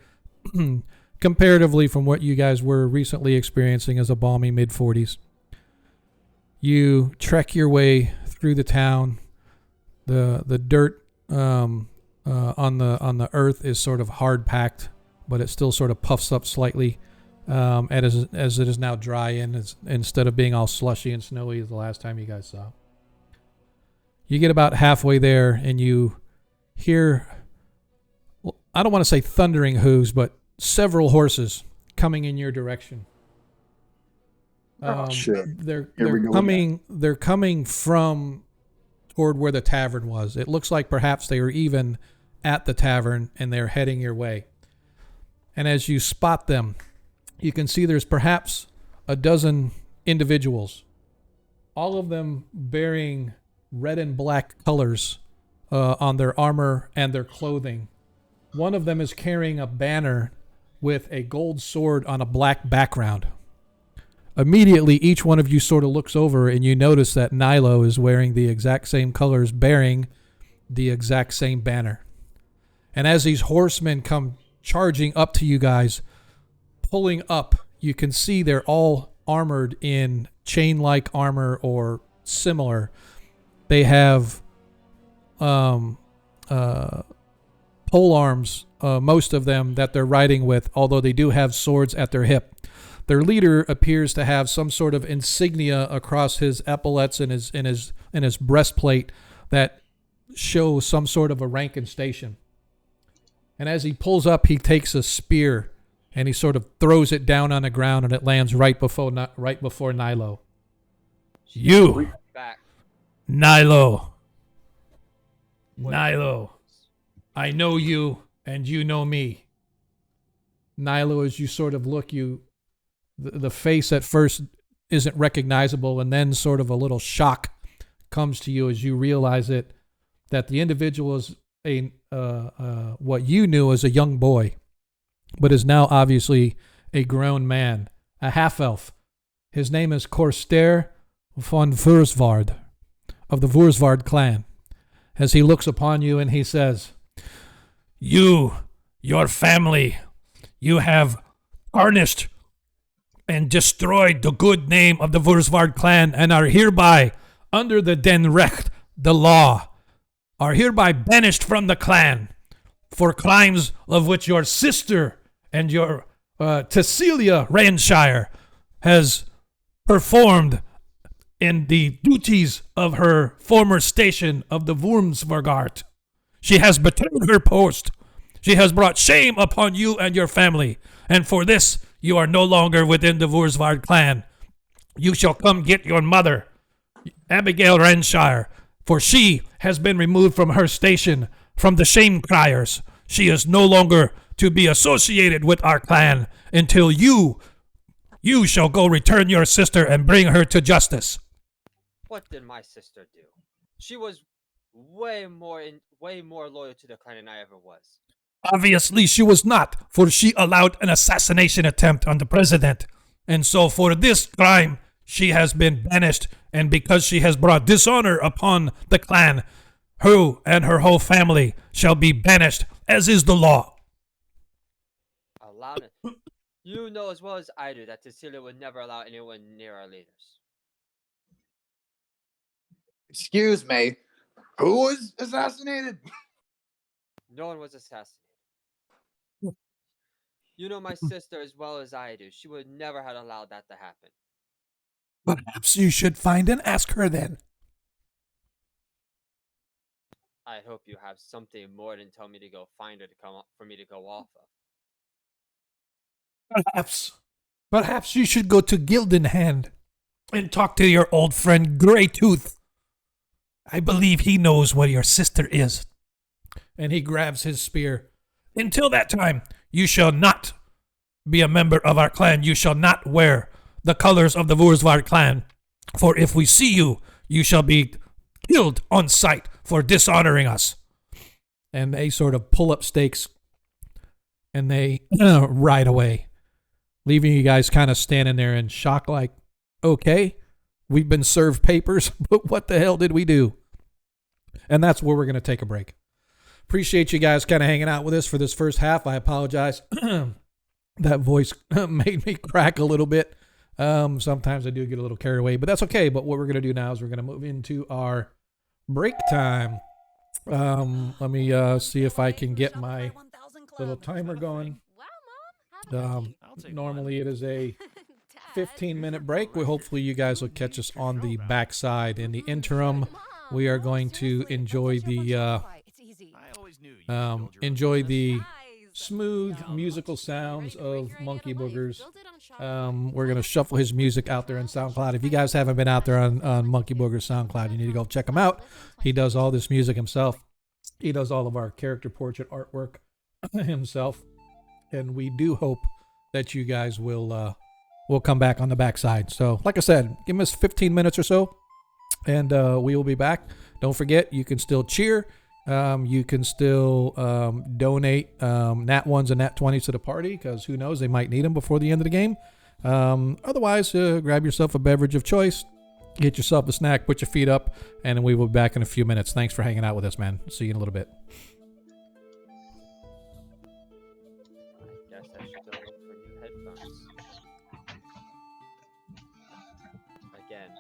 comparatively from what you guys were recently experiencing, is a balmy mid-40s. You trek your way through the town. The dirt on the earth is sort of hard packed, but it still sort of puffs up slightly as it is now dry, and instead of being all slushy and snowy as the last time you guys saw. You get about halfway there and you hear, well, I don't want to say thundering hooves, but several horses coming in your direction. Shit. They're we go coming from toward where the tavern was. It looks like perhaps they were even at the tavern and they're heading your way. And as you spot them, you can see there's perhaps a dozen individuals, all of them bearing red and black colors on their armor and their clothing. One of them is carrying a banner with a gold sword on a black background. Immediately, each one of you sort of looks over and you notice that Nilo is wearing the exact same colors, bearing the exact same banner. And as these horsemen come charging up to you guys, pulling up, you can see they're all armored in chain-like armor or similar. They have pole arms, most of them, that they're riding with, although they do have swords at their hip. Their leader appears to have some sort of insignia across his epaulets and his breastplate that show some sort of a rank and station. And as he pulls up, he takes a spear and he sort of throws it down on the ground, and it lands right before Nilo. You, Back. Nilo. Nilo, I know you and you know me. Nilo, as you sort of look, the face at first isn't recognizable, and then sort of a little shock comes to you as you realize that the individual is what you knew as a young boy, but is now obviously a grown man, a half-elf. His name is Kreistrich von Vursvard, of the Vursvard clan. As he looks upon you and he says, "You, your family, you have tarnished and destroyed the good name of the Vursvard clan, and are hereby, under the Den Recht, the law, are hereby banished from the clan for crimes of which your sister and your Cecilia Rainshire has performed in the duties of her former station of the Wurmsvargart. She has betrayed her post. She has brought shame upon you and your family, and for this you are no longer within the Vursvard clan. You shall come get your mother, Abigail Rainshire, for she has been removed from her station, from the shame criers. She is no longer to be associated with our clan until you shall go return your sister and bring her to justice." What did my sister do? She was way more loyal to the clan than I ever was. Obviously she was not, for she allowed an assassination attempt on the president. And so for this crime, she has been banished, and because she has brought dishonor upon the clan, her and her whole family shall be banished, as is the law. Allow it. You know as well as I do that Cecilia would never allow anyone near our leaders. Excuse me. Who was assassinated? No one was assassinated. You know my sister as well as I do. She would never have allowed that to happen. Perhaps you should find and ask her then. I hope you have something more than tell me to go find her to come up for me to go off of. Perhaps you should go to Gildenhand and talk to your old friend Greytooth. I believe he knows where your sister is. And he grabs his spear. Until that time, you shall not be a member of our clan. You shall not wear the colors of the Vursvard clan. For if we see you, you shall be killed on sight for dishonoring us. And they sort of pull up stakes and they ride away, leaving you guys kind of standing there in shock like, okay, we've been served papers, but what the hell did we do? And that's where we're going to take a break. Appreciate you guys kind of hanging out with us for this first half. I apologize. That voice made me crack a little bit. Sometimes I do get a little carried away, but that's okay. But what we're going to do now is we're going to move into our break time. Let me see if I can get my little timer going. Normally it is a 15-minute break. Hopefully you guys will catch us on the backside. In the interim, we are going to enjoy the smooth musical sounds of Monkey Boogers. We're going to shuffle his music out there on SoundCloud. If you guys haven't been out there on Monkey Boogers SoundCloud, you need to go check him out. He does all this music himself. He does all of our character portrait artwork himself. And we do hope that you guys will come back on the backside. So, like I said, give us 15 minutes or so, and we will be back. Don't forget, you can still cheer. You can still donate nat 1s and nat 20s to the party, because who knows, they might need them before the end of the game. Otherwise, grab yourself a beverage of choice, get yourself a snack, put your feet up, and we will be back in a few minutes. Thanks for hanging out with us, man. See you in a little bit. I guess I should go look for new headphones. Again.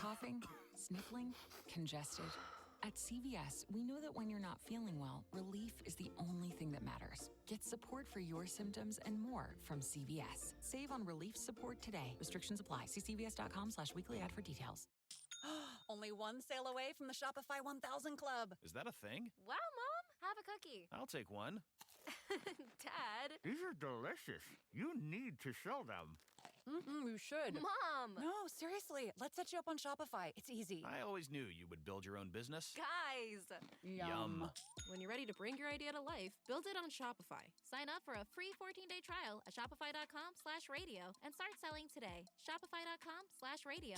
coughing, sniffling, congested. At CVS, we know that when you're not feeling well, relief is the only thing that matters. Get support for your symptoms and more from CVS. Save on relief support today. Restrictions apply. See cvs.com/weekly ad for details. Only one sale away from the Shopify 1000 Club. Is that a thing? Wow, Mom! Have a cookie. I'll take one. Dad! These are delicious. You need to sell them. You should. Mom! No, seriously. Let's set you up on Shopify. It's easy. I always knew you would build your own business. Guys! Yum. When you're ready to bring your idea to life, build it on Shopify. Sign up for a free 14-day trial at shopify.com/radio and start selling today. Shopify.com/radio.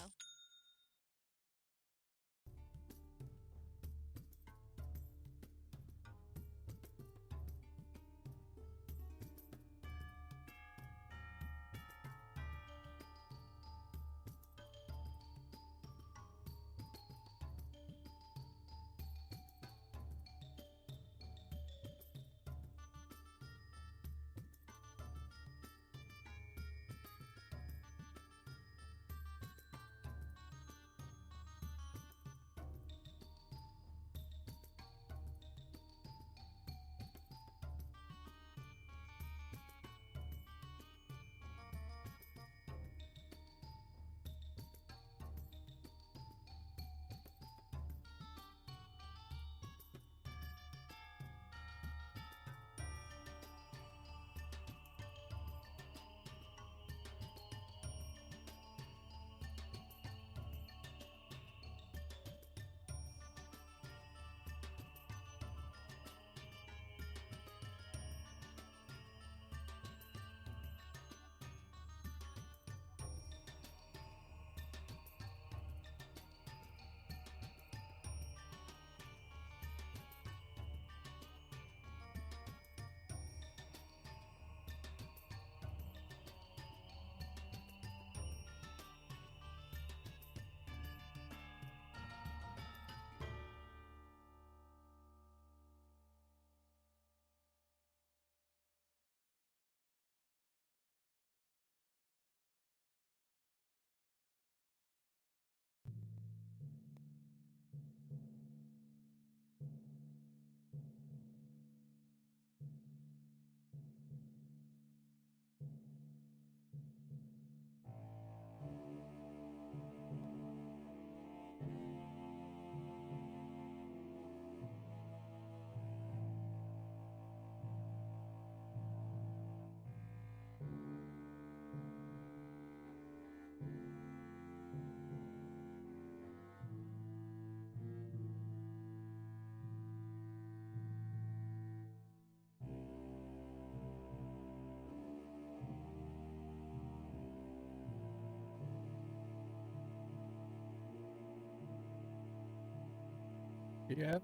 Yeah.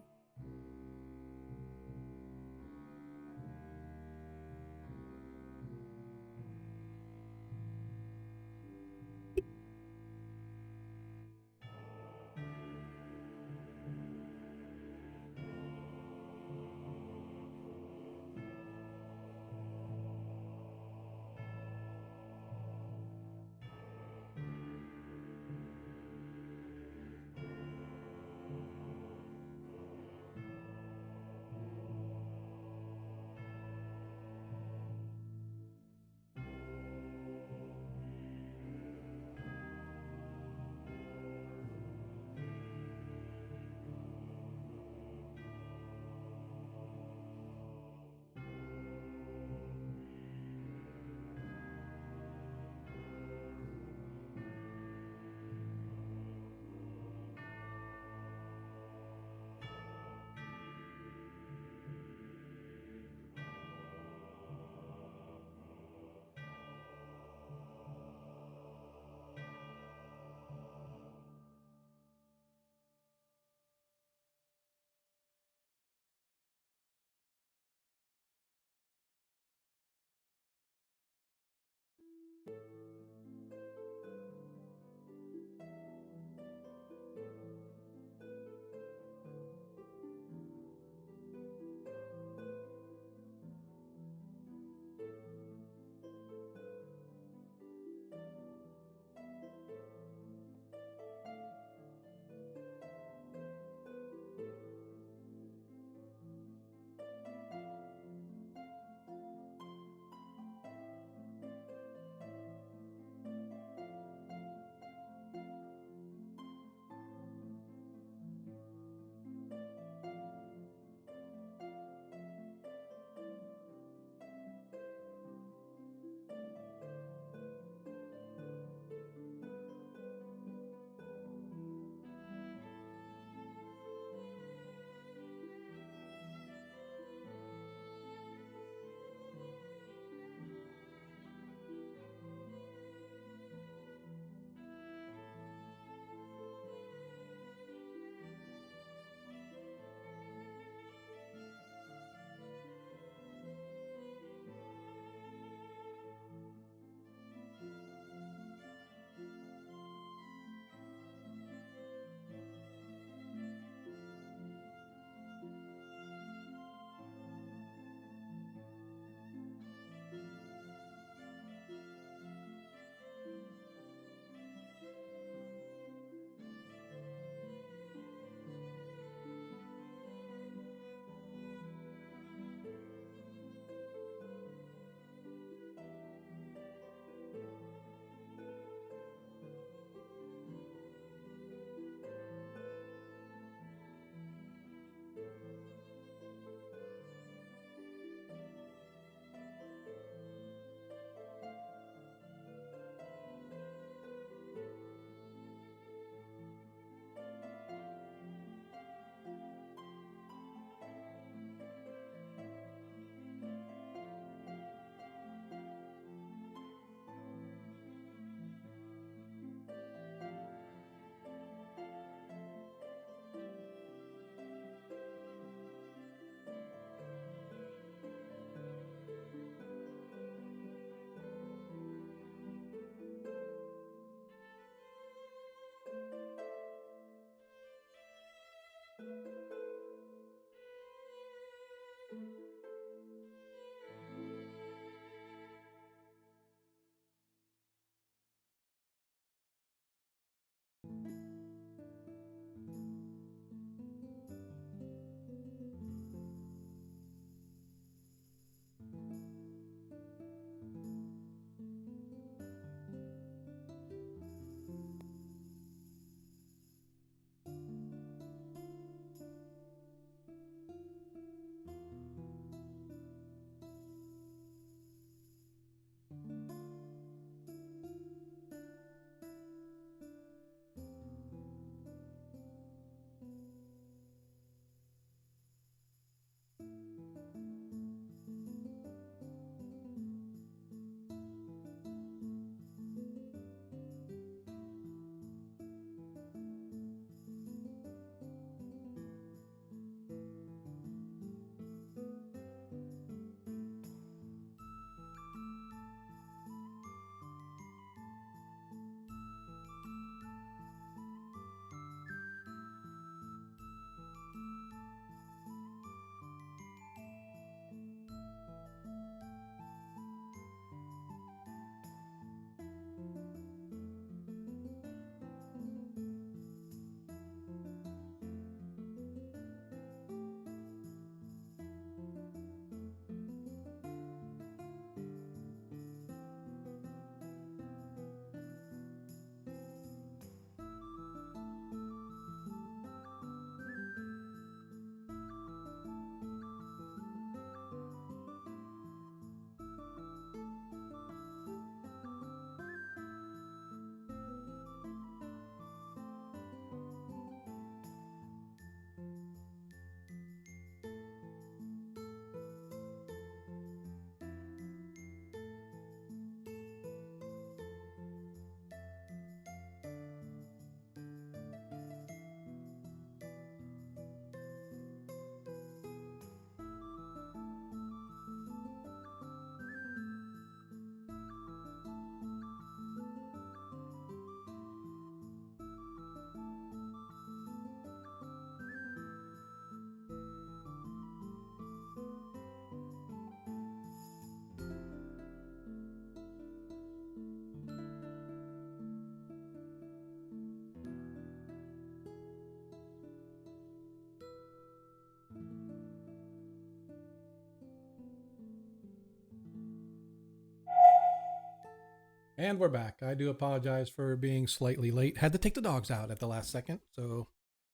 And we're back. I do apologize for being slightly late. Had to take the dogs out at the last second, so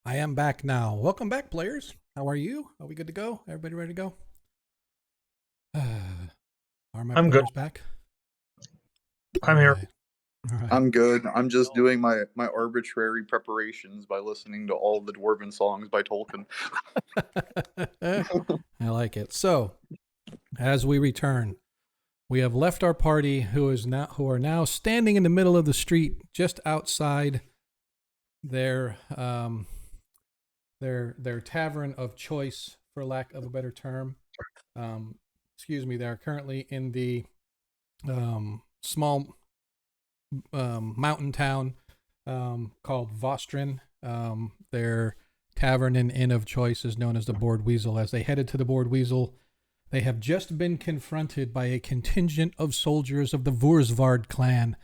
I am back now. Welcome back, players. How are you? Are we good to go? Everybody ready to go? Are my I'm players good. back? I'm here. All right. I'm good. I'm just doing my arbitrary preparations by listening to all the Dwarven songs by Tolkien. I like it. So, as we return, we have left our party who are now standing in the middle of the street just outside their tavern of choice, for lack of a better term. Excuse me, they're currently in the small mountain town called Vostrin. Their tavern and inn of choice is known as the Board Weasel. As they headed to the Board Weasel, they have just been confronted by a contingent of soldiers of the Vursvard clan,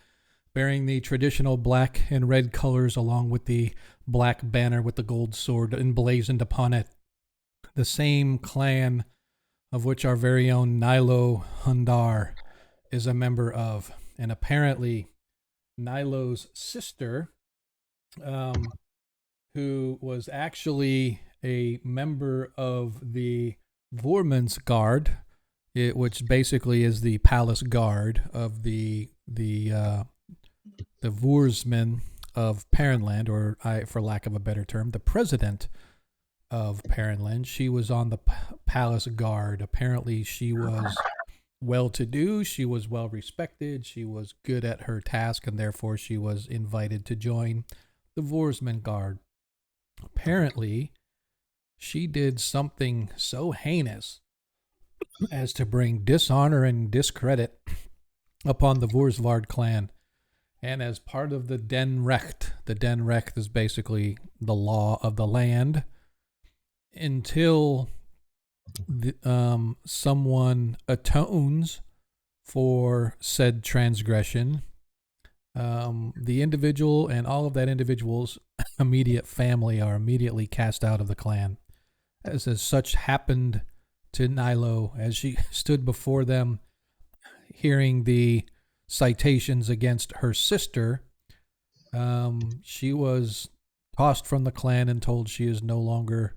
bearing the traditional black and red colors along with the black banner with the gold sword emblazoned upon it. The same clan of which our very own Nilo Hundar is a member of. And apparently Nilo's sister, who was actually a member of the Vormans Guard, which basically is the palace guard of the Vursmen of Perrinland, or for lack of a better term, the president of Perrinland. She was on the palace guard. Apparently she was well-to-do, she was well-respected, she was good at her task, and therefore she was invited to join the Vursmen Guard. Apparently, she did something so heinous as to bring dishonor and discredit upon the Vursvard clan. And as part of the Den Recht is basically the law of the land, until someone atones for said transgression, the individual and all of that individual's immediate family are immediately cast out of the clan. As such happened to Nilo as she stood before them, hearing the citations against her sister. She was tossed from the clan and told she is no longer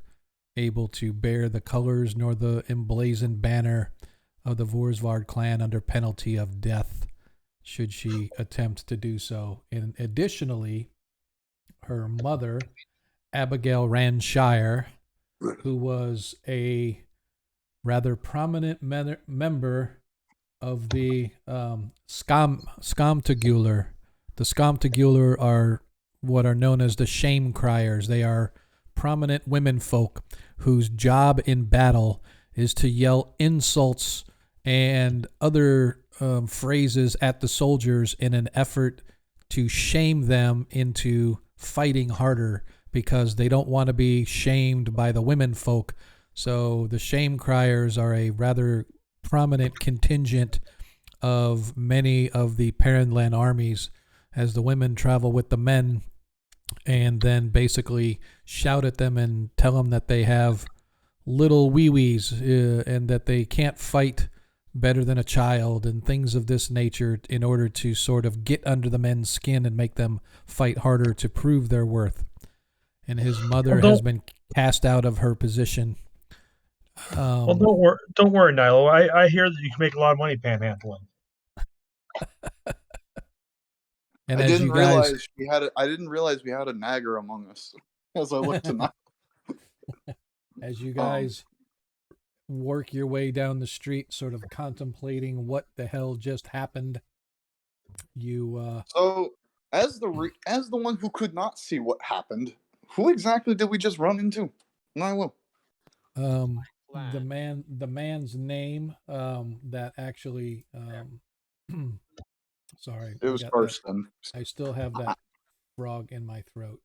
able to bear the colors nor the emblazoned banner of the Vursvard clan under penalty of death should she attempt to do so. And additionally, her mother, Abigail Ranshire, who was a rather prominent member of the Skamtagular. The Skamtagular are what are known as the shame criers. They are prominent women folk whose job in battle is to yell insults and other phrases at the soldiers in an effort to shame them into fighting harder, because they don't want to be shamed by the women folk. So the shame criers are a rather prominent contingent of many of the Perrinland armies, as the women travel with the men and then basically shout at them and tell them that they have little wee-wees and that they can't fight better than a child and things of this nature, in order to sort of get under the men's skin and make them fight harder to prove their worth. And his mother has been cast out of her position. Well, don't worry, Nilo. I hear that you can make a lot of money panhandling. And I as didn't you guys, realize I didn't realize we had a nagger among us as I looked tonight. as you guys work your way down the street, sort of contemplating what the hell just happened, you So, as the one who could not see what happened, who exactly did we just run into? Nilo. the man's name that actually sorry, It was Karsten. I still have that frog in my throat.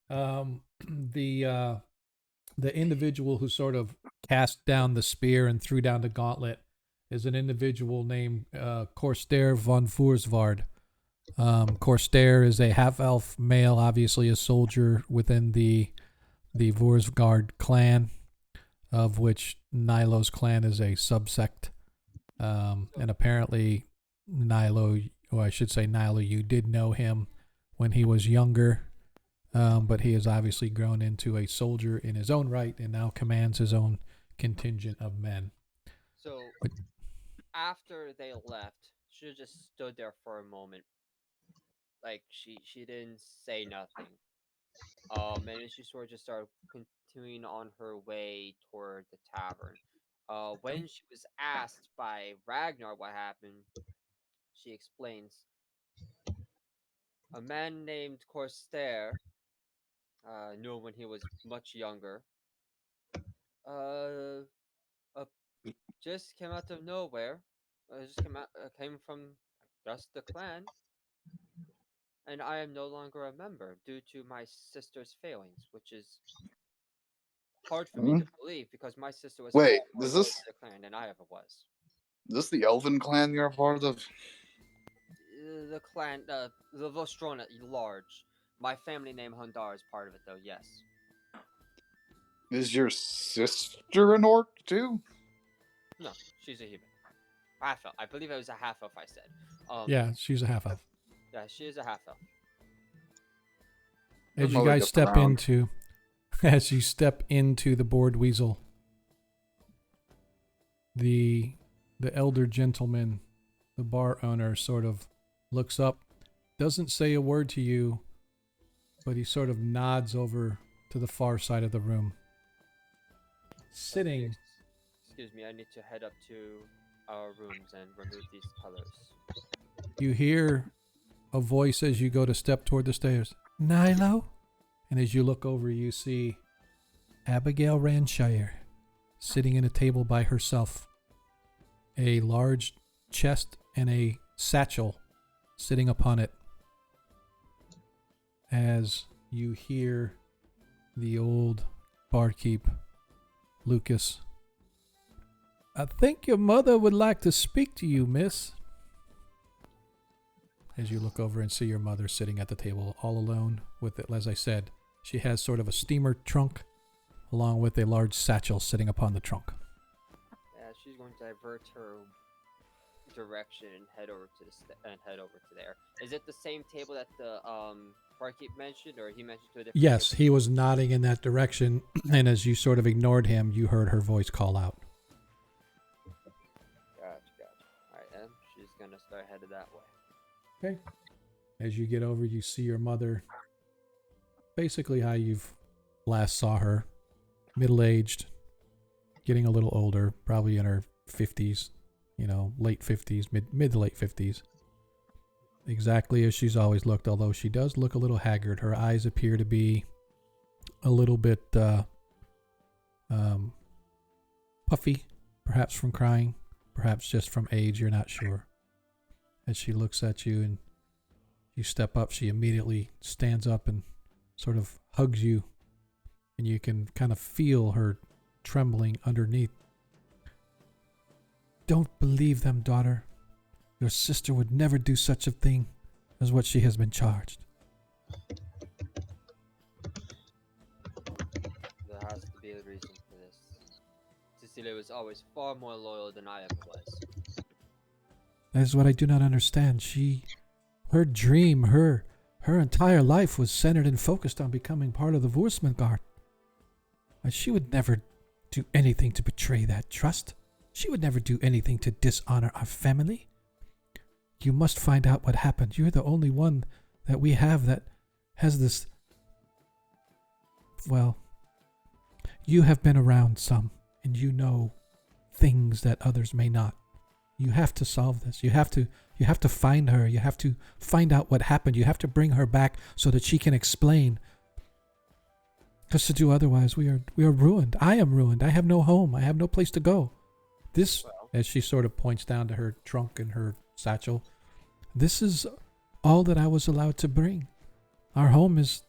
The individual who sort of cast down the spear and threw down the gauntlet is an individual named Kreistrich von Vursvard. Kreistrich is a half-elf male, obviously a soldier within the Vursvard clan, of which Nilo's clan is a subsect. And apparently Nilo or I should say, Nyla, you did know him when he was younger, but he has obviously grown into a soldier in his own right and now commands his own contingent of men. So But after they left, she just stood there for a moment, like she didn't say nothing. And then she sort of just started continuing on her way toward the tavern. When she was asked by Ragnar what happened, she explains, a man named Corsair, knew him when he was much younger. Uh, uh just came out of nowhere. Just came from just the clan, and I am no longer a member due to my sister's failings, which is hard for me Hmm? to believe because my sister was far Wait, more is loyal this to the clan than I ever was. the Elven clan you're a part of? The clan, the Vostrona at large. My family name Hundar is part of it, though. Yes. Is your sister an orc too? No, she's a human. Half elf. I believe it was a half elf. I said. yeah, she's a half elf. Yeah, she is a half elf. Her As you mother guys gets step around. into, as you step into the board weasel, the elder gentleman, the bar owner, sort of looks up, doesn't say a word to you, but he sort of nods over to the far side of the room. Sitting, Excuse me, I need to head up to our rooms and remove these colors. you hear a voice as you go to step toward the stairs. Nilo? And as you look over, you see Abigail Ranshire sitting at a table by herself. A large chest and a satchel sitting upon it. As you hear the old barkeep, Lucas. I think your mother would like to speak to you, miss. As you look over and see your mother sitting at the table all alone with it, as I said, she has sort of a steamer trunk along with a large satchel sitting upon the trunk. Yeah, she's going to divert her direction and head over to there. Is it the same table that the barkeep mentioned, or he mentioned to a different Yes, table? he was nodding in that direction, and as you sort of ignored him, you heard her voice call out. Gotcha. Alright, then she's gonna start headed that way. Okay. As you get over, you see your mother basically how you've last saw her. Middle-aged, getting a little older, probably in her 50s, late 50s, mid to late 50s. Exactly as she's always looked, although she does look a little haggard. Her eyes appear to be a little bit puffy, perhaps from crying, perhaps just from age, you're not sure. As she looks at you and you step up, she immediately stands up and sort of hugs you, and you can kind of feel her trembling underneath. Don't believe them, daughter. Your sister would never do such a thing as what she has been charged. There has to be a reason for this. Cecilia was always far more loyal than I ever was. That is what I do not understand. Her dream, her entire life was centered and focused on becoming part of the Wursman Guard. And she would never do anything to betray that trust. She would never do anything to dishonor our family. You must find out what happened. You're the only one that we have that has this. Well, you have been around some, and you know things that others may not. You have to solve this. You have to find her. You have to find out what happened. You have to bring her back so that she can explain. Because to do otherwise, we are ruined. I am ruined. I have no home. I have no place to go. This, as she sort of points down to her trunk and her satchel, this is all that I was allowed to bring. Our home is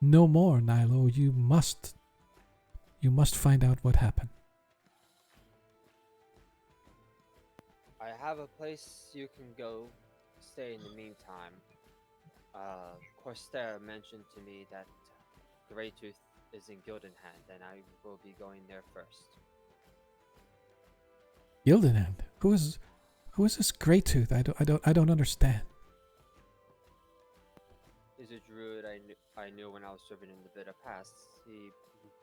no more, Nilo. You must find out what happened. I have a place you can go stay in the meantime. Corsair mentioned to me that Greytooth is in Gildenhand, and I will be going there first. Gildenhand? Who Who is this Greytooth? I don't understand. He's a druid I knew when I was serving in the Bitter Past. He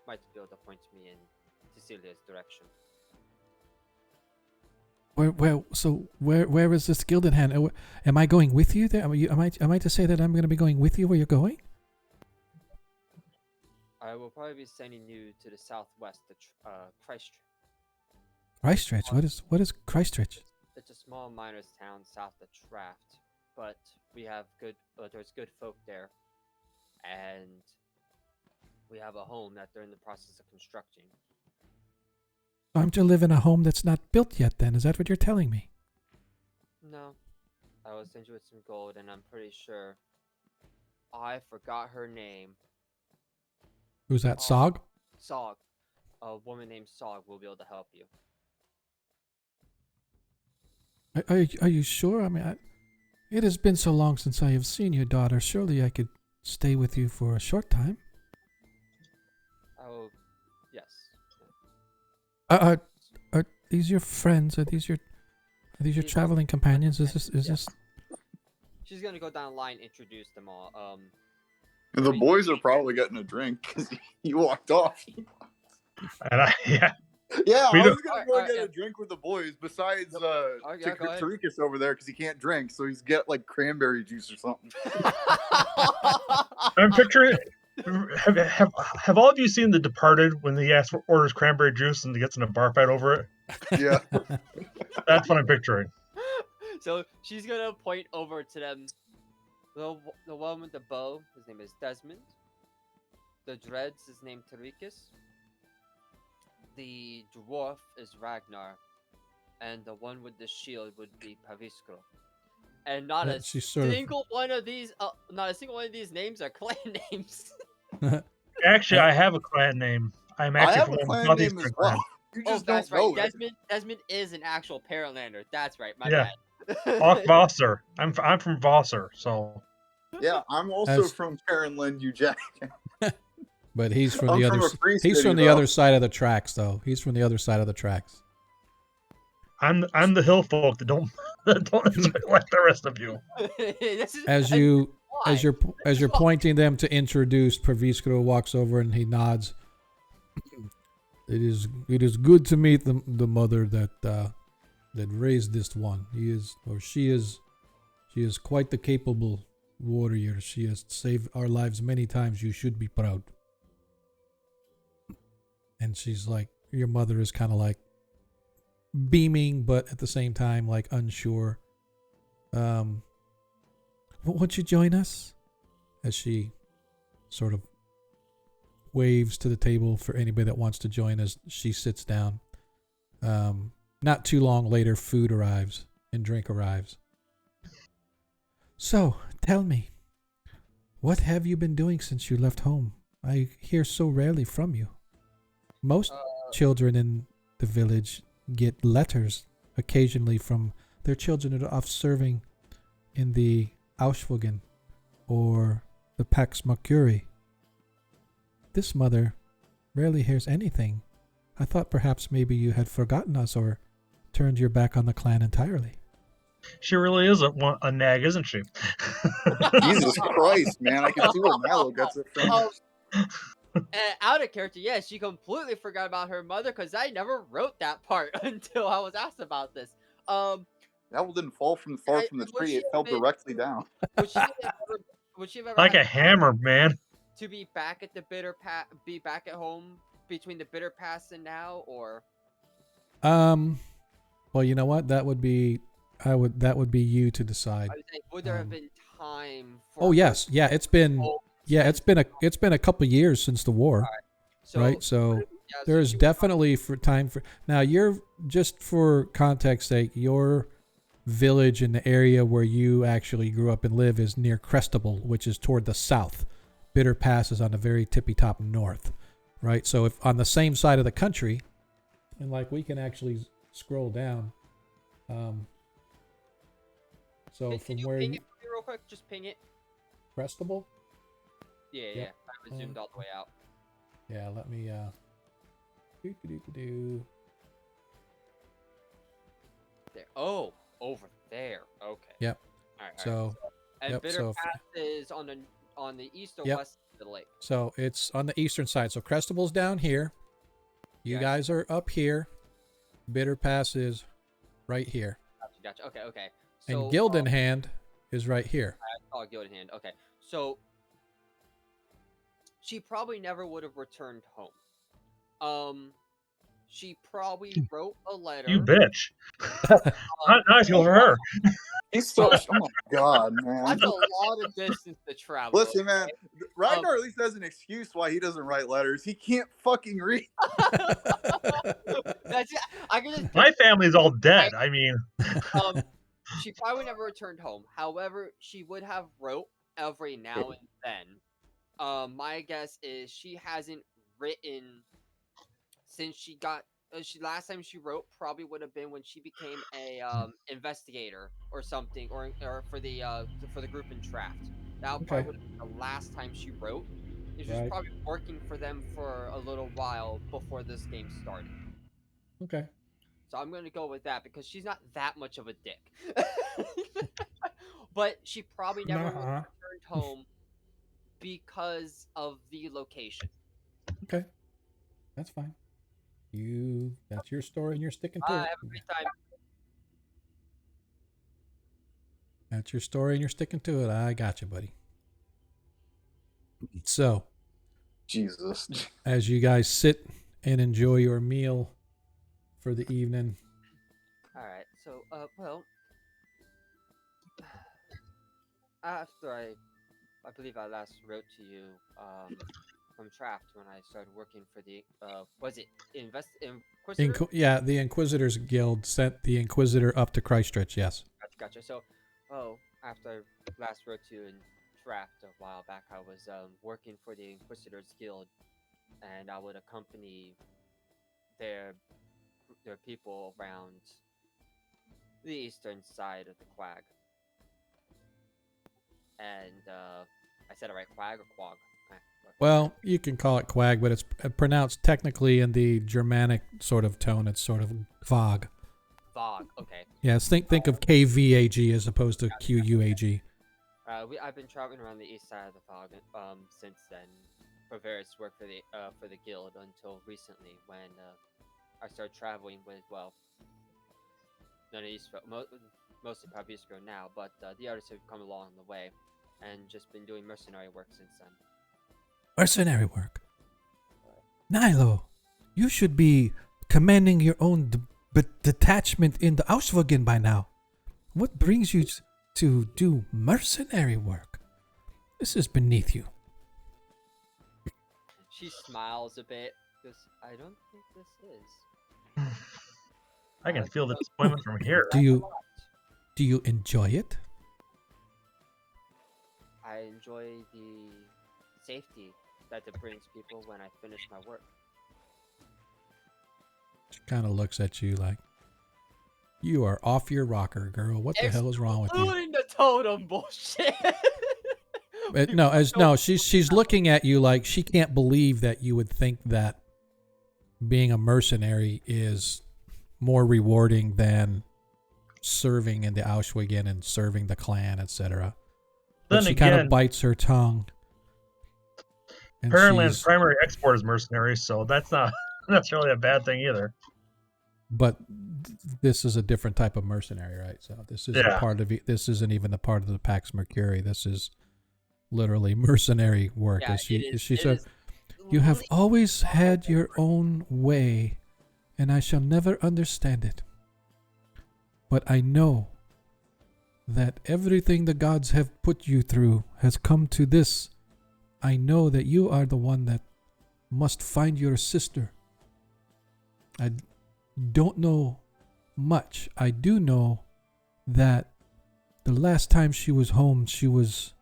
might be able to point me in Cecilia's direction. Where is this Gilded Hand? Am I going with you there? Am I to say that I'm going to be going with you where you're going? I will probably be sending you to the southwest, the Kreistrich. Kreistrich? What is Kreistrich? It's a small miner's town south of Traft, but there's good folk there, and we have a home that they're in the process of constructing. I'm to live in a home that's not built yet. Then is that what you're telling me? No, I will send you with some gold, and I'm pretty sure I forgot her name. Who's that? Sog? Sog. A woman named Sog will be able to help you. Are you sure? I mean, it has been so long since I have seen your daughter. Surely I could stay with you for a short time. Oh, yes. Are these your friends? Are these your traveling companions? Is this? She's gonna go down the line, introduce them all. The boys are probably getting a drink because you walked off. And Yeah, We I don't- was gonna go get a drink with the boys. Besides, go ahead. Kreistrich over there because he can't drink, so he's get like cranberry juice or something. I'm picturing. Have all of you seen The Departed when he orders cranberry juice and he gets in a bar fight over it? Yeah, That's what I'm picturing. So she's gonna point over to them. The one with the bow, his name is Desmond. The dreads is named Tarikis. The dwarf is Ragnar. And the one with the shield would be Paviskro. And not a single one of these names are clan names. Actually, I have a clan name. I'm I actually have from a the clan Southeastern name as clan. well. You Oh, just that's don't right. know it. Desmond is an actual Paralander. That's right. My Yeah. bad. Vossar. I'm from Vossar, so. Yeah, I'm also from Karenland, you jack. But he's from I'm the from other. a free He's city, from the though. other side of the tracks, though. He's from the other side of the tracks. I'm the hill folk that don't like the rest of you. As you're pointing them to introduce, Praviskro walks over and he nods. It is good to meet the mother that raised this one. She is quite the capable warrior. She has saved our lives many times. You should be proud. And she's like, your mother is kind of like beaming, but at the same time like unsure. Won't you join us? As she sort of waves to the table for anybody that wants to join as she sits down. Not too long later, food arrives and drink arrives. So, tell me, what have you been doing since you left home? I hear so rarely from you. Most children in the village get letters occasionally from their children that are off serving in the Auschwitz or the Pax Mercury. This mother rarely hears anything. I thought perhaps maybe you had forgotten us or turned your back on the clan entirely. She really is a nag, isn't she? Jesus Christ, man! I can see where Milo gets it from. Out of character, yes, she completely forgot about her mother because I never wrote that part until I was asked about this. That one didn't fall from far from the tree; it fell directly down. Would she have ever Like had a hammer, man. to be back at the be back at home between the Bitter Past and now, or? Well, you know what? That would be you to decide. I was like, would there have been time for? Oh yes, yeah. It's been a couple of years since the war, right? So there's definitely time for. Now you're just for context sake, your village in the area where you actually grew up and live is near Crestable, which is toward the south. Bitter Pass is on the very tippy top north, right? So if on the same side of the country, and like we can actually scroll down. So Can from you where ping it for me real quick? Just ping it. Crestable? Yeah, Yep. yeah. I was zoomed all the way out. Yeah, let me There. Oh, over there. Okay. Yep. All right. So, And yep. Bitter So, Path is on the east or Yep. west of the lake. so it's on the eastern side. So Crestable's down here. You Yes. guys are up here. Bitter Pass is right here. Gotcha. Okay. So, And Gildenhand is right here. I saw Gildenhand. Okay. So she probably never would have returned home. She probably wrote a letter. You bitch. I feel for her. He's so. Oh my god, man. That's a lot of distance to travel. Listen, man. Ragnar at least has an excuse why he doesn't write letters. He can't fucking read. That's it. I can just. My family's all dead. I mean, She probably never returned home. However, she would have wrote every now and then. My guess is she hasn't written since she got. She last time she wrote probably would have been when she became a investigator or something, or for the group in Traft. That probably would have been the last time she wrote. And she was probably working for them for a little while before this game started. Okay. So I'm gonna go with that because she's not that much of a dick. But she probably never would have returned home because of the location. Okay. That's fine. That's your story and you're sticking to it. Have a great time. That's your story and you're sticking to it. I got you, buddy. So, Jesus. as you guys sit and enjoy your meal for the evening. All right. So, well, after I believe I last wrote to you, from Traft when I started working for the, was it Inquisitor? Yeah, the Inquisitors Guild sent the Inquisitor up to Kreistrich, yes. Gotcha. So, after I last wrote to you in Traft a while back, I was working for the Inquisitors Guild, and I would accompany their people around the eastern side of the Quag. And I said it right, Quag or Quag? Well, you can call it Quag, but it's pronounced technically in the Germanic sort of tone. It's sort of Vog. Vog, okay. Yes, think of KVAG as opposed to QUAG. I've been traveling around the east side of the Fog since then for various work for the guild until recently when I started traveling with none of East mostly probably East Road now, but the others have come along the way and just been doing mercenary work since then. Mercenary work. Nilo, you should be commanding your own detachment in the Auswagen by now. What brings you to do mercenary work? This is beneath you. She smiles a bit because I don't think this is. I can feel the disappointment from here. Do you enjoy it? I enjoy the safety that it brings people when I finish my work. She kind of looks at you like, you are off your rocker, girl. What the hell is wrong with you? Including the totem bullshit. She's looking at you like she can't believe that you would think that being a mercenary is more rewarding than serving in the Auswagen and serving the clan, etc. But she kind of bites her tongue. Paraland's primary export is mercenaries, so that's not necessarily a bad thing either. But this is a different type of mercenary, right? So this isn't part of this isn't even a part of the Pax Mercury. This is literally mercenary work. Yeah, as she said, you have always had your own way, and I shall never understand it. But I know that everything the gods have put you through has come to this. I know that you are the one that must find your sister. I don't know much. I do know that the last time she was home, she was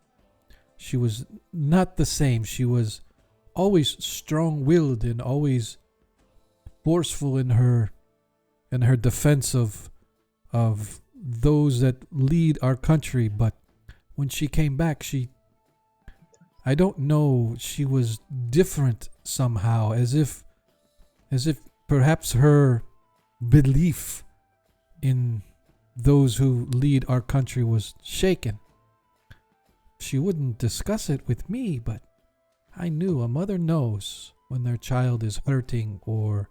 not the same. She was always strong-willed and always forceful in her defense of those that lead our country. But when she came back, I don't know, she was different somehow, as if perhaps her belief in those who lead our country was shaken. She wouldn't discuss it with me, but I knew a mother knows when their child is hurting or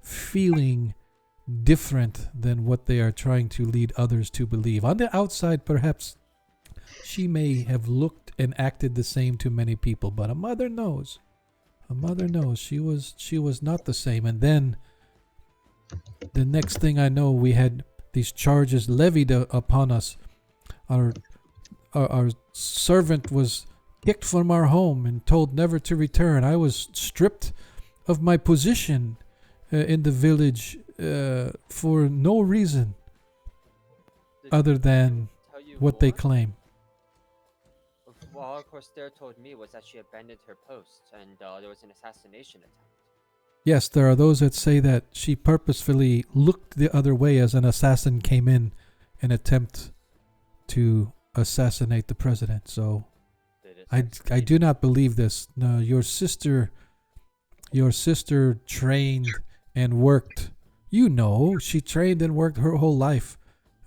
feeling different than what they are trying to lead others to believe. On the outside, perhaps she may have looked and acted the same to many people, but a mother knows. A mother knows she was not the same. And then the next thing I know, we had these charges levied upon us. Our servant was kicked from our home and told never to return. I was stripped of my position in the village for no reason other than what they claim. Well, all Corsair told me was that she abandoned her post and there was an assassination attempt. Yes, there are those that say that she purposefully looked the other way as an assassin came in an attempt to assassinate the president. So I do not believe this. No, your sister trained and worked. You know, she trained and worked her whole life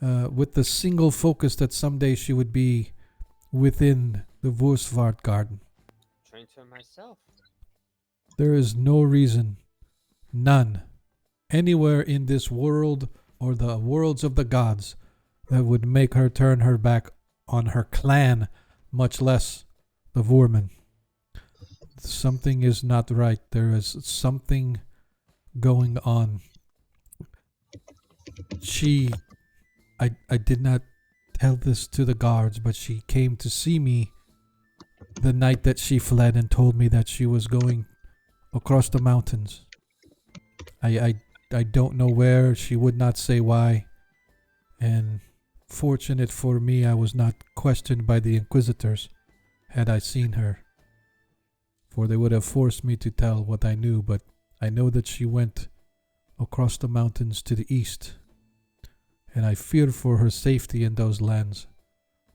with the single focus that someday she would be within the Wurstwart garden. Trained her myself. There is no reason, none, anywhere in this world or the worlds of the gods that would make her turn her back on her clan, much less the Vorman. Something is not right. There is something going on. I did not tell this to the guards, but she came to see me the night that she fled and told me that she was going across the mountains. I don't know where. She would not say why. And fortunate for me, I was not questioned by the inquisitors had I seen her, for they would have forced me to tell what I knew. But I know that she went across the mountains to the east, and I fear for her safety in those lands,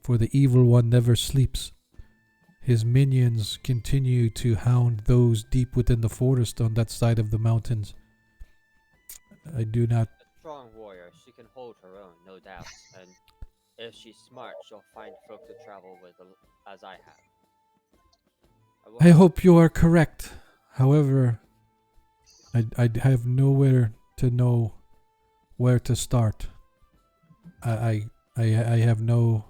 for the evil one never sleeps. His minions continue to hound those deep within the forest on that side of the mountains. I do not... A strong warrior, she can hold her own, no doubt, and if she's smart, she'll find folk to travel with as I have. I hope you are correct. However, I have nowhere to know where to start. I have no...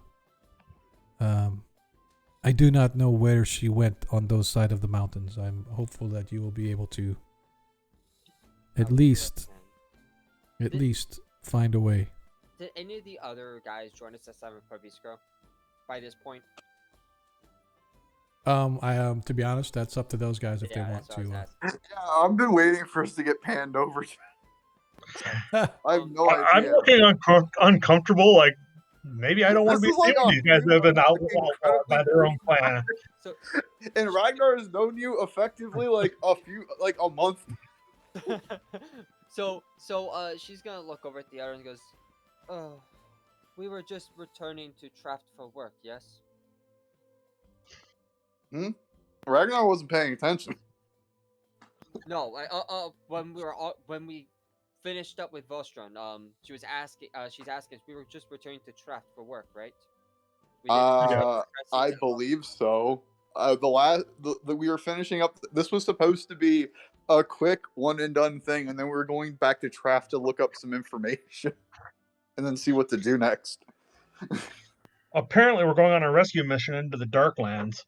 I do not know where she went on those side of the mountains. I'm hopeful that you will be able to at least find a way. Did any of the other guys join us at 7 for Bistro by this point? To be honest, that's up to those guys if they want to. Yeah, I've been waiting for us to get panned over. I have no idea. I'm looking uncomfortable. Like, maybe I don't want to be like these guys that have been outlawed by their own clan. So, and Ragnar has known you effectively like a month. So she's gonna look over at the other and goes, "Oh, we were just returning to Traft for work, yes?" Ragnar wasn't paying attention. No, when we finished up with Vostron, she's asking if we were just returning to Traft for work, right? I believe so. We were finishing up. This was supposed to be a quick one and done thing, and then we were going back to Traft to look up some information, and then see what to do next. Apparently, we're going on a rescue mission into the Darklands.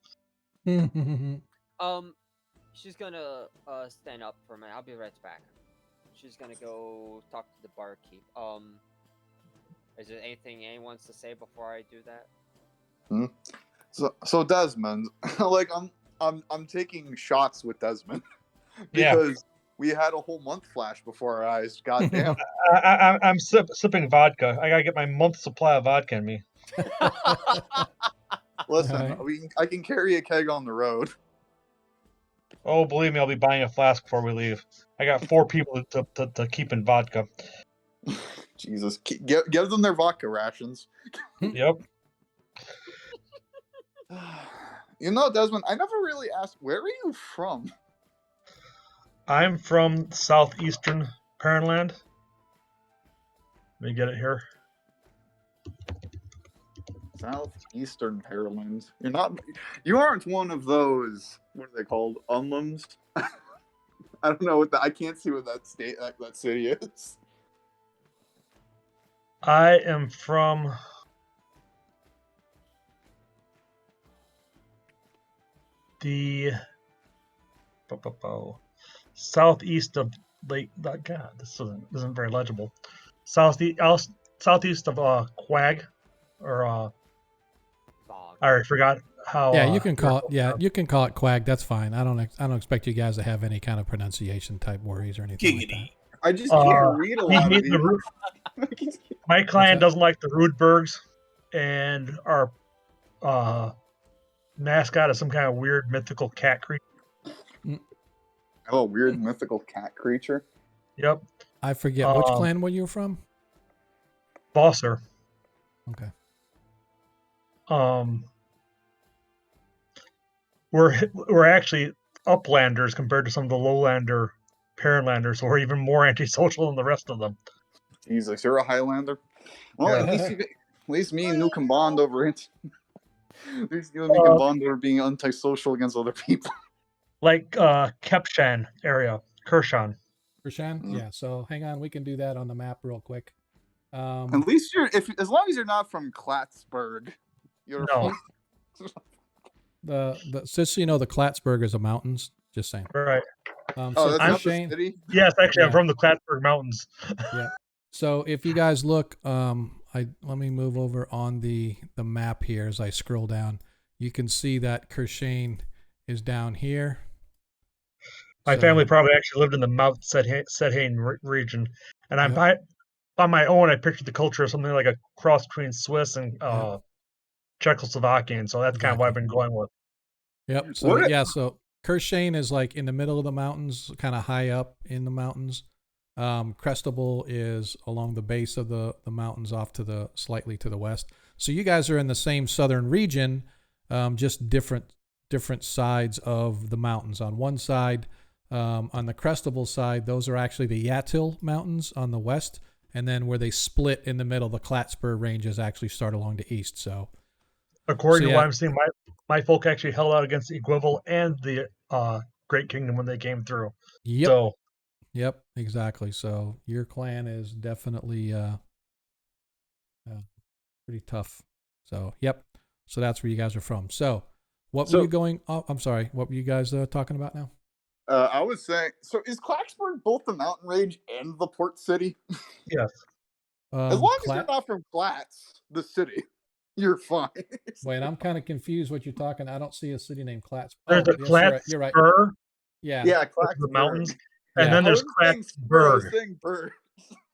She's gonna stand up for a minute. I'll be right back. She's gonna go talk to the barkeep. Is there anything anyone wants to say before I do that? So Desmond, like I'm taking shots with Desmond because we had a whole month flash before our eyes. Goddamn. I'm sipping vodka. I gotta get my month's supply of vodka in me. Listen, I can carry a keg on the road. Oh, believe me, I'll be buying a flask before we leave. I got 4 people to keep in vodka. Jesus, give them their vodka rations. Yep. You know, Desmond, I never really asked, where are you from? I'm from southeastern Perrinland. Let me get it here. Southeastern Pearland. You aren't one of those, what are they called? Unlums? I don't know I can't see what that city is. I am from the southeast of Lake. God, this isn't very legible. Southeast of Quag, or Bog. I already forgot how. Yeah, you can call it. Yeah, you can call it Quag. That's fine. I don't expect you guys to have any kind of pronunciation type worries or anything like that. I just can't read a lot of these. My client doesn't like the Rudbergs, and our mascot is some kind of weird mythical cat creature. Oh, weird mythical cat creature. Yep. I forget which clan were you from? Bosser. Okay. We're actually uplanders compared to some of the lowlander Paranlanders, who are even more antisocial than the rest of them. Jesus, you're a Highlander. Well, Yeah. at least me and you can bond over it. At least you and me can bond over being antisocial against other people. Like Kepshan area, Kershan. Kershan? Yeah. So hang on, we can do that on the map real quick. At least as long as you're not from Klattsburg, you're fine. Just so you know, the Klattsburg is a mountains. Just saying. Right. So that's not the city? Yes, actually, I'm from the Klattsburg Mountains. Yeah. So if you guys look, let me move over on the map here as I scroll down. You can see that Kershain is down here. My family probably actually lived in the Mount Sethane region, and I'm on my own. I pictured the culture of something like a cross between Swiss and Czechoslovakian, so that's kind of what I've been going with. Yep. So so Kershain is like in the middle of the mountains, kind of high up in the mountains. Crestable is along the base of the mountains, off to slightly to the west. So you guys are in the same southern region, just different sides of the mountains. On one side, on the Crestable side, those are actually the Yatil Mountains on the west, and then where they split in the middle, the Klattsburg ranges actually start along the east. So, according to what I'm seeing, my folk actually held out against the Equival and the Great Kingdom when they came through. Yep. So, yep, exactly. So your clan is definitely pretty tough. So, yep. So that's where you guys are from. So, what were you going? Oh, I'm sorry. What were you guys talking about now? I was saying, so is Klaxburg both the mountain range and the port city? Yes. As long as you're not from Klatz, the city, you're fine. Wait, I'm kind of confused what you're talking. I don't see a city named Klatz. There's a Klatz. You're right. Yeah. Yeah, Klatz. The mountains. And then there's Klattsburg.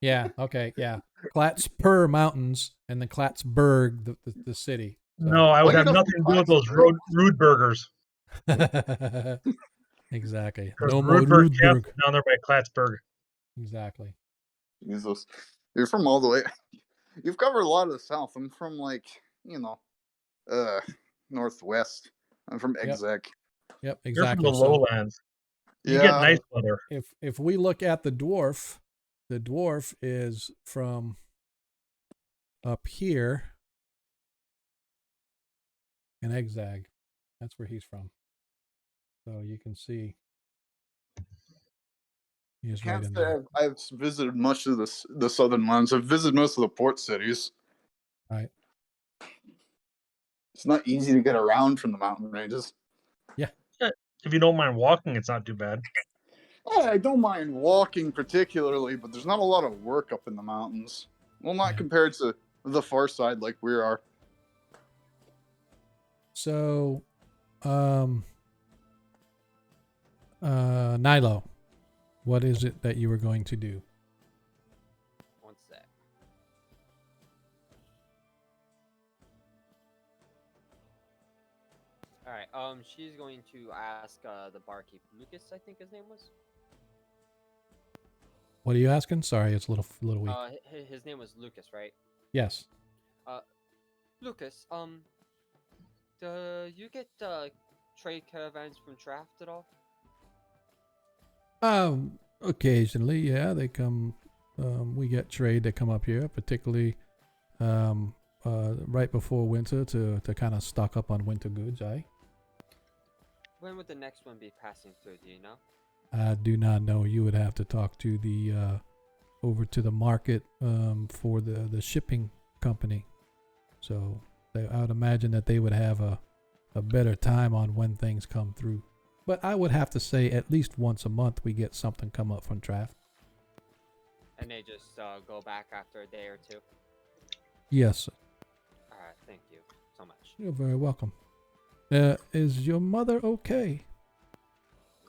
Yeah. Okay. Yeah. Klattsburg Mountains and then Klattsburg, the city. So. No, I would have nothing to do with those rude burgers. Exactly. No more Rudberg down there by Klattsburg. Exactly. Jesus, you're from all the way. You've covered a lot of the South. I'm from Northwest. I'm from Exec. Yep, exactly. You're from the lowlands. You get nice weather. If we look at the dwarf is from up here in Exag. That's where he's from. So you can see he is right in there. I've visited much of the southern lands. I've visited most of the port cities. Right. It's not easy to get around from the mountain ranges. Yeah. If you don't mind walking, it's not too bad. I don't mind walking particularly, but there's not a lot of work up in the mountains. Well, not compared to the far side like we are. So, Nilo, what is it that you were going to do? One sec. All right. She's going to ask the barkeep, Lucas, I think his name was. What are you asking? Sorry, it's a little weak. His name was Lucas, right? Yes. Lucas, do you get trade caravans from Traft at all? Occasionally, yeah, they come. We get trade that come up here, particularly right before winter to kind of stock up on winter goods. When would the next one be passing through? Do you know? I do not know. You would have to talk to the over to the market for the shipping company. So I would imagine that they would have a better time on when things come through. But I would have to say at least once a month we get something come up from Traff. And they just go back after a day or two? Yes, sir. All right, thank you so much. You're very welcome. Is your mother okay?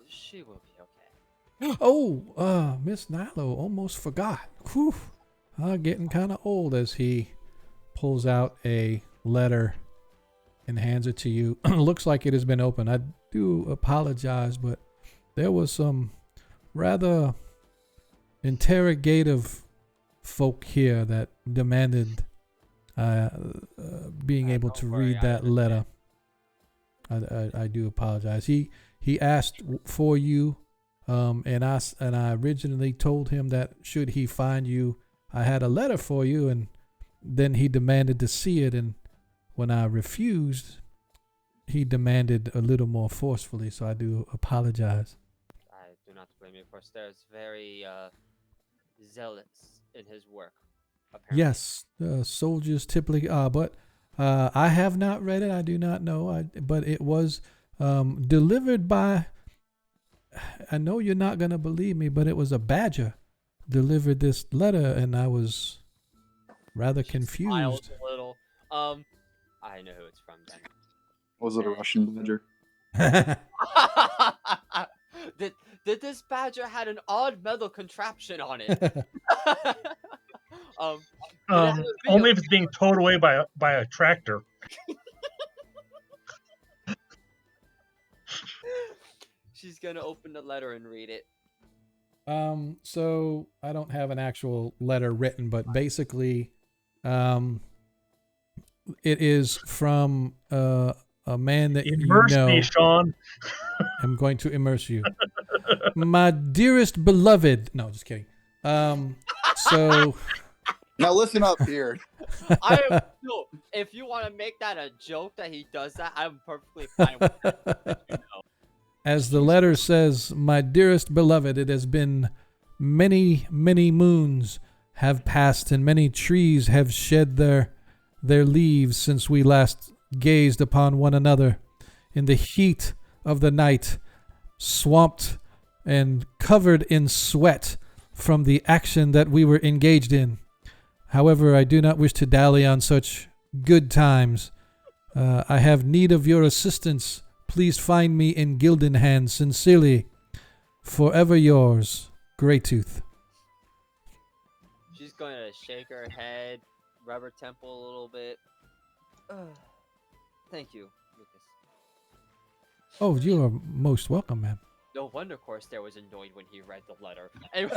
She will be okay. Oh, Miss Nilo, almost forgot. Whew. Getting kind of old as he pulls out a letter and hands it to you. Looks like it has been opened. I do apologize, but there was some rather interrogative folk here that demanded being able to read that letter. I do apologize. He asked for you, and I originally told him that should he find you, I had a letter for you, and then he demanded to see it, and when I refused, he demanded a little more forcefully, so I do apologize. I do not blame you. Forster is very zealous in his work, apparently. Yes, soldiers typically are, but I have not read it. I do not know. But it was delivered by, I know you're not going to believe me, but it was a badger delivered this letter, and I was rather confused. Smiled a little. I know who it's from then. Was it a Russian badger? Did this badger had an odd metal contraption on it? Only if it's being towed away by a tractor. She's gonna open the letter and read it. So I don't have an actual letter written, but basically, it is from a man that Immerse you know. me, Sean. I'm going to immerse you. My dearest beloved. No, just kidding. So now listen up here. No, if you want to make that a joke that he does that, I'm perfectly fine with that. You know. As the letter says, my dearest beloved, it has been many, many moons have passed and many trees have shed their leaves since we last gazed upon one another in the heat of the night, swamped and covered in sweat from the action that we were engaged in. However, I do not wish to dally on such good times. I have need of your assistance. Please find me in Gildenhand. Sincerely, forever yours, Greytooth. She's going to shake her head, rub her temple a little bit. Thank you, Lucas. Oh, you are most welcome, ma'am. No wonder Corsair was annoyed when he read the letter. And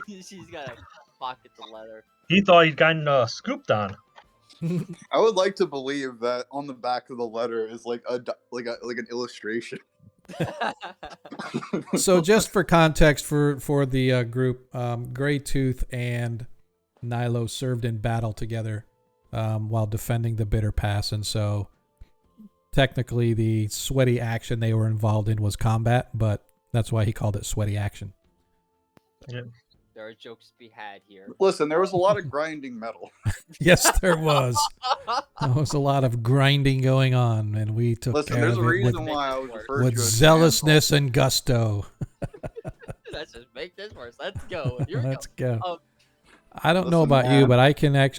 she's gonna pocket the letter. He thought he'd gotten scooped on. I would like to believe that on the back of the letter is like an illustration. So just for context for the group, Greytooth and Nilo served in battle together while defending the Bitter Pass, and so technically the sweaty action they were involved in was combat, but that's why he called it sweaty action. Yeah. There are jokes to be had here. Listen, there was a lot of grinding metal. Yes, there was. There was a lot of grinding going on, and we took care there's of a it reason why I was referred with to as zealousness and gusto. Let's just make this worse. Let's go. Here Let's go. go. I don't know about you, but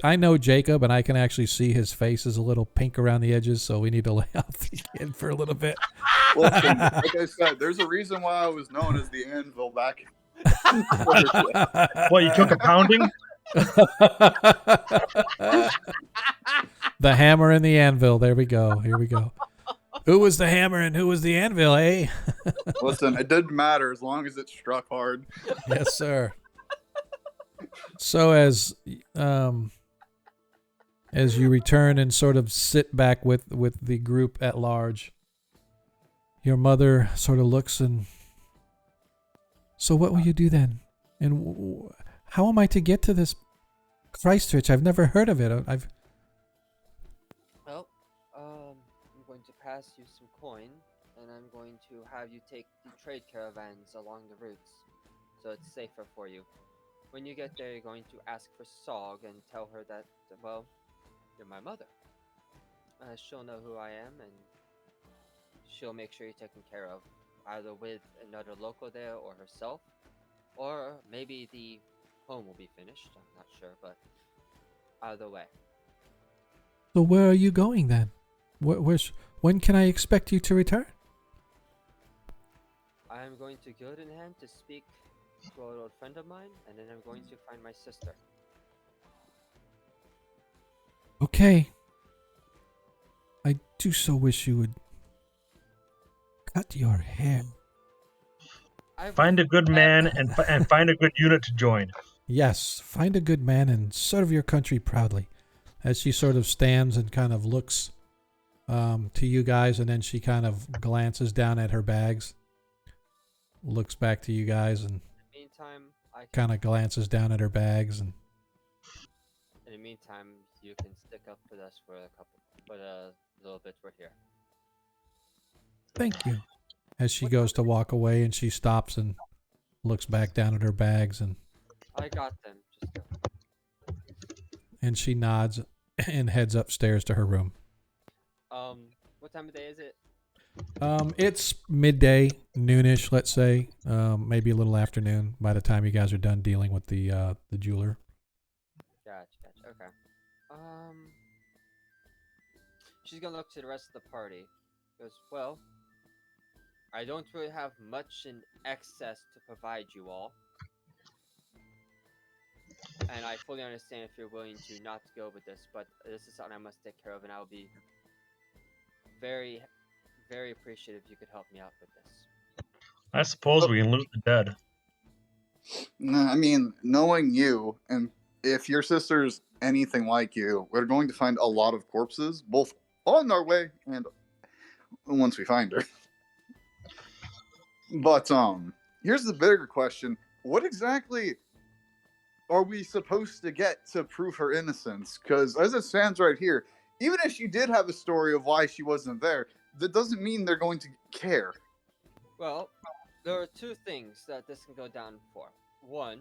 I know Jacob, and I can actually see his face is a little pink around the edges, so we need to lay off the kid for a little bit. Listen, like I said, there's a reason why I was known as the Anvil back. What, you took a pounding? The hammer and the anvil. There we go. Here we go. Who was the hammer and who was the anvil, eh? Listen, it didn't matter as long as it struck hard. Yes, sir. So as you return and sort of sit back with the group at large, your mother sort of looks and, so what will you do then? And how am I to get to this Kreistrich? I've never heard of it. pass you some coin, and I'm going to have you take the trade caravans along the routes, so it's safer for you. When you get there, you're going to ask for Sog and tell her that, well, you're my mother. She'll know who I am, and she'll make sure you're taken care of, either with another local there or herself, or maybe the home will be finished. I'm not sure, but either way. So where are you going then? When can I expect you to return? I am going to Gildenham to speak to an old friend of mine, and then I'm going to find my sister. Okay. I do so wish you would cut your hair. Find a good man and find a good unit to join. Yes, find a good man and serve your country proudly. As she sort of stands and kind of looks to you guys, and then she kind of glances down at her bags, looks back to you guys, and Meantime, kind of glances down at her bags. And in the meantime, you can stick up with us for a little bit. We're here. thank you. As she goes to walk away, and she stops and looks back down at her bags, and I got them. Just go. and she nods and heads upstairs to her room. What time of day is it? It's midday, noonish, let's say, maybe a little afternoon by the time you guys are done dealing with the jeweler. Gotcha. Okay. She's gonna look to the rest of the party. Goes, well, I don't really have much in excess to provide you all. And I fully understand if you're willing to not go with this, but this is something I must take care of, and I'll be very, very appreciative if you could help me out with this. I suppose we can loot the dead. I mean, knowing you, and if your sister's anything like you, we're going to find a lot of corpses, both on our way and once we find her. But here's the bigger question: what exactly are we supposed to get to prove her innocence? Because as it stands right here, even if she did have a story of why she wasn't there, that doesn't mean they're going to care. Well, there are two things that this can go down for. One,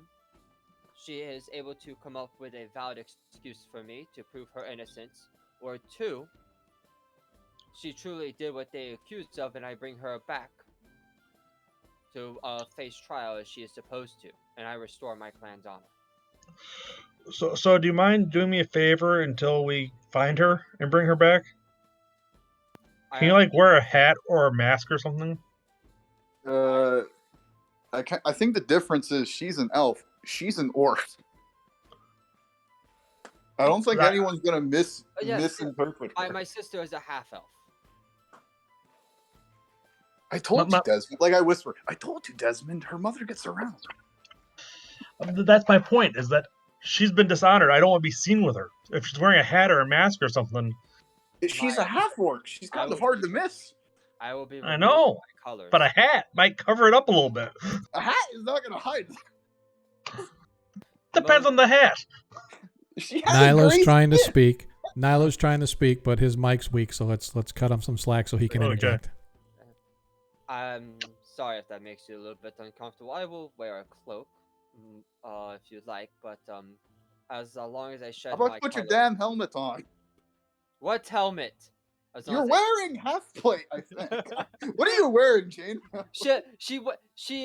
she is able to come up with a valid excuse for me to prove her innocence. Or two, she truly did what they accused of, and I bring her back to face trial as she is supposed to, and I restore my clan's honor. So do you mind doing me a favor until we find her and bring her back? Can you wear a hat or a mask or something? I think the difference is she's an elf. She's an orc. I don't think anyone's gonna misinterpret her. My sister is a half elf. I told you, Desmond. Like I whispered, I told you, Desmond. Her mother gets around. That's my point. Is that she's been dishonored. I don't want to be seen with her. If she's wearing a hat or a mask or something. She's a half orc. She's kind of hard to miss. I will be. I know, but a hat might cover it up a little bit. A hat is not gonna hide. Depends on the hat. Nilo's trying to speak. Nilo's trying to speak, but his mic's weak, so let's cut him some slack so he can interject. I'm sorry if that makes you a little bit uncomfortable. I will wear a cloak, if you'd like, but as long as I shed. How about put your damn helmet on? What helmet? You're wearing half plate, I think. What are you wearing, Jane? She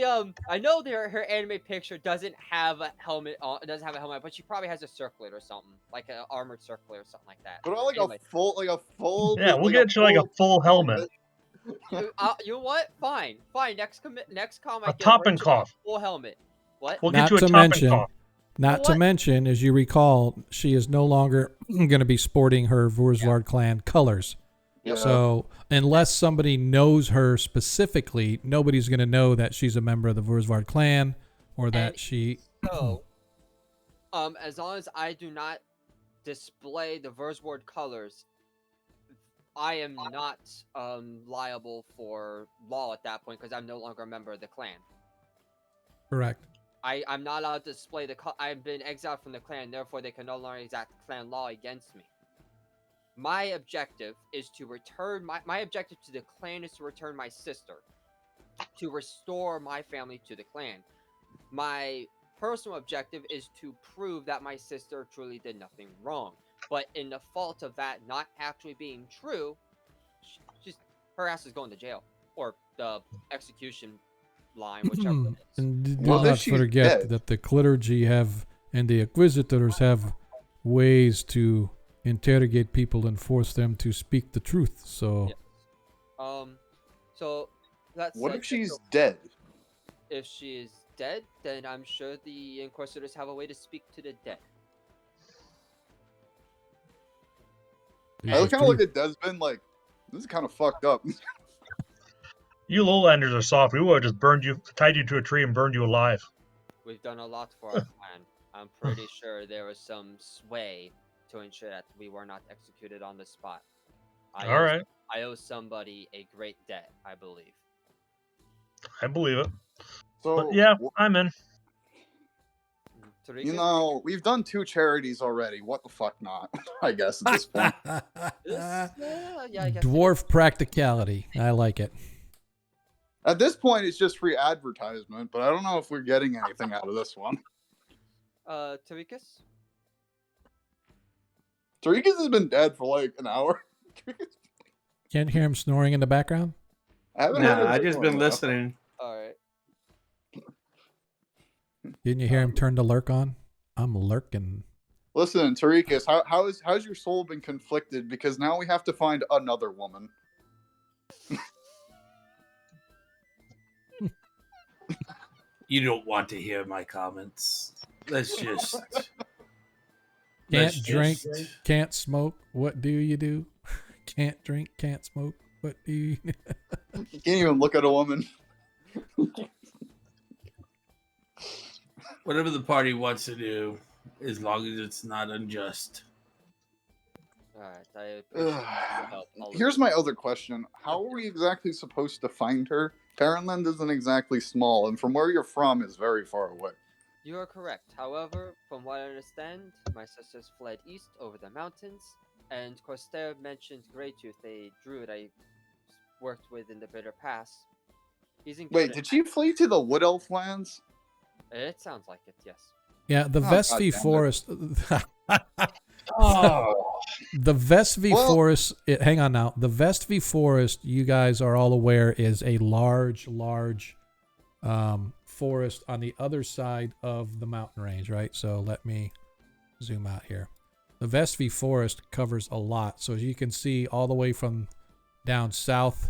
I know her anime picture doesn't have a helmet on. It doesn't have a helmet, but she probably has a circlet or something, like an armored circlet or something like that. But a full. Yeah, we'll get you like a full helmet. You know what? Fine. Next com I a get top and cough. Full helmet. What? We'll get you a top and cough. Not to mention, as you recall, she is no longer going to be sporting her Vursvard clan colors. Yeah. So unless somebody knows her specifically, nobody's going to know that she's a member of the Vursvard clan or that she. So, as long as I do not display the Vursvard colors, I am not liable for law at that point because I'm no longer a member of the clan. Correct. I'm not allowed to display I've been exiled from the clan, therefore they can no longer exact clan law against me. My objective is to return my objective to the clan is to return my sister, to restore my family to the clan. My personal objective is to prove that my sister truly did nothing wrong. But in the fault of that not actually being true, she's her ass is going to jail or the execution line, whichever it is. And do What if not she's forget dead? that the clergy have and the inquisitors have ways to interrogate people and force them to speak the truth. So, So that's What if she's dead? If she is dead, then I'm sure the inquisitors have a way to speak to the dead. I kind of look at Desmond like, this is kind of fucked up. You lowlanders are soft. We would have just burned you, tied you to a tree, and burned you alive. We've done a lot for our clan. I'm pretty sure there was some sway to ensure that we were not executed on the spot. I owe somebody a great debt, I believe. I believe it. So but yeah, I'm in. You know, we've done 2 charities already. What the fuck not? I guess at this point. Dwarf practicality. I like it. At this point, it's just free advertisement, but I don't know if we're getting anything out of this one. Tarikas? Tarikas has been dead for like an hour. Can't hear him snoring in the background? I just been listening. Alright. Didn't you hear him turn the lurk on? I'm lurking. Listen, Tarikas, how's your soul been conflicted? Because now we have to find another woman. You don't want to hear my comments. Let's just... Can't drink, can't smoke. What do you do? Can't drink, can't smoke. What do you do? You can't even look at a woman. Whatever the party wants to do, as long as it's not unjust. Alright, I appreciate your help. Here's my other question. How are we exactly supposed to find her? Parenland isn't exactly small, and from where you're from is very far away. You are correct. However, from what I understand, my sisters fled east over the mountains, and Corsair mentioned Greytooth, a druid I worked with in the Bitter Pass. He's in Wait, did she flee to the Wood Elf lands? It sounds like it, yes. Yeah, the Vestvi Forest. Oh. The Vestvi Forest. Hang on now. The Vestvi Forest, you guys are all aware, is a large forest on the other side of the mountain range, right? So let me zoom out here. The Vestvi Forest covers a lot. So as you can see, all the way from down south.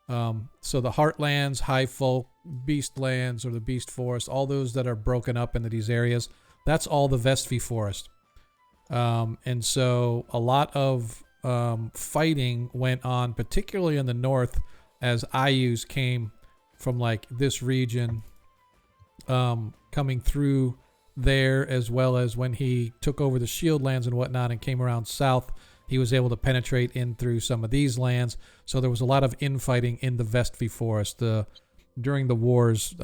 So the Heartlands, High Folk, Beastlands, or the Beast Forest, all those that are broken up into these areas, that's all the Vestvi Forest. And so a lot of fighting went on, particularly in the north, as Ayus came from like this region, coming through there, as well as when he took over the Shield lands and whatnot and came around south, he was able to penetrate in through some of these lands. So there was a lot of infighting in the Vestvi Forest during the wars.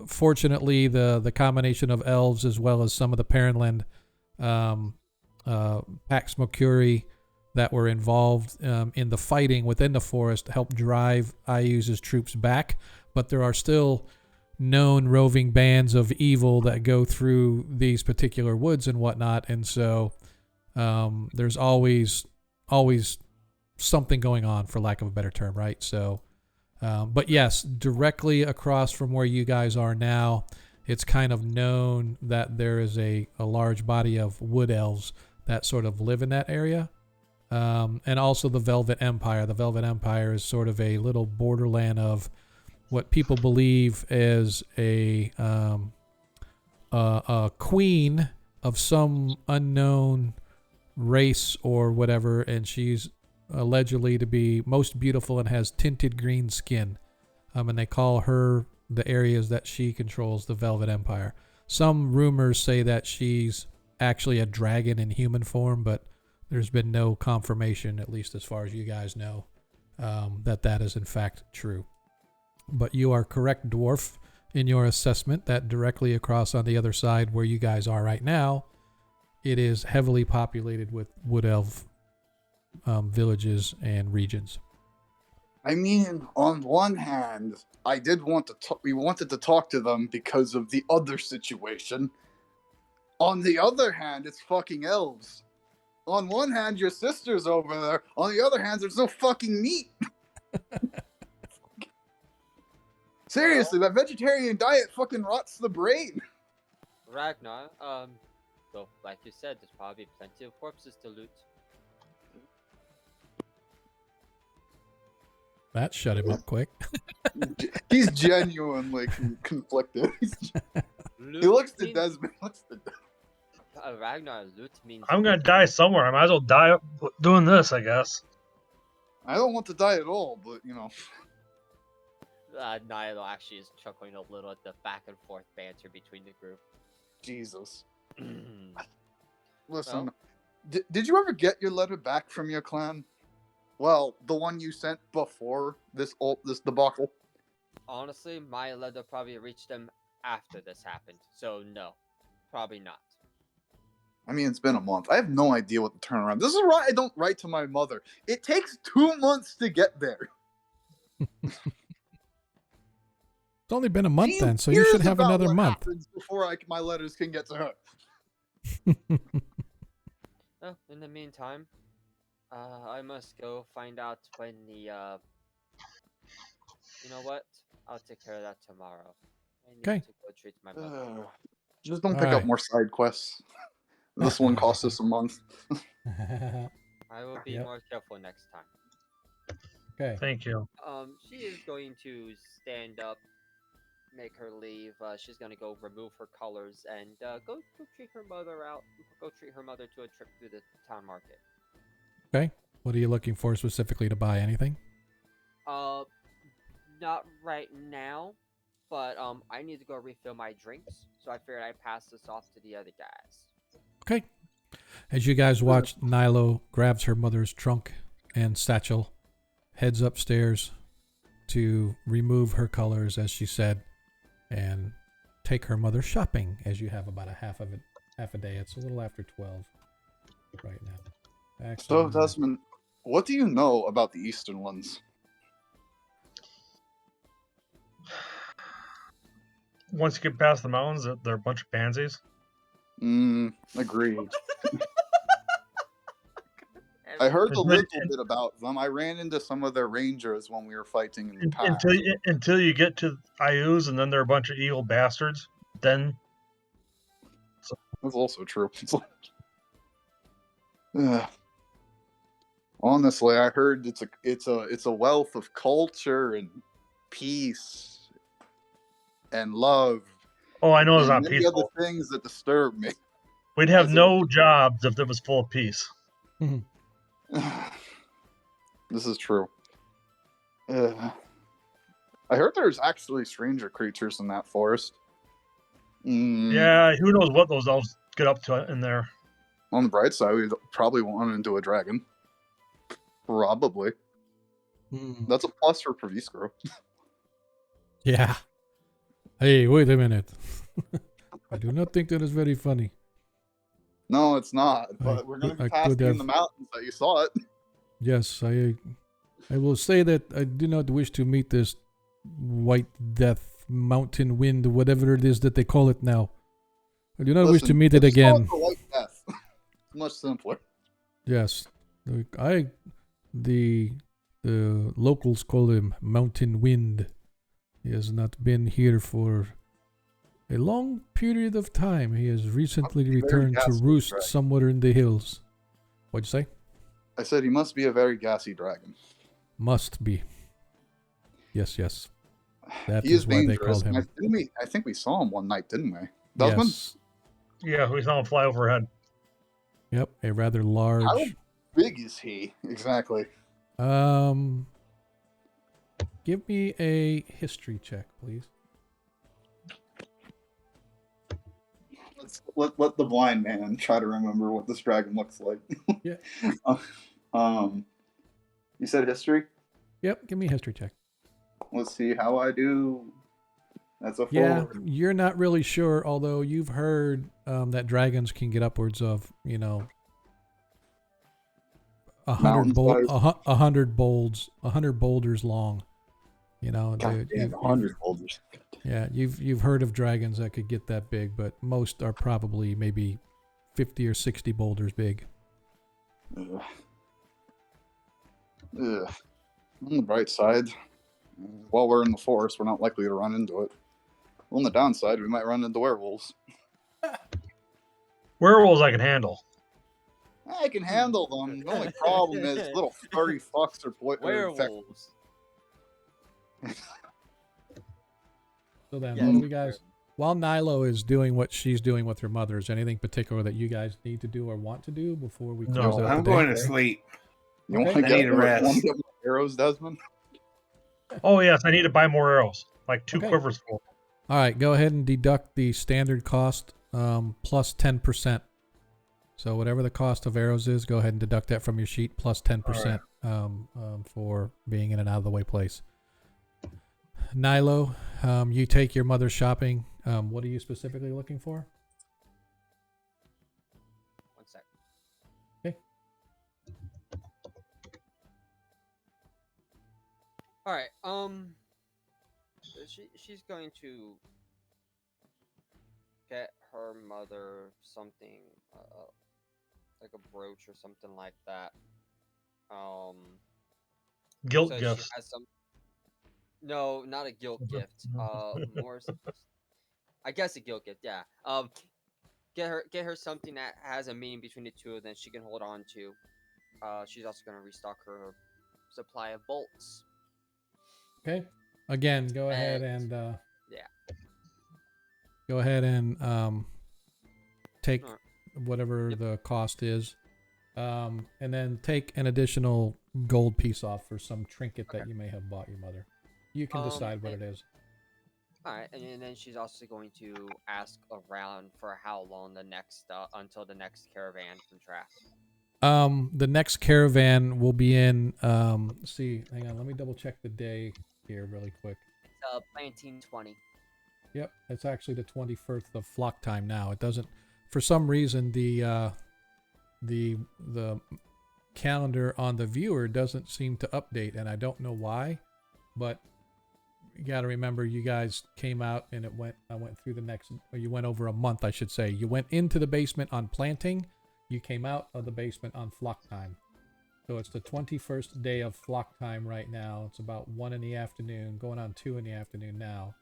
Fortunately, the combination of elves as well as some of the Parenland Pax Mokuri that were involved in the fighting within the forest helped drive Ayu's troops back. But there are still known roving bands of evil that go through these particular woods and whatnot, and so there's always something going on, for lack of a better term, right? So, but yes, directly across from where you guys are now, it's kind of known that there is a large body of wood elves that sort of live in that area. And also the Velvet Empire. The Velvet Empire is sort of a little borderland of what people believe is a queen of some unknown race or whatever, and she's allegedly to be most beautiful and has tinted green skin. And they call her, the areas that she controls, the Velvet Empire. Some rumors say that she's actually a dragon in human form, but there's been no confirmation, at least as far as you guys know, that is in fact true. But you are correct, Dwarf, in your assessment that directly across on the other side where you guys are right now, it is heavily populated with wood elf villages and regions. I mean, on one hand, I did want to. We wanted to talk to them because of the other situation. On the other hand, it's fucking elves. On one hand, your sister's over there. On the other hand, there's no fucking meat. Seriously, that vegetarian diet fucking rots the brain. Ragnar, so like you said, there's probably plenty of corpses to loot. That shut him up quick. He's genuinely conflicted. He looks to Desmond. Ragnar, loot means. I'm gonna die somewhere. I might as well die doing this, I guess. I don't want to die at all, but you know. Nilo actually is chuckling a little at the back and forth banter between the group. Jesus. Listen, did you ever get your letter back from your clan? Well, the one you sent before this debacle. Honestly, my letter probably reached them after this happened, so no, probably not. I mean, it's been a month. I have no idea what the turnaround. This is why I don't write to my mother. It takes 2 months to get there. It's only been a month then, so you should have another month before my letters can get to her. Well, in the meantime, I must go find out when the. You know what? I'll take care of that tomorrow. I need to go treat my mother. Just don't pick up more side quests. This one costs us a month. I will be more careful next time. Okay. Thank you. She is going to stand up, make her leave. She's gonna go remove her colors and go treat her mother out. Go treat her mother to a trip through the town market. Okay. What are you looking for specifically to buy? Anything? Not right now, but I need to go refill my drinks, so I figured I'd pass this off to the other guys. Okay. As you guys watch, Nilo grabs her mother's trunk and satchel, heads upstairs to remove her colors, as she said, and take her mother shopping, as you have about half a day. It's a little after 12 right now. So, Actually, Desmond, what do you know about the Eastern ones? Once you get past the mountains, they're a bunch of pansies. Agreed. I heard a little bit about them. I ran into some of their rangers when we were fighting in the past. Until you get to Ayus, and then they're a bunch of evil bastards. Then that's also true. Honestly, I heard it's a wealth of culture and peace and love. Oh, I know it's not many peaceful. Other things that disturb me. We'd have no jobs if it was full of peace. This is true. I heard there's actually stranger creatures in that forest. Yeah, who knows what those elves get up to in there. On the bright side, we'd probably run into a dragon. Probably. That's a plus for Praviskro. Yeah. Hey, wait a minute. I do not think that is very funny. No, it's not. But we're going to be passing in the mountains that you saw it. Yes, I will say that I do not wish to meet this white death, mountain wind, whatever it is that they call it now. I do not wish to meet it again. It's white death. It's much simpler. Yes. The locals call him Mountain Wind. He has not been here for a long period of time. He has recently returned to roost somewhere in the hills. What'd you say? I said he must be a very gassy dragon. Must be. Yes. That is why they call him. I think we saw him one night, didn't we? Yes. Yeah, we saw him fly overhead. Yep, a rather large. How big is he exactly? Give me a history check, please. Let the blind man try to remember what this dragon looks like. Yeah. You said history? Yep, give me a history check. Let's see how I do. That's a 4. Yeah, you're not really sure, although you've heard that dragons can get upwards of, 100 Mountain-sized? 100 boulders long. You know, God damn, 100 boulders. Yeah, you've heard of dragons that could get that big, but most are probably maybe 50 or 60 boulders big. Ugh. Ugh. On the bright side, while we're in the forest, we're not likely to run into it. On the downside, we might run into werewolves. Werewolves I can handle. I can handle them. The only problem is little furry fucks are werewolves. So then, Yeah, what do we guys? While Nilo is doing what she's doing with her mother, is there anything particular that you guys need to do or want to do before we close out? I'm going to sleep. You Okay. want to I need a rest. get more arrows, Desmond? Oh yes, I need to buy more arrows, like 2 quivers full. All right, go ahead and deduct the standard cost plus 10%. So whatever the cost of arrows is, go ahead and deduct that from your sheet plus 10% for being in an out of the way place. Nilo, you take your mother shopping. What are you specifically looking for? 1 sec. Okay. All right. She's going to get her mother something like a brooch or something like that. Guilt so gifts. She has some. No, not a guilt gift. More. I guess a guilt gift. Yeah. Get her something that has a meaning between the two of them she can hold on to. She's also gonna restock her supply of bolts. Okay. Again, go ahead and yeah. Go ahead and take whatever the cost is, and then take an additional gold piece off for some trinket that you may have bought your mother. You can decide what it is. All right, and then she's also going to ask around for how long the next until the next caravan from Traft. The next caravan will be in. See, hang on, let me double check the day here really quick. It's 1920. Yep, it's actually the 21st of flock time now. It doesn't, for some reason, the calendar on the viewer doesn't seem to update, and I don't know why, but you got to remember, you guys came out and I went through the next, or you went over a month, I should say. You went into the basement on planting, you came out of the basement on flock time. So it's the 21st day of flock time right now. It's about 1 in the afternoon, going on 2 in the afternoon now.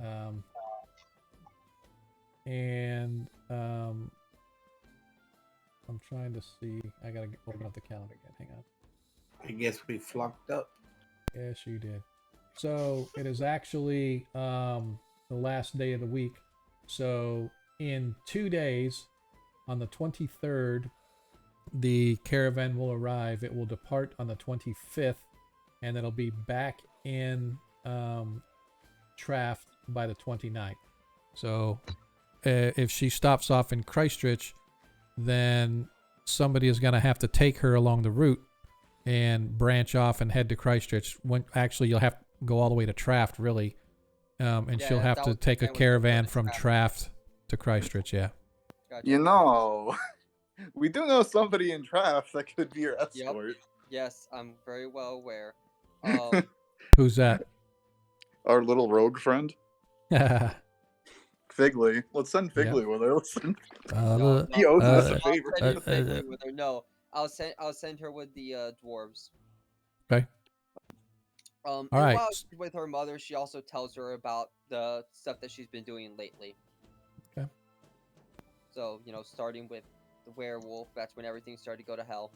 I'm trying to see. I gotta open up the calendar again. Hang on. I guess we flocked up. Yes, you did. So it is actually the last day of the week. So in 2 days, on the 23rd, the caravan will arrive. It will depart on the 25th, and it'll be back in Traft by the 29th. So if she stops off in Kreistrich, then somebody is going to have to take her along the route and branch off and head to Kreistrich. Actually, you'll have to go all the way to Traft, really, and she'll have to take a caravan from Traft to Kreistrich. Yeah. Gotcha. You know, we do know somebody in Traft that could be your escort. Yep. Yes, I'm very well aware. Who's that? Our little rogue friend. Figley. Let's send Figley with her. Let's send... he owes us a favor. No, I'll send her with the dwarves. Okay. All right. While she's with her mother, she also tells her about the stuff that she's been doing lately. Okay. So, starting with the werewolf, that's when everything started to go to hell.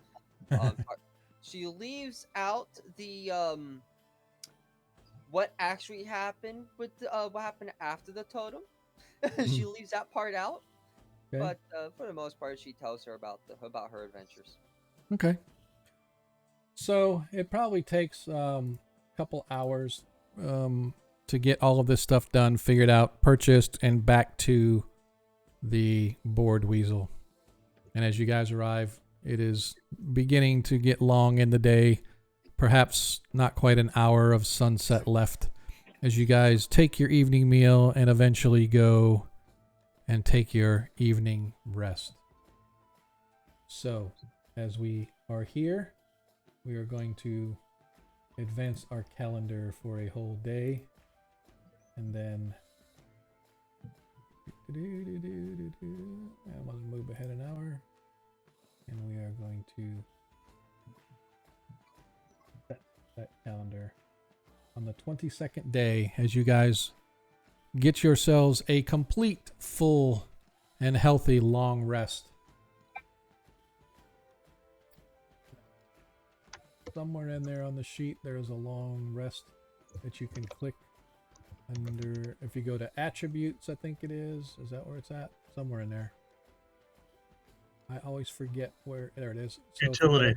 She leaves out the what actually happened with what happened after the totem. She leaves that part out. Okay. But for the most part, she tells her about her adventures. Okay. So it probably takes a couple hours to get all of this stuff done, figured out, purchased, and back to the board weasel. And as you guys arrive, it is beginning to get long in the day. Perhaps not quite an hour of sunset left as you guys take your evening meal and eventually go and take your evening rest. So, as we are here, we are going to advance our calendar for a whole day, and then I'm going to move ahead an hour, and we are going to set that calendar on the 22nd day as you guys get yourselves a complete, full, and healthy long rest. Somewhere in there on the sheet, there's a long rest that you can click under. If you go to attributes, I think it is. Is that where it's at? Somewhere in there. I always forget where. There it is. So Utility.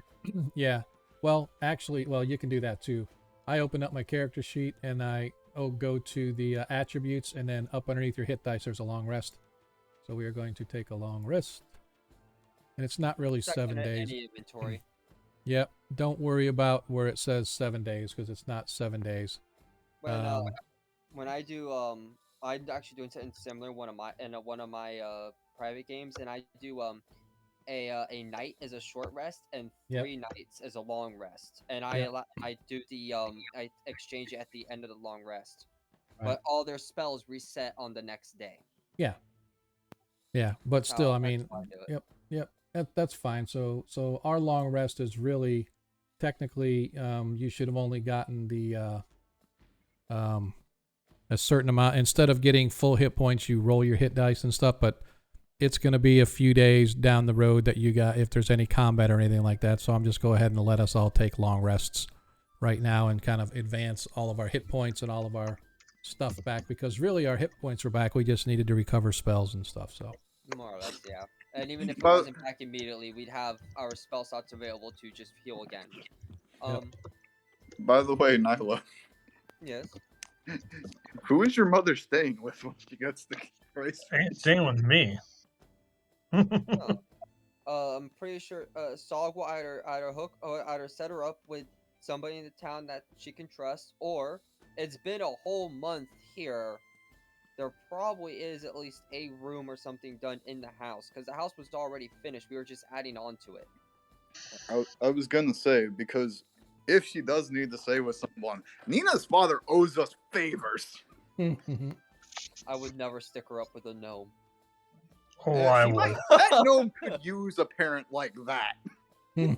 Yeah. Well, actually, you can do that too. I open up my character sheet and I go to the attributes, and then up underneath your hit dice, there's a long rest. So we are going to take a long rest. And it's not really 7 days. Any inventory. Yep. Don't worry about where it says 7 days, because it's not 7 days. When I do, I'm actually doing something similar in one of my private games, and I do a night is a short rest and 3 nights is a long rest, and I do the I exchange it at the end of the long rest, but all their spells reset on the next day. Yeah, but still, I mean, yep, that's fine. So our long rest is really technically, you should have only gotten the a certain amount. Instead of getting full hit points, you roll your hit dice and stuff, but it's going to be a few days down the road that you got if there's any combat or anything like that. So I'm just go ahead and let us all take long rests right now and kind of advance all of our hit points and all of our stuff back, because really our hit points were back. We just needed to recover spells and stuff. So more or less, yeah. And even if it wasn't back immediately, we'd have our spell slots available to just heal again. By the way, Nyla. Yes. Who is your mother staying with when she gets the Kreistrich? Ain't staying with me. I'm pretty sure Sog will either hook or either set her up with somebody in the town that she can trust, or it's been a whole month here. There probably is at least a room or something done in the house, because the house was already finished. We were just adding on to it. I was gonna say, because if she does need to stay with someone, Nina's father owes us favors. I would never stick her up with a gnome. Oh, I would. That gnome could use a parent like that. You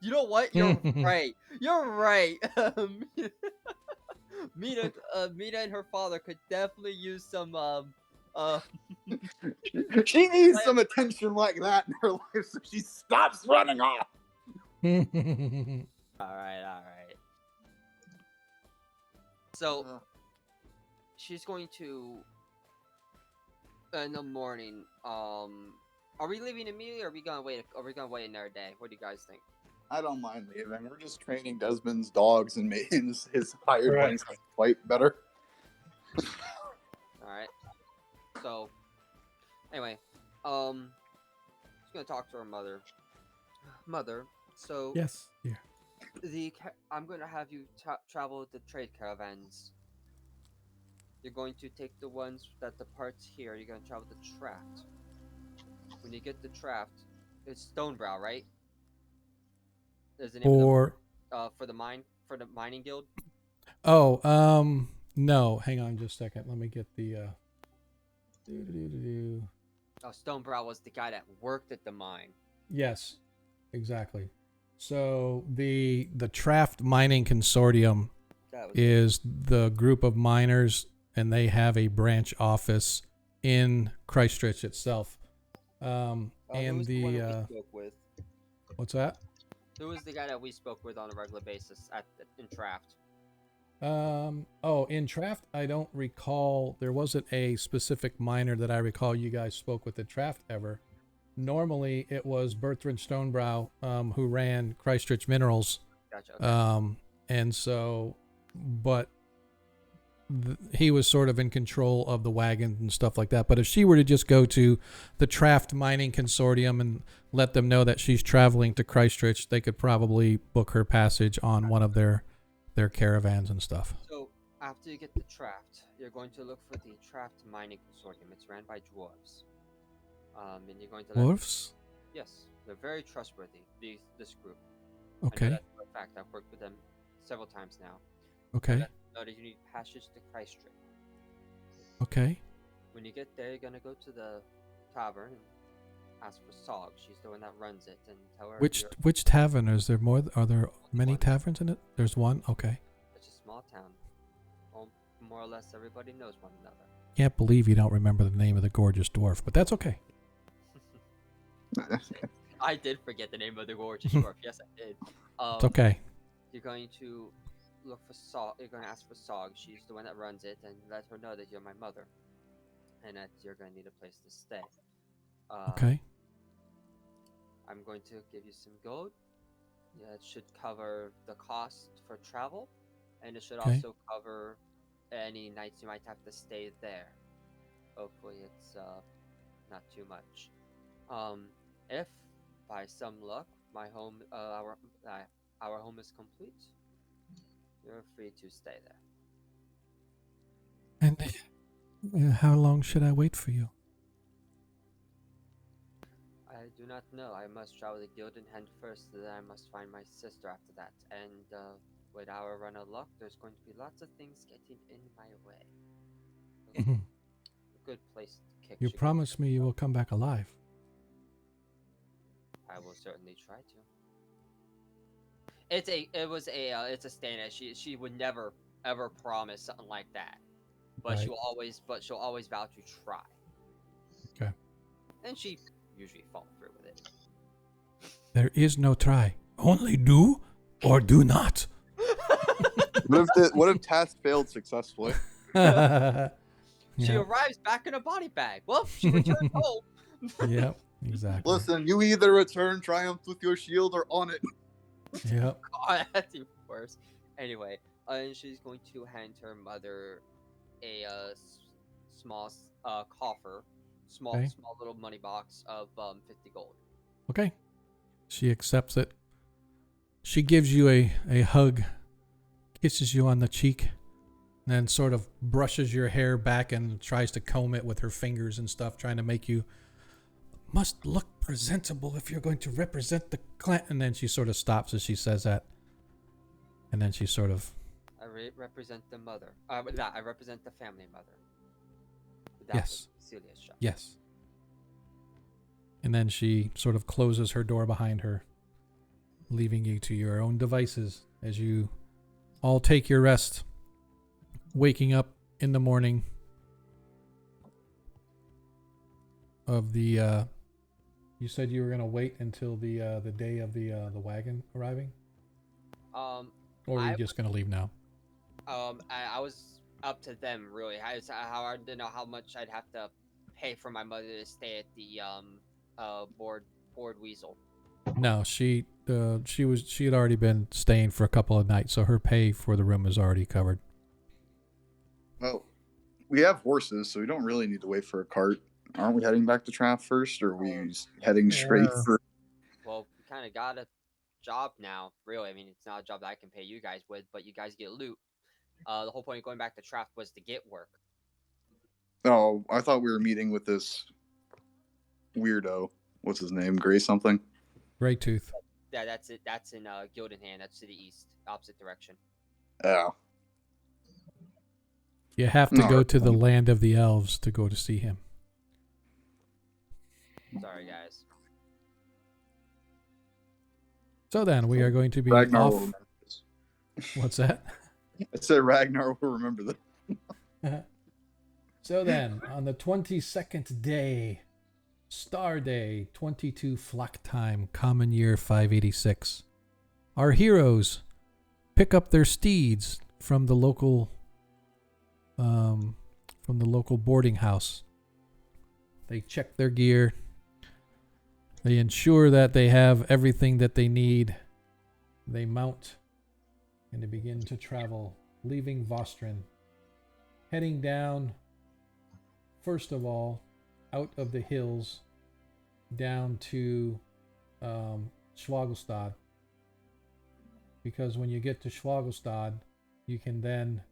know what? You're right. You're right. Mina and her father could definitely use some She needs some attention like that in her life, so she stops running off. All right. So she's going to in the morning. Are we leaving immediately, or are we gonna wait? Are we gonna wait another day? What do you guys think? I don't mind leaving. We're just training Desmond's dogs and making his hired ones fight better. Alright. So, anyway, just gonna talk to her mother. Mother, so... Yes, yeah. I'm gonna have you travel with the trade caravans. You're going to take the ones that departs here. You're gonna travel the Traft. When you get the Traft, it's Stonebrow, right? Is the name for the mining guild? No, hang on just a second. Let me get the Stonebrow was the guy that worked at the mine. Yes, exactly. So the Traft Mining Consortium is the group of miners, and they have a branch office in Kreistrich itself. And the what's that? Who was the guy that we spoke with on a regular basis in Traft? In Traft, I don't recall. There wasn't a specific miner that I recall you guys spoke with at Traft ever. Normally, it was Bertrand Stonebrow, who ran Kreistrich Minerals. Gotcha. Okay. And so, but he was sort of in control of the wagons and stuff like that. But if she were to just go to the Traft Mining Consortium and let them know that she's traveling to Kreistrich, they could probably book her passage on one of their caravans and stuff. So after you get the Traft, you're going to look for the Traft Mining Consortium. It's ran by dwarves. And you're going to dwarves? Yes, They're very trustworthy. This group. I Okay. know that for a fact. I've worked with them several times now. Okay. Know that you need passage to Kreistrich. Okay. When you get there, you're gonna go to the tavern and ask for Sog. She's the one that runs it, and tell her Which tavern? Is there more? Are there many taverns in it? There's one. Okay. it's a small town. More or less, everybody knows one another. Can't believe you don't remember the name of the gorgeous dwarf, but that's okay. I did forget the name of the gorgeous dwarf. Yes, I did. It's okay. You're going to look for Sog. You're going to ask for Sog. She's the one that runs it, and let her know that you're my mother, and that you're going to need a place to stay. Okay. I'm going to give you some gold. Yeah, it should cover the cost for travel, and it should also cover any nights you might have to stay there. Hopefully, it's not too much. If by some luck my home, our home is complete, you're free to stay there. And how long should I wait for you? I do not know. I must travel to Gildenhand first, then I must find my sister after that. And with our run of luck, there's going to be lots of things getting in my way. A good place to kick. You promise me you will come back alive. I will certainly try to. It's a standard. She would never ever promise something like that, but Right. she'll always vow to try. Okay. And she usually follow through with it. There is no try. Only do or do not. What if task failed successfully? She arrives back in a body bag. Well, she returns home. Yep, exactly. Listen, you either return triumph with your shield or on it. Yep. God, that's even worse. Anyway, and she's going to hand her mother a small coffer, small little money box of 50 gold. Okay. She accepts it. She gives you a hug, kisses you on the cheek, and then sort of brushes your hair back and tries to comb it with her fingers and stuff, trying to make you must look presentable if you're going to represent the clan. And then she sort of stops as she says that. And then she sort of... I represent the mother. I represent the family mother. Yes. Celia's shop. Yes. And then she sort of closes her door behind her, leaving you to your own devices as you all take your rest, waking up in the morning of the you said you were going to wait until the day of the wagon arriving? Or are you just going to leave now? I was up to them really. I didn't know how much I'd have to pay for my mother to stay at the board weasel. No, she had already been staying for a couple of nights, so her pay for the room is already covered. Well, we have horses, so we don't really need to wait for a cart. Aren't we heading back to Traff first, or are we heading straight for... Well, we kind of got a job now, really. I mean, it's not a job that I can pay you guys with, but you guys get loot. The whole point of going back to Traff was to get work. Oh, I thought we were meeting with this weirdo. What's his name? Gray something? Gray Tooth. Yeah, that's it. That's in Gildenhand. That's to the east, opposite direction. Yeah. You have to go to the land of the elves to go to see him. Sorry, guys. So then, we are going to be Ragnar off. will remember this. What's that? I said Ragnar will remember that. So then, on the 22nd day, Star Day, 22 Flock Time, Common Year 586, our heroes pick up their steeds from the local boarding house. They check their gear. They ensure that they have everything that they need. They mount and they begin to travel, leaving Vostrin, heading down, first of all, out of the hills, down to Schwagelstad. Because when you get to Schwagelstad, you can then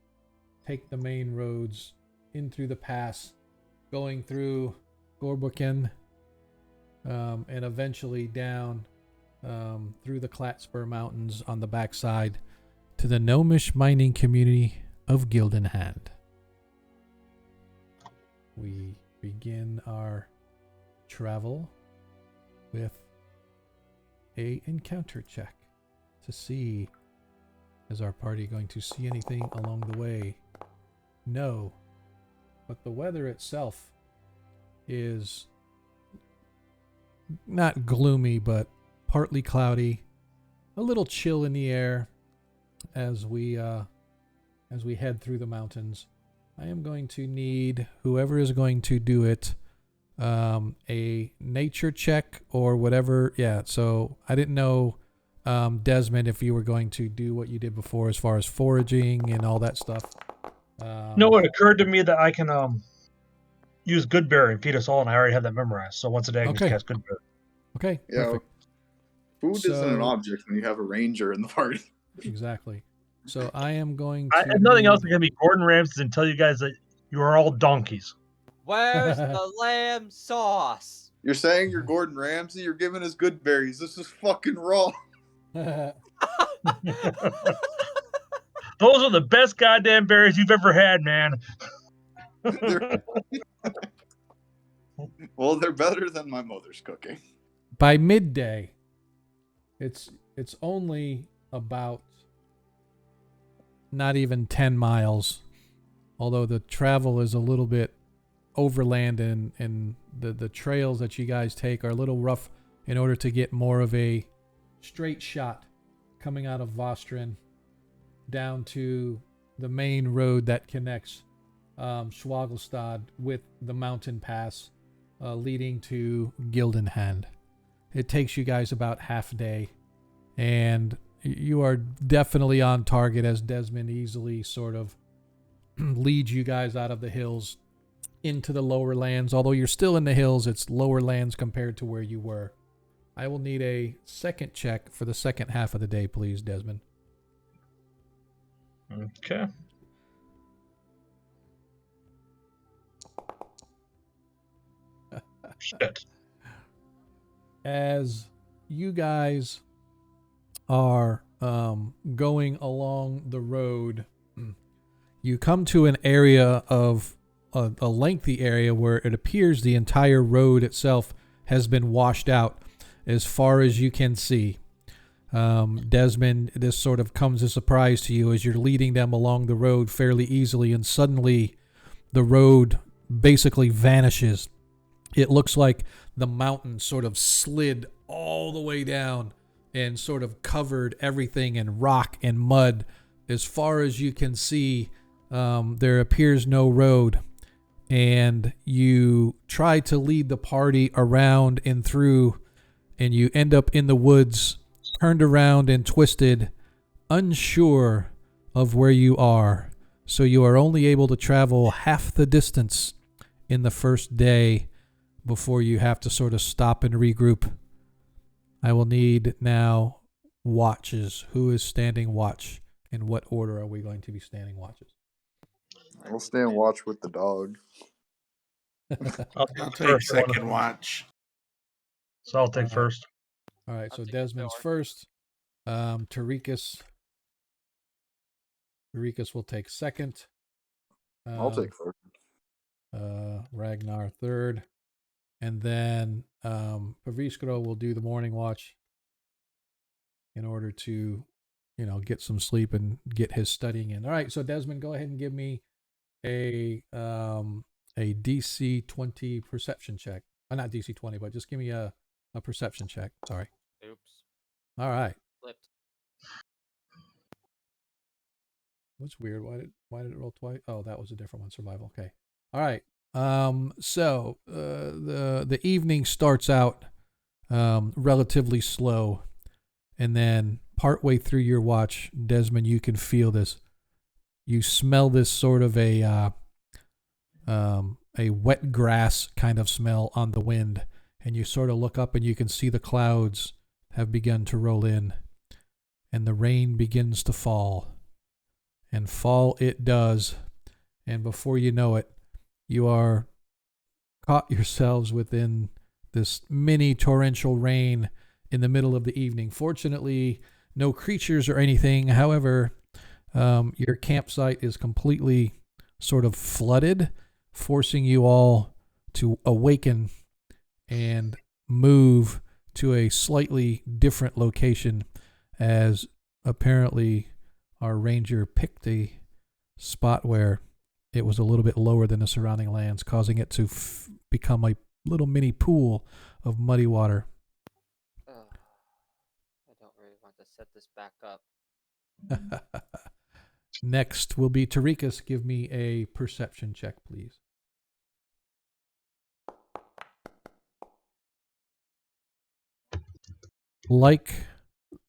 take the main roads in through the pass, going through Gorbuken, and eventually down through the Klatspur Mountains on the backside to the gnomish mining community of Gildenhand. We begin our travel with a encounter check to see, is our party going to see anything along the way? No, but the weather itself is not gloomy, but partly cloudy, a little chill in the air as we head through the mountains. I am going to need whoever is going to do it a nature check or whatever. Yeah, so I didn't know, Desmond, if you were going to do what you did before as far as foraging and all that stuff. No, it occurred to me that I can use Goodberry and feed us all, and I already had that memorized. So once a day I can just cast Goodberry. Okay, Yeah, perfect. Food isn't an object when you have a ranger in the party. Exactly. So I am going to. If nothing else, I'm going to be Gordon Ramsay and tell you guys that you are all donkeys. Where's the lamb sauce? You're saying you're Gordon Ramsay? You're giving us good berries. This is fucking wrong. Those are the best goddamn berries you've ever had, man. Well, they're better than my mother's cooking. By midday, it's only about not even 10 miles, although the travel is a little bit overland, and the trails that you guys take are a little rough in order to get more of a straight shot coming out of Vostrin down to the main road that connects Schwagelstad with the mountain pass leading to Gildenhand. It takes you guys about half a day, and you are definitely on target as Desmond easily sort of leads you guys out of the hills into the lower lands. Although you're still in the hills, it's lower lands compared to where you were. I will need a second check for the second half of the day, please, Desmond. Okay. Shit. As you guys are going along the road, you come to an area of a lengthy area where it appears the entire road itself has been washed out as far as you can see. Desmond, this sort of comes as a surprise to you as you're leading them along the road fairly easily, and suddenly the road basically vanishes. It looks like the mountain sort of slid all the way down and sort of covered everything in rock and mud. As far as you can see, there appears no road, and you try to lead the party around and through, and you end up in the woods, turned around and twisted, unsure of where you are. So you are only able to travel half the distance in the first day before you have to sort of stop and regroup. I will need now watches. Who is standing watch? In what order are we going to be standing watches? I'll stand watch with the dog. I'll take second watch. So I'll take first. All right, so Desmond's first. Tarikas will take second. I'll take first. Ragnar third. And then Paviskro will do the morning watch in order to, get some sleep and get his studying in. All right, so Desmond, go ahead and give me a DC 20 perception check. Not DC 20, but just give me a perception check. Sorry. Oops. All right. Flipped. What's weird? Why did it roll twice? Oh, that was a different one. Survival. Okay. All right. So the evening starts out relatively slow, and then partway through your watch, Desmond, you can feel this. You smell this sort of a wet grass kind of smell on the wind, and you sort of look up and you can see the clouds have begun to roll in, and the rain begins to fall, and fall it does, and before you know it, you are caught yourselves within this mini torrential rain in the middle of the evening. Fortunately, no creatures or anything. However, your campsite is completely sort of flooded, forcing you all to awaken and move to a slightly different location, as apparently our ranger picked a spot where it was a little bit lower than the surrounding lands, causing it to become a little mini pool of muddy water. I don't really want to set this back up. Next will be Tarikas. Give me a perception check, please. Like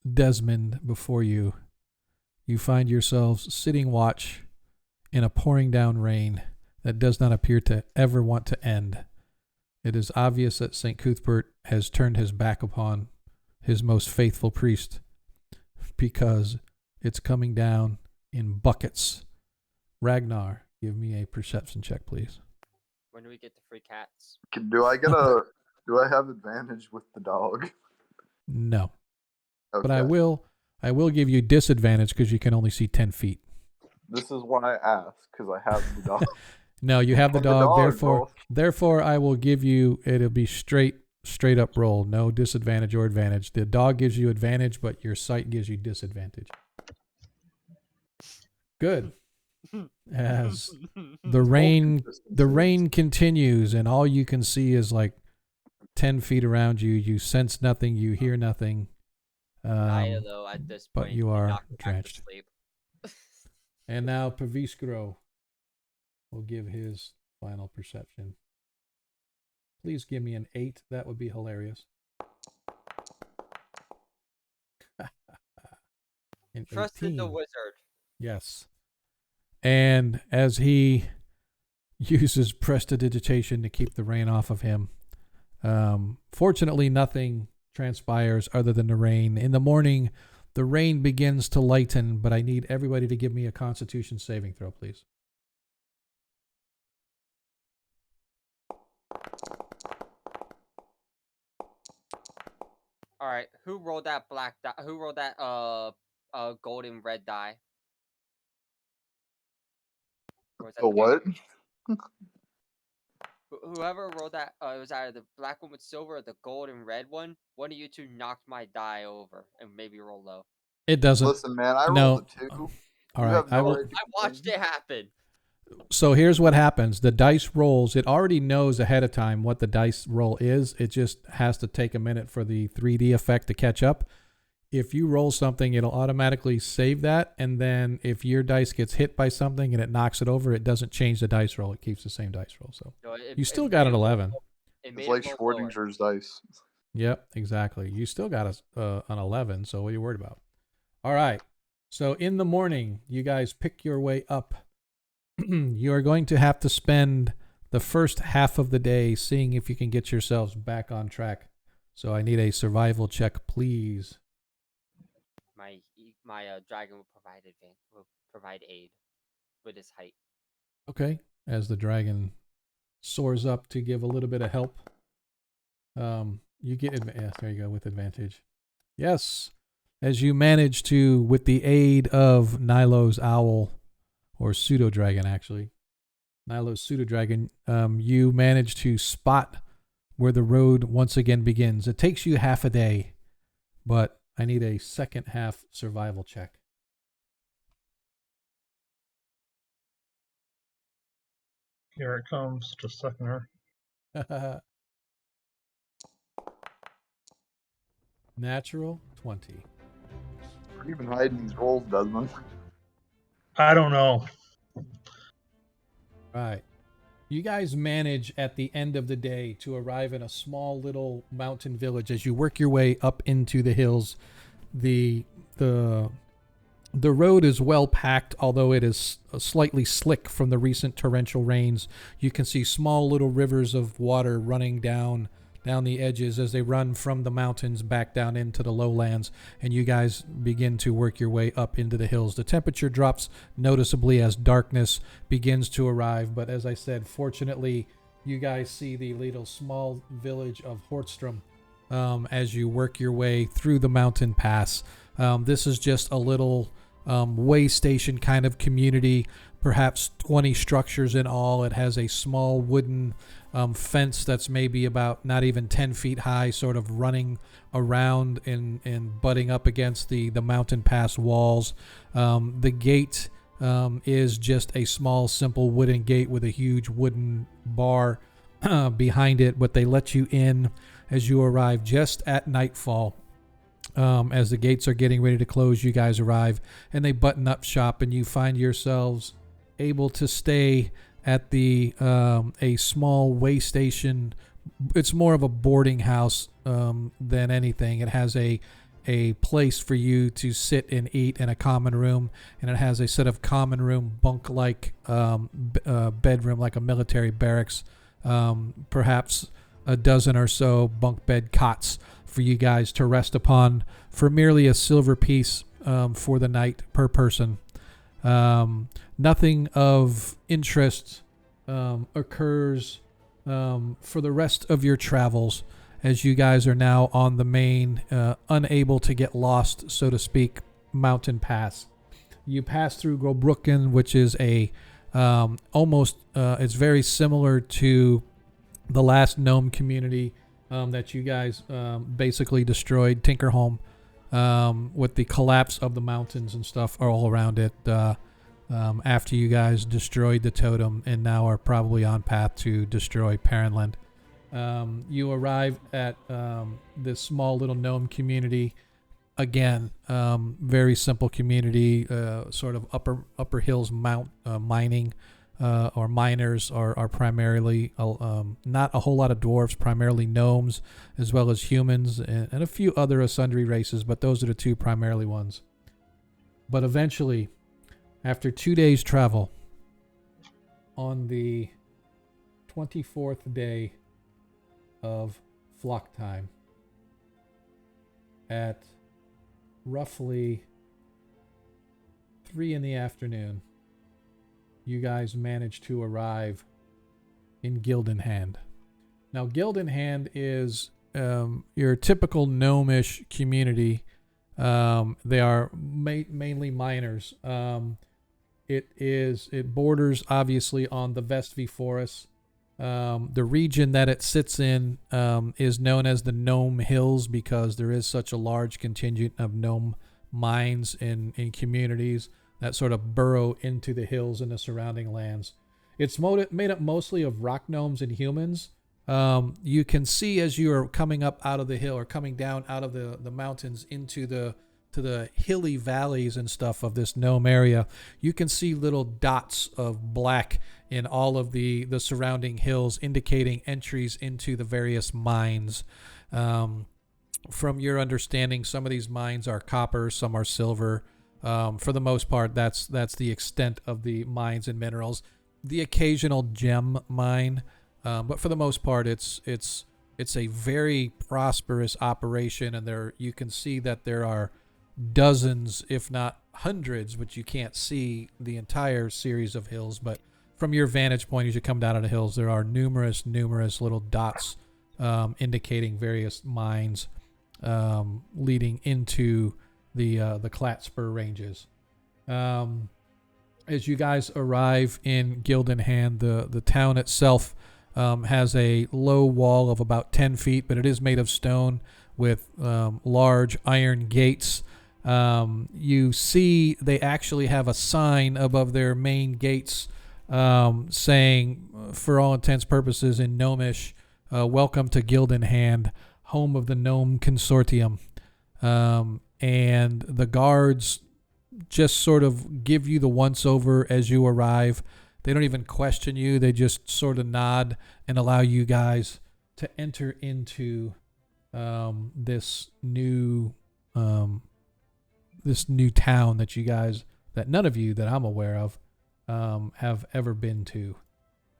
Desmond before you, you find yourselves sitting watch in a pouring down rain that does not appear to ever want to end. It is obvious that St. Cuthbert has turned his back upon his most faithful priest, because it's coming down in buckets. Ragnar, give me a perception check, please. When do we get the free cats? Do I have advantage with the dog? No. Okay. But I will give you disadvantage because you can only see 10 feet. This is why I asked, because I have the dog. No, you have the The dog, dog, therefore I will give you, it'll be straight up roll, no disadvantage or advantage. The dog gives you advantage, but your sight gives you disadvantage. Good. As the rain continues and all you can see is like 10 feet around you. You sense nothing, you hear nothing. Though, at this point, but you are knocked back to drenched. sleep. And now Paviskro will give his final perception. Please give me an 8. That would be hilarious. Trusted the 18. wizard. Yes. And as he uses prestidigitation to keep the rain off of him, fortunately nothing transpires other than the rain. In the morning, the rain begins to lighten, but I need everybody to give me a Constitution saving throw, please. All right, who rolled that black die? Who rolled that golden red die? Or was that The what? Whoever rolled that, it was either the black one with silver or the gold and red one. One of you two knocked my die over and maybe roll low. It doesn't. Listen, man, I rolled a 2. All right, I watched it happen. So here's what happens. The dice rolls, it already knows ahead of time what the dice roll is. It just has to take a minute for the 3D effect to catch up. If you roll something, it'll automatically save that. And then if your dice gets hit by something and it knocks it over, it doesn't change the dice roll. It keeps the same dice roll. So you still got an 11. It's like Schrodinger's dice. Yep, exactly. You still got an 11. So what are you worried about? All right. So in the morning, you guys pick your way up. You are going to have to spend the first half of the day seeing if you can get yourselves back on track. So I need a survival check, please. My dragon will provide aid with his height. Okay, as the dragon soars up to give a little bit of help. You get there you go, with advantage. Yes, as you manage to, with the aid of Nilo's owl, or pseudo dragon actually, Nilo's pseudo dragon, you manage to spot where the road once again begins. It takes you half a day, but I need a second half survival check. Here it comes. Just a second here. Natural 20. We're even hiding these rolls, Desmond. I don't know. Right. You guys manage at the end of the day to arrive in a small little mountain village. As you work your way up into the hills, the road is well packed, although it is slightly slick from the recent torrential rains. You can see small little rivers of water running down the edges as they run from the mountains back down into the lowlands, and you guys begin to work your way up into the hills. The temperature drops noticeably as darkness begins to arrive, but as I said, fortunately, you guys see the little small village of Hortstrom as you work your way through the mountain pass. This is just a little way station kind of community, perhaps 20 structures in all. It has a small wooden fence that's maybe about not even 10 feet high, sort of running around and butting up against the mountain pass walls. The gate is just a small, simple wooden gate with a huge wooden bar behind it, but they let you in as you arrive just at nightfall. As the gates are getting ready to close, you guys arrive and they button up shop, and you find yourselves able to stay at the a small way station. It's more of a boarding house than anything. It has a place for you to sit and eat in a common room, and it has a set of common room bunk-like bedroom, like a military barracks, perhaps a dozen or so bunk bed cots for you guys to rest upon for merely a silver piece for the night per person. Nothing of interest occurs for the rest of your travels, as you guys are now on the main, unable to get lost, so to speak, mountain pass. You pass through Grobrucken, which is a almost, it's very similar to the last gnome community that you guys basically destroyed, Tinkerholm, with the collapse of the mountains and stuff are all around it after you guys destroyed the totem and now are probably on path to destroy Perrinland. You arrive at this small little gnome community. Again, very simple community, sort of upper hills mining, or miners are primarily, not a whole lot of dwarves, primarily gnomes, as well as humans and a few other sundry races, but those are the two primarily ones. But eventually, after 2 days travel, on the 24th day of flock time, at roughly 3 in the afternoon, you guys manage to arrive in Gildenhand. Now, Gildenhand is your typical gnomish community. They are mainly miners. It borders obviously on the Vestvi Forest. The region that it sits in is known as the Gnome Hills because there is such a large contingent of gnome mines in communities that sort of burrow into the hills and the surrounding lands. It's made up mostly of rock gnomes and humans. You can see as you are coming up out of the hill or coming down out of the mountains into the hilly valleys and stuff of this gnome area, you can see little dots of black in all of the surrounding hills, indicating entries into the various mines. From your understanding, some of these mines are copper, some are silver. For the most part, that's the extent of the mines and minerals. The occasional gem mine, but for the most part, it's a very prosperous operation, and you can see that there are dozens, if not hundreds, but you can't see the entire series of hills. But from your vantage point, as you come down on the hills, there are numerous little dots indicating various mines leading into the Klatspur ranges. As you guys arrive in Gildenhand, the town itself has a low wall of about 10 feet, but it is made of stone with large iron gates. You see they actually have a sign above their main gates saying, for all intents purposes in Gnomish, welcome to Gildenhand, home of the Gnome Consortium. And the guards just sort of give you the once-over as you arrive. They don't even question you. They just sort of nod and allow you guys to enter into this new town that none of you that I'm aware of have ever been to.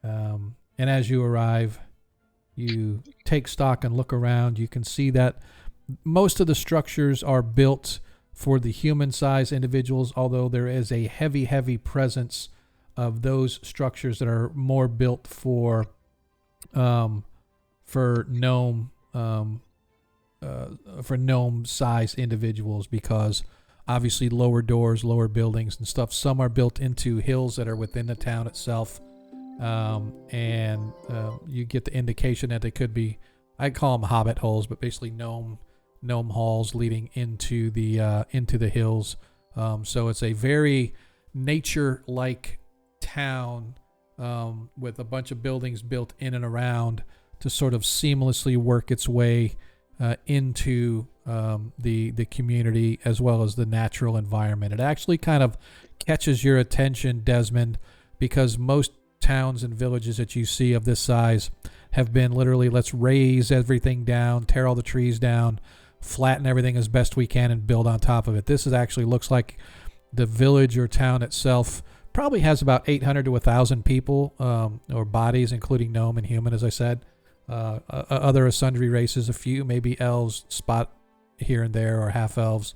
And as you arrive, you take stock and look around. You can see that most of the structures are built for the human-sized individuals, although there is a heavy presence of those structures that are more built for for gnome size individuals, because obviously lower doors, lower buildings and stuff. Some are built into hills that are within the town itself, and you get the indication that they could be, I call them hobbit holes, but basically gnome halls leading into the hills. So it's a very nature-like town, with a bunch of buildings built in and around to sort of seamlessly work its way into the community as well as the natural environment. It actually kind of catches your attention, Desmond, because most towns and villages that you see of this size have been literally, let's raise everything down, tear all the trees down, flatten everything as best we can, and build on top of it. This is actually looks like the village or town itself probably has about 800 to 1,000 people, or bodies, including gnome and human, as I said. Other sundry races, a few, maybe elves spot here and there, or half elves.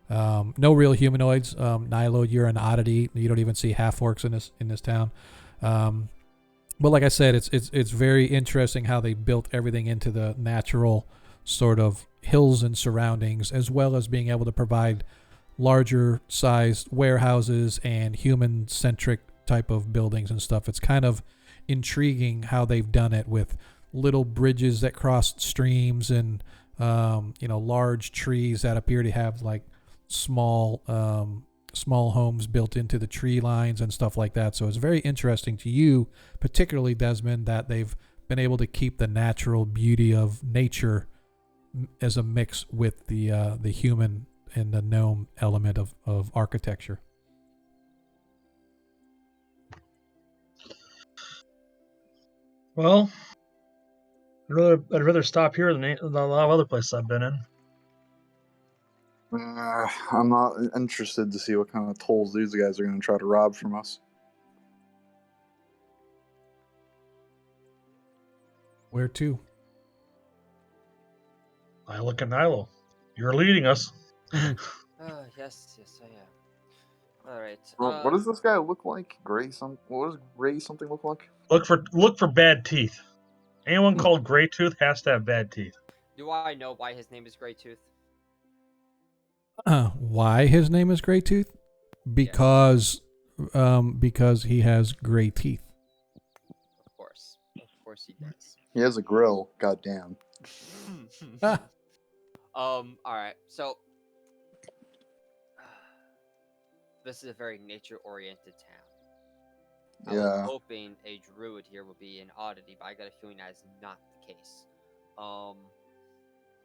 No real humanoids. Nilo, you're an oddity. You don't even see half orcs in this town. But like I said, it's very interesting how they built everything into the natural sort of hills and surroundings, as well as being able to provide larger sized warehouses and human centric type of buildings and stuff. It's kind of intriguing how they've done it with little bridges that cross streams and large trees that appear to have like small homes built into the tree lines and stuff like that. So it's very interesting to you, particularly Desmond, that they've been able to keep the natural beauty of nature as a mix with the human and the gnome element of architecture. Well, I'd rather stop here than a lot of other places I've been in. I'm not interested to see what kind of tolls these guys are going to try to rob from us. Where to? I look at Nilo. You're leading us. Yes, I am. All right. What does this guy look like? What does Gray something look like? Look for bad teeth. Anyone called Gray Tooth has to have bad teeth. Do I know why his name is Greytooth? Why his name is Greytooth? Because he has gray teeth. Of course he does. He has a grill. Goddamn. All right. So this is a very nature-oriented town. I was hoping a druid here would be an oddity, but I got a feeling that is not the case.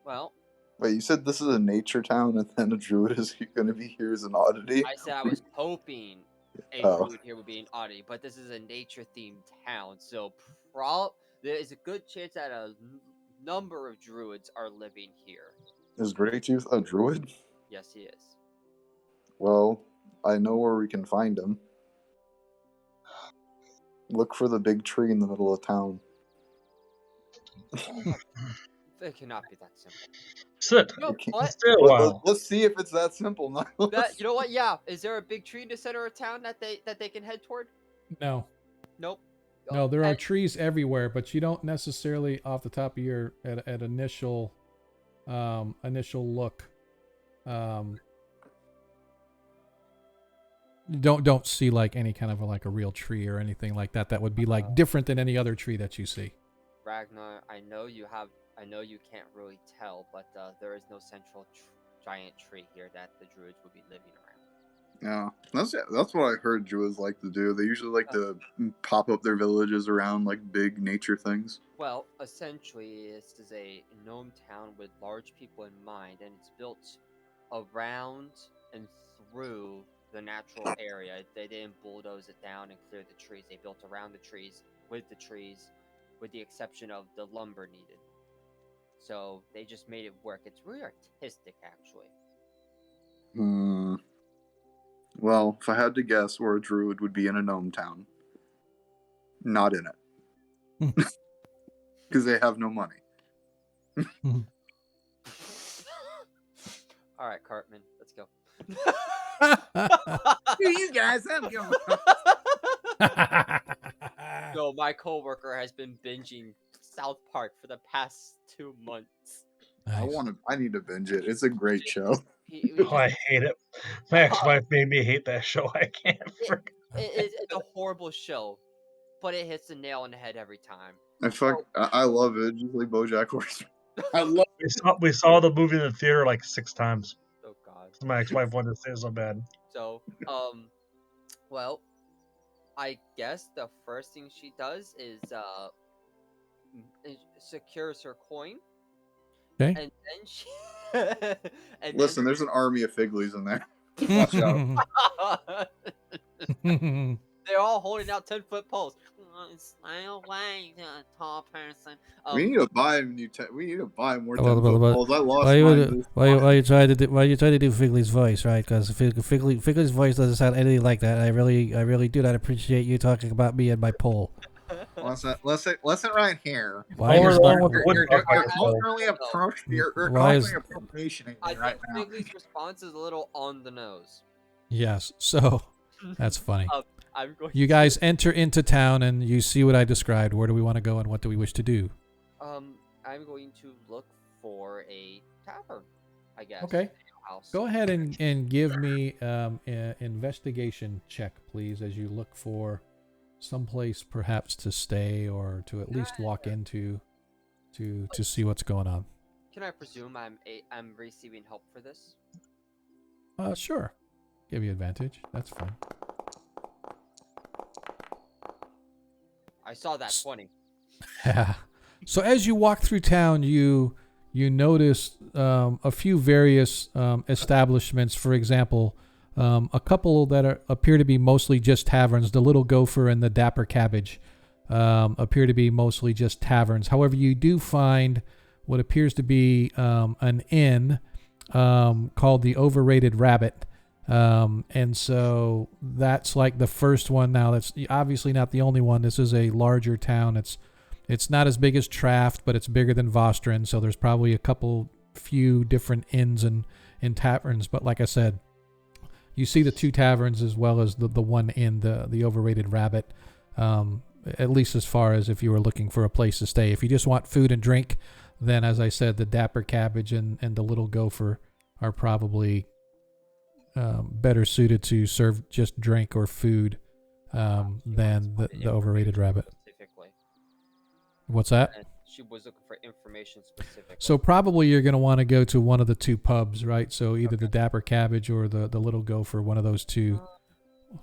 Well. Wait, you said this is a nature town, and then a druid is going to be here as an oddity? I said I was hoping a druid here would be an oddity, but this is a nature-themed town, so there is a good chance that a number of druids are living here. Is Greytooth a druid? Yes, he is. Well, I know where we can find him. Look for the big tree in the middle of town. It cannot be that simple. Sit. You know what? Stay a while. Let's see if it's that simple now. You know what? Yeah. Is there a big tree in the center of town that they can head toward? No. Nope. No, there are trees everywhere, but you don't necessarily, off the top of your at initial look, don't see like any kind of like a real tree or anything like that. That would be like different than any other tree that you see. Ragnar, I know you can't really tell, but there is no central giant tree here that the druids would be living around. Yeah, that's what I heard druids like to do. They usually like to pop up their villages around like big nature things. Well, essentially, this is a gnome town with large people in mind, and it's built around and through the natural area. They didn't bulldoze it down and clear the trees. They built around the trees, with the exception of the lumber needed. So they just made it work. It's really artistic, actually. Well, if I had to guess where a druid would be in a gnome town, not in it. Because they have no money. All right, Cartman, let's go. You guys, I'm going. So my coworker has been binging South Park for the past 2 months. Nice. I need to binge it. It's a great show. Oh, I hate it. My ex-wife made me hate that show. I can't. It's a horrible show, but it hits the nail on the head every time. I love it. Just like BoJack Horseman. I love. We saw the movie in the theater like 6 times. Oh God. My ex-wife wanted to say it so bad. So, well, I guess the first thing she does is secures her coin. Okay. And then she. Listen, there's an army of Figleys in there. Watch out. They're all holding out 10-foot poles. Stay away, tall person. We need to buy we need to buy more 10-foot poles. I lost why you try to do Figley's voice, right? Because Figley's voice doesn't sound anything like that. I really do not appreciate you talking about me and my pole. Listen right here. Why you're is culturally appropriating I me right think now. Figley's response is a little on the nose. Yes, so that's funny. I'm going You guys enter into town and you see what I described. Where do we want to go and what do we wish to do? I'm going to look for a tavern, I guess. Okay. Go ahead and give me an investigation check, please, as you look for someplace perhaps to stay or to at least walk into to see what's going on. Can I presume I'm receiving help for this? Sure. Give you advantage. That's fine. I saw that 20. So as you walk through town, you notice a few various establishments. For example, a couple that appear to be mostly just taverns. The Little Gopher and the Dapper Cabbage appear to be mostly just taverns. However, you do find what appears to be an inn called the Overrated Rabbit. And so that's like the first one. Now that's obviously not the only one. This is a larger town. It's not as big as Traft, but it's bigger than Vostren. So there's probably a few different inns and taverns. But like I said, you see the 2 taverns as well as the one inn, the Overrated Rabbit. At least as far as if you were looking for a place to stay. If you just want food and drink, then as I said, the Dapper Cabbage and the Little Gopher are probably better suited to serve just drink or food than the Overrated Rabbit. Specifically. What's that? And she was looking for information specifically. So probably you're going to want to go to one of the 2 pubs, right? So either the Dapper Cabbage or the Little Gopher, one of those 2.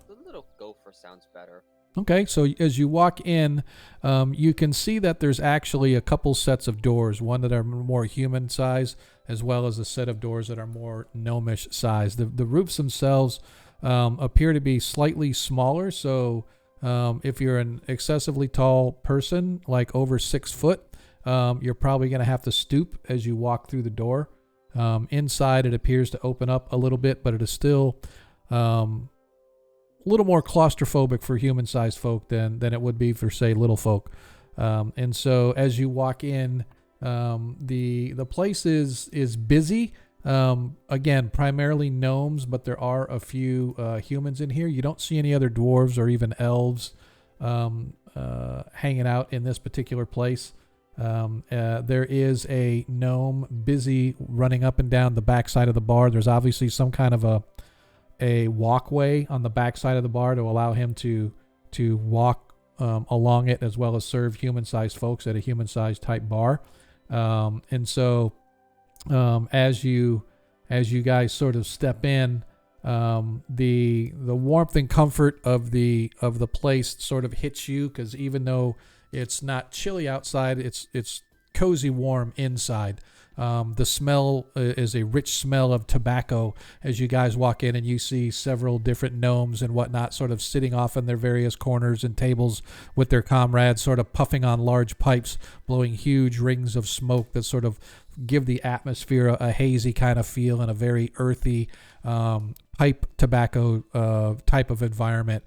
The Little Gopher sounds better. Okay, so as you walk in, you can see that there's actually a couple sets of doors, one that are more human size, as well as a set of doors that are more gnomish size. The roofs themselves appear to be slightly smaller, so if you're an excessively tall person, like over 6 foot, you're probably going to have to stoop as you walk through the door. Inside, it appears to open up a little bit, but it is still a little more claustrophobic for human-sized folk than it would be for, say, little folk. And so as you walk in, the place is busy. Again, primarily gnomes, but there are a few humans in here. You don't see any other dwarves or even elves hanging out in this particular place. There is a gnome busy running up and down the backside of the bar. There's obviously some kind of a walkway on the backside of the bar to allow him to walk along it, as well as serve human-sized folks at a human-sized type bar. And so as you guys sort of step in, the warmth and comfort of the place sort of hits you, because even though it's not chilly outside, it's cozy warm inside. The smell is a rich smell of tobacco as you guys walk in, and you see several different gnomes and whatnot sort of sitting off in their various corners and tables with their comrades, sort of puffing on large pipes, blowing huge rings of smoke that sort of give the atmosphere a hazy kind of feel and a very earthy pipe tobacco type of environment.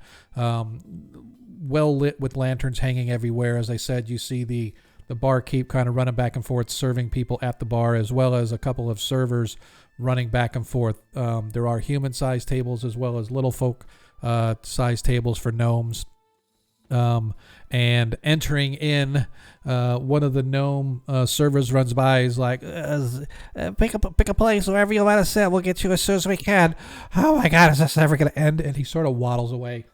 Well lit with lanterns hanging everywhere. As I said, you see the barkeep kind of running back and forth, serving people at the bar, as well as a couple of servers running back and forth. There are human-sized tables as well as little folk sized tables for gnomes. And entering in, one of the gnome servers runs by. He's like, pick a place wherever you want to sit. We'll get you as soon as we can. Oh my God, is this ever going to end? And he sort of waddles away,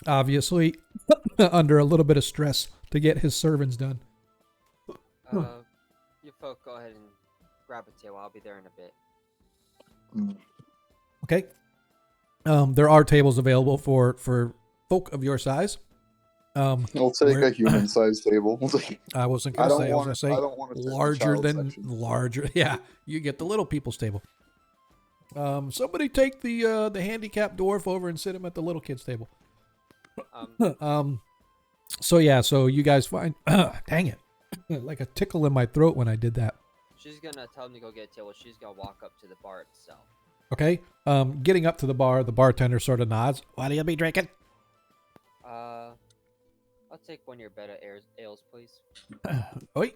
obviously under a little bit of stress to get his servants done. You folk go ahead and grab a table. I'll be there in a bit. Okay. There are tables available for folk of your size. I'll take a human-sized table. I wasn't going to say. I was going to say I don't want to larger than larger. Yeah, you get the little people's table. Somebody take the handicapped dwarf over and sit him at the little kids' table. So you guys find. Dang it! Like a tickle in my throat when I did that. She's gonna tell him to go get a table. She's gonna walk up to the bar itself. Okay. Getting up to the bar, the bartender sort of nods. What'll you be drinking? I'll take one of your better ales, please. Oi.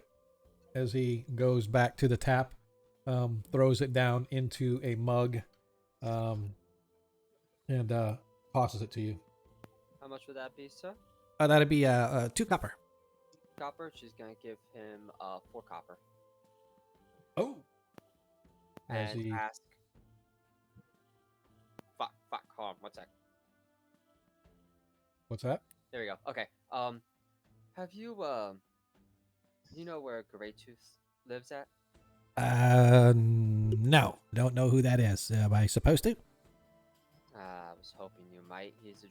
As he goes back to the tap, throws it down into a mug, and tosses it to you. How much would that be, sir? That'd be 2 copper. Copper. She's gonna give him 4 copper. Oh. And ask. Fuck. Hold on, 1 sec. What's that? There we go. Okay. Have you you know where Kreistrich lives at? No. Don't know who that is. Am I supposed to? I was hoping you might. He's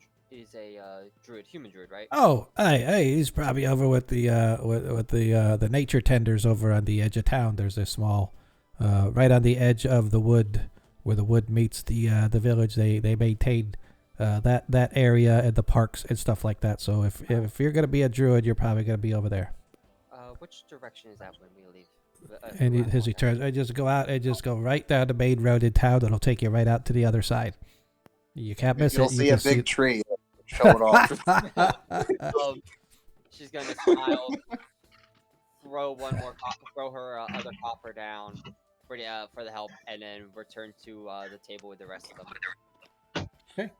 a druid, human druid, right? Oh, hey, he's probably over with the nature tenders over on the edge of town. There's a small, right on the edge of the wood, where the wood meets the village. They maintain that area and the parks and stuff like that. So if you're gonna be a druid, you're probably gonna be over there. Which direction is that when we leave? And he turns. I just go out and just go right down the main road in town. It'll take you right out to the other side. You can't miss You'll it. see a big tree. Show it off. She's gonna smile, throw her other copper down for the help, and then return to the table with the rest of them. Okay.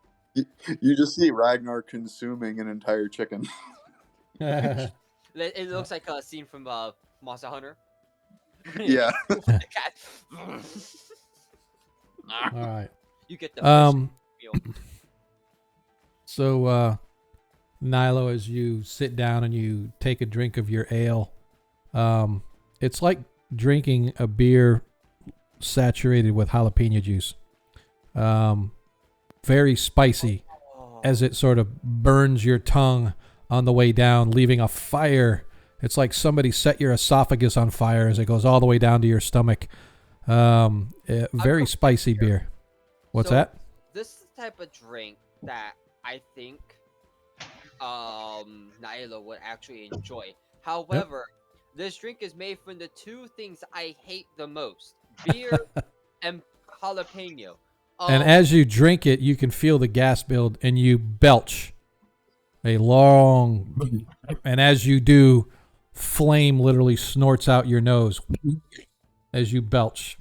You just see Ragnar consuming an entire chicken. It looks like a scene from Monster Hunter. Yeah. All right. You get the feel. So, Nilo, as you sit down and you take a drink of your ale, it's like drinking a beer saturated with jalapeno juice. Very spicy as it sort of burns your tongue on the way down, leaving a fire. It's like somebody set your esophagus on fire as it goes all the way down to your stomach. Very spicy beer. What's that? This is the type of drink that I think Naila would actually enjoy. However, this drink is made from the 2 things I hate the most: beer and jalapeno. And as you drink it, you can feel the gas build, and you belch a long. And as you do, flame literally snorts out your nose as you belch.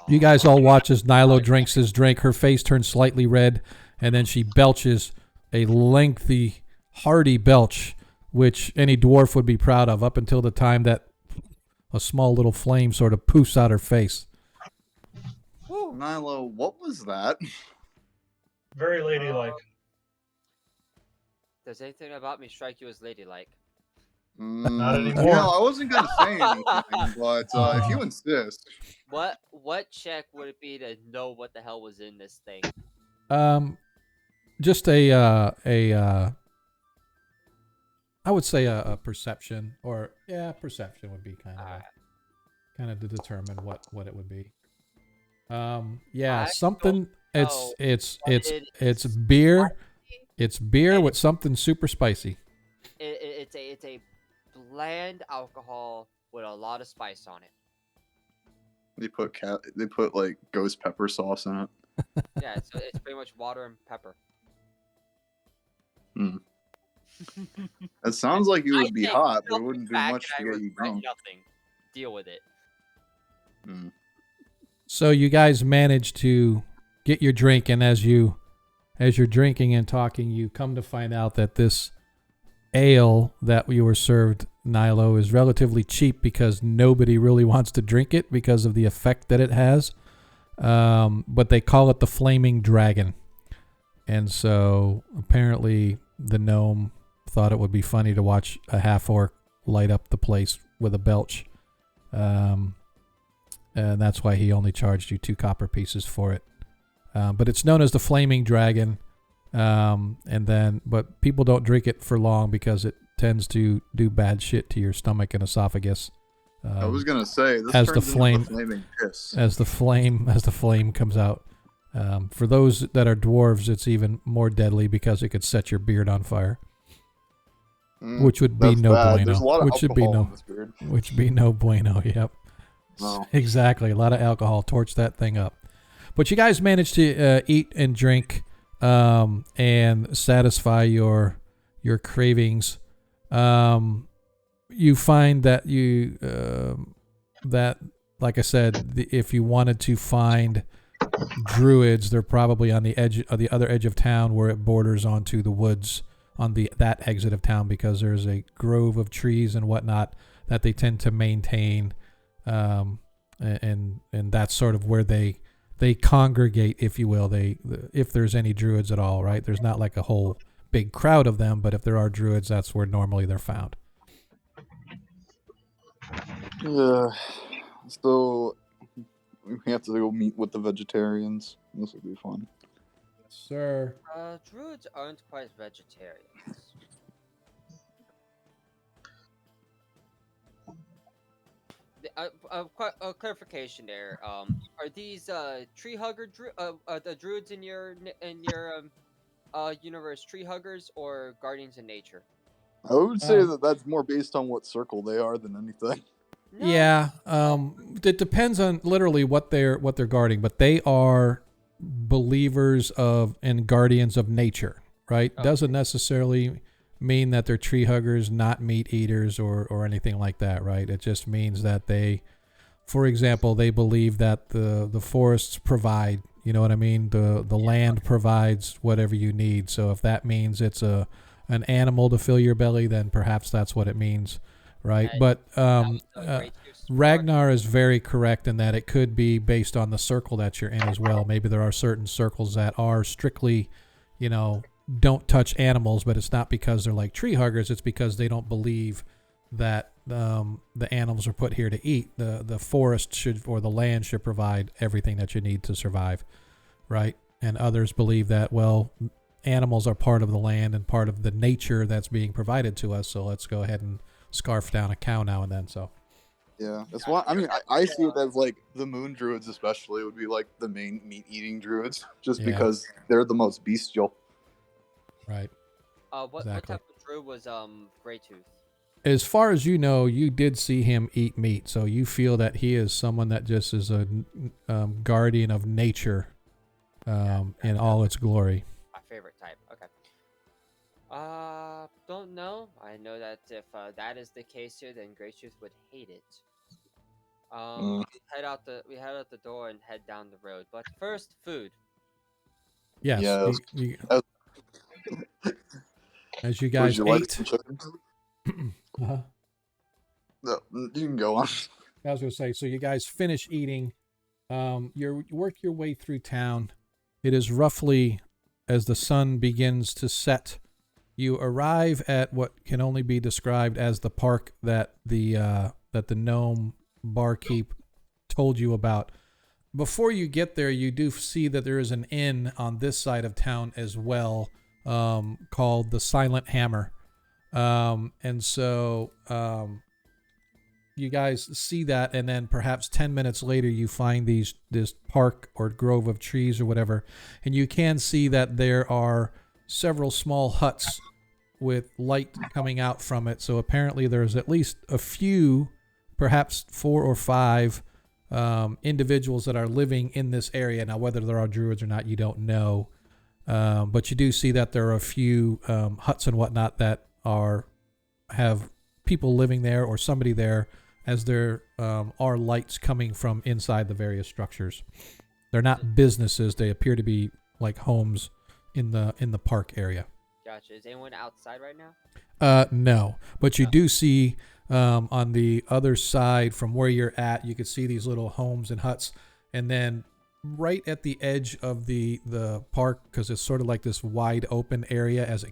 You guys all watch as Nilo drinks his drink. Her face turns slightly red, and then she belches a lengthy, hearty belch, which any dwarf would be proud of, up until the time that a small little flame sort of poofs out her face. Nilo, what was that? Very ladylike. Does anything about me strike you as ladylike? Not anymore. No, I wasn't going to say anything, but if you insist. What check would it be to know what the hell was in this thing? Just I would say a perception, or perception would be kind of to determine what it would be. Something. It's beer. It's beer with something super spicy. It's a bland alcohol with a lot of spice on it. They put like ghost pepper sauce in it. Yeah, it's pretty much water and pepper. It sounds like it would be hot, but it wouldn't do much to get you drunk. Nothing. Deal with it. So you guys manage to get your drink, and as you as you're drinking and talking, you come to find out that this ale that you were served, Nilo, is relatively cheap because nobody really wants to drink it because of the effect that it has. But they call it the Flaming Dragon. And so apparently the gnome thought it would be funny to watch a half-orc light up the place with a belch. And that's why he only charged you 2 copper pieces for it. But it's known as the Flaming Dragon. But people don't drink it for long because it tends to do bad shit to your stomach and esophagus. I was gonna say this as turns the flame, into the flaming piss. as the flame comes out. For those that are dwarves, it's even more deadly because it could set your beard on fire, which would be no bad. bueno. There's a lot of Which would be alcohol no, in this beard. which would be no bueno. Yep, exactly. A lot of alcohol, torch that thing up. But you guys managed to eat and drink and satisfy your cravings. You find that like I said, if you wanted to find druids, they're probably on the other edge of town where it borders onto the woods on that exit of town, because there's a grove of trees and whatnot that they tend to maintain, and that's sort of where they congregate, if you will. If there's any druids at all, right? There's not like a whole big crowd of them, but if there are druids, that's where normally they're found. Yeah. So we have to go meet with the vegetarians. This will be fun. Yes, sir. Druids aren't quite vegetarians. A clarification there. Are these tree hugger the druids in your universe tree huggers or guardians of nature? I would say that that's more based on what circle they are than anything. No. Yeah, it depends on literally what they're guarding, but they are believers of and guardians of nature, right? Okay. Doesn't necessarily mean that they're tree huggers, not meat eaters, or anything like that, right? It just means that they, for example, they believe that the forests provide, you know what I mean? The land provides whatever you need. So if that means it's an animal to fill your belly, then perhaps that's what it means. Right, but Ragnar is very correct in that it could be based on the circle that you're in as well. Maybe there are certain circles that are strictly, don't touch animals, but it's not because they're like tree huggers. It's because they don't believe that the animals are put here to eat. The forest should, or the land should, provide everything that you need to survive, right? And others believe that, well, animals are part of the land and part of the nature that's being provided to us, so let's go ahead and scarf down a cow now and then. So yeah, that's why. I mean, I see it as like the moon druids, especially, would be like the main meat-eating druids, just because they're the most bestial. Right. What type of druid was Greytooth? As far as you know, you did see him eat meat, so you feel that he is someone that just is a guardian of nature, in all its glory. My favorite type. Okay. Don't know. I know that if that is the case here, then Greytooth would hate it. We head out the door and head down the road. But first, food. Yes. As you guys ate. No, you can go on. I was going to say, so you guys finish eating. You work your way through town. It is roughly as the sun begins to set. You arrive at what can only be described as the park that the gnome barkeep told you about. Before you get there, you do see that there is an inn on this side of town as well, called the Silent Hammer. And so you guys see that, and then perhaps 10 minutes later you find this park or grove of trees or whatever, and you can see that there are several small huts with light coming out from it. So apparently there's at least a few, perhaps 4 or 5 individuals that are living in this area. Now, whether there are druids or not, you don't know. But you do see that there are a few huts and whatnot that have people living there or somebody there, as there are lights coming from inside the various structures. They're not businesses. They appear to be like homes in the park area. Gotcha. Is anyone outside right now? No, but you do see on the other side from where you're at, you could see these little homes and huts, and then right at the edge of the park, because it's sort of like this wide open area as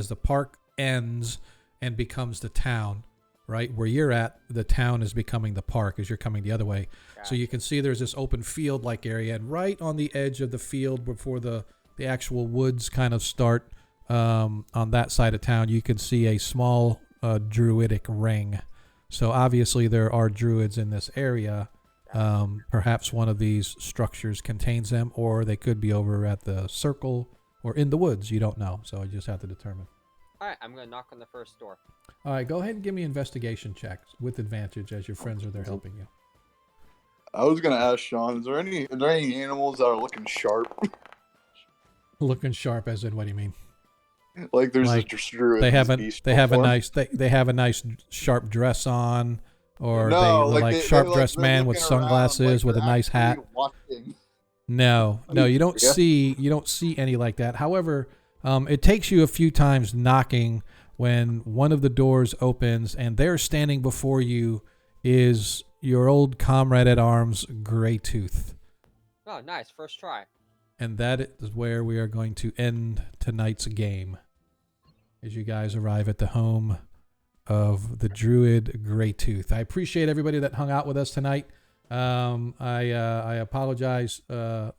the park ends and becomes the town. Right where you're at, the town is becoming the park as you're coming the other way. Gotcha. So you can see there's this open field like area, and right on the edge of the field before the actual woods kind of start on that side of town, you can see a small druidic ring. So obviously there are druids in this area. Perhaps one of these structures contains them, or they could be over at the circle or in the woods. You don't know, so you just have to determine. All right, I'm going to knock on the first door. All right, go ahead and give me investigation checks with advantage as your friends are there helping you. I was gonna ask Sean, is there any animals that are looking sharp? Looking sharp, as in what do you mean? Like there's a druid. They have a nice sharp dress on, or no, they sharp dressed man with sunglasses with a nice hat. Watching. No, you don't see any like that. However, it takes you a few times knocking when one of the doors opens, and there standing before you is your old comrade at arms, Greytooth. Oh, nice. First try. And that is where we are going to end tonight's game. As you guys arrive at the home of the druid Greytooth. I appreciate everybody that hung out with us tonight. I apologize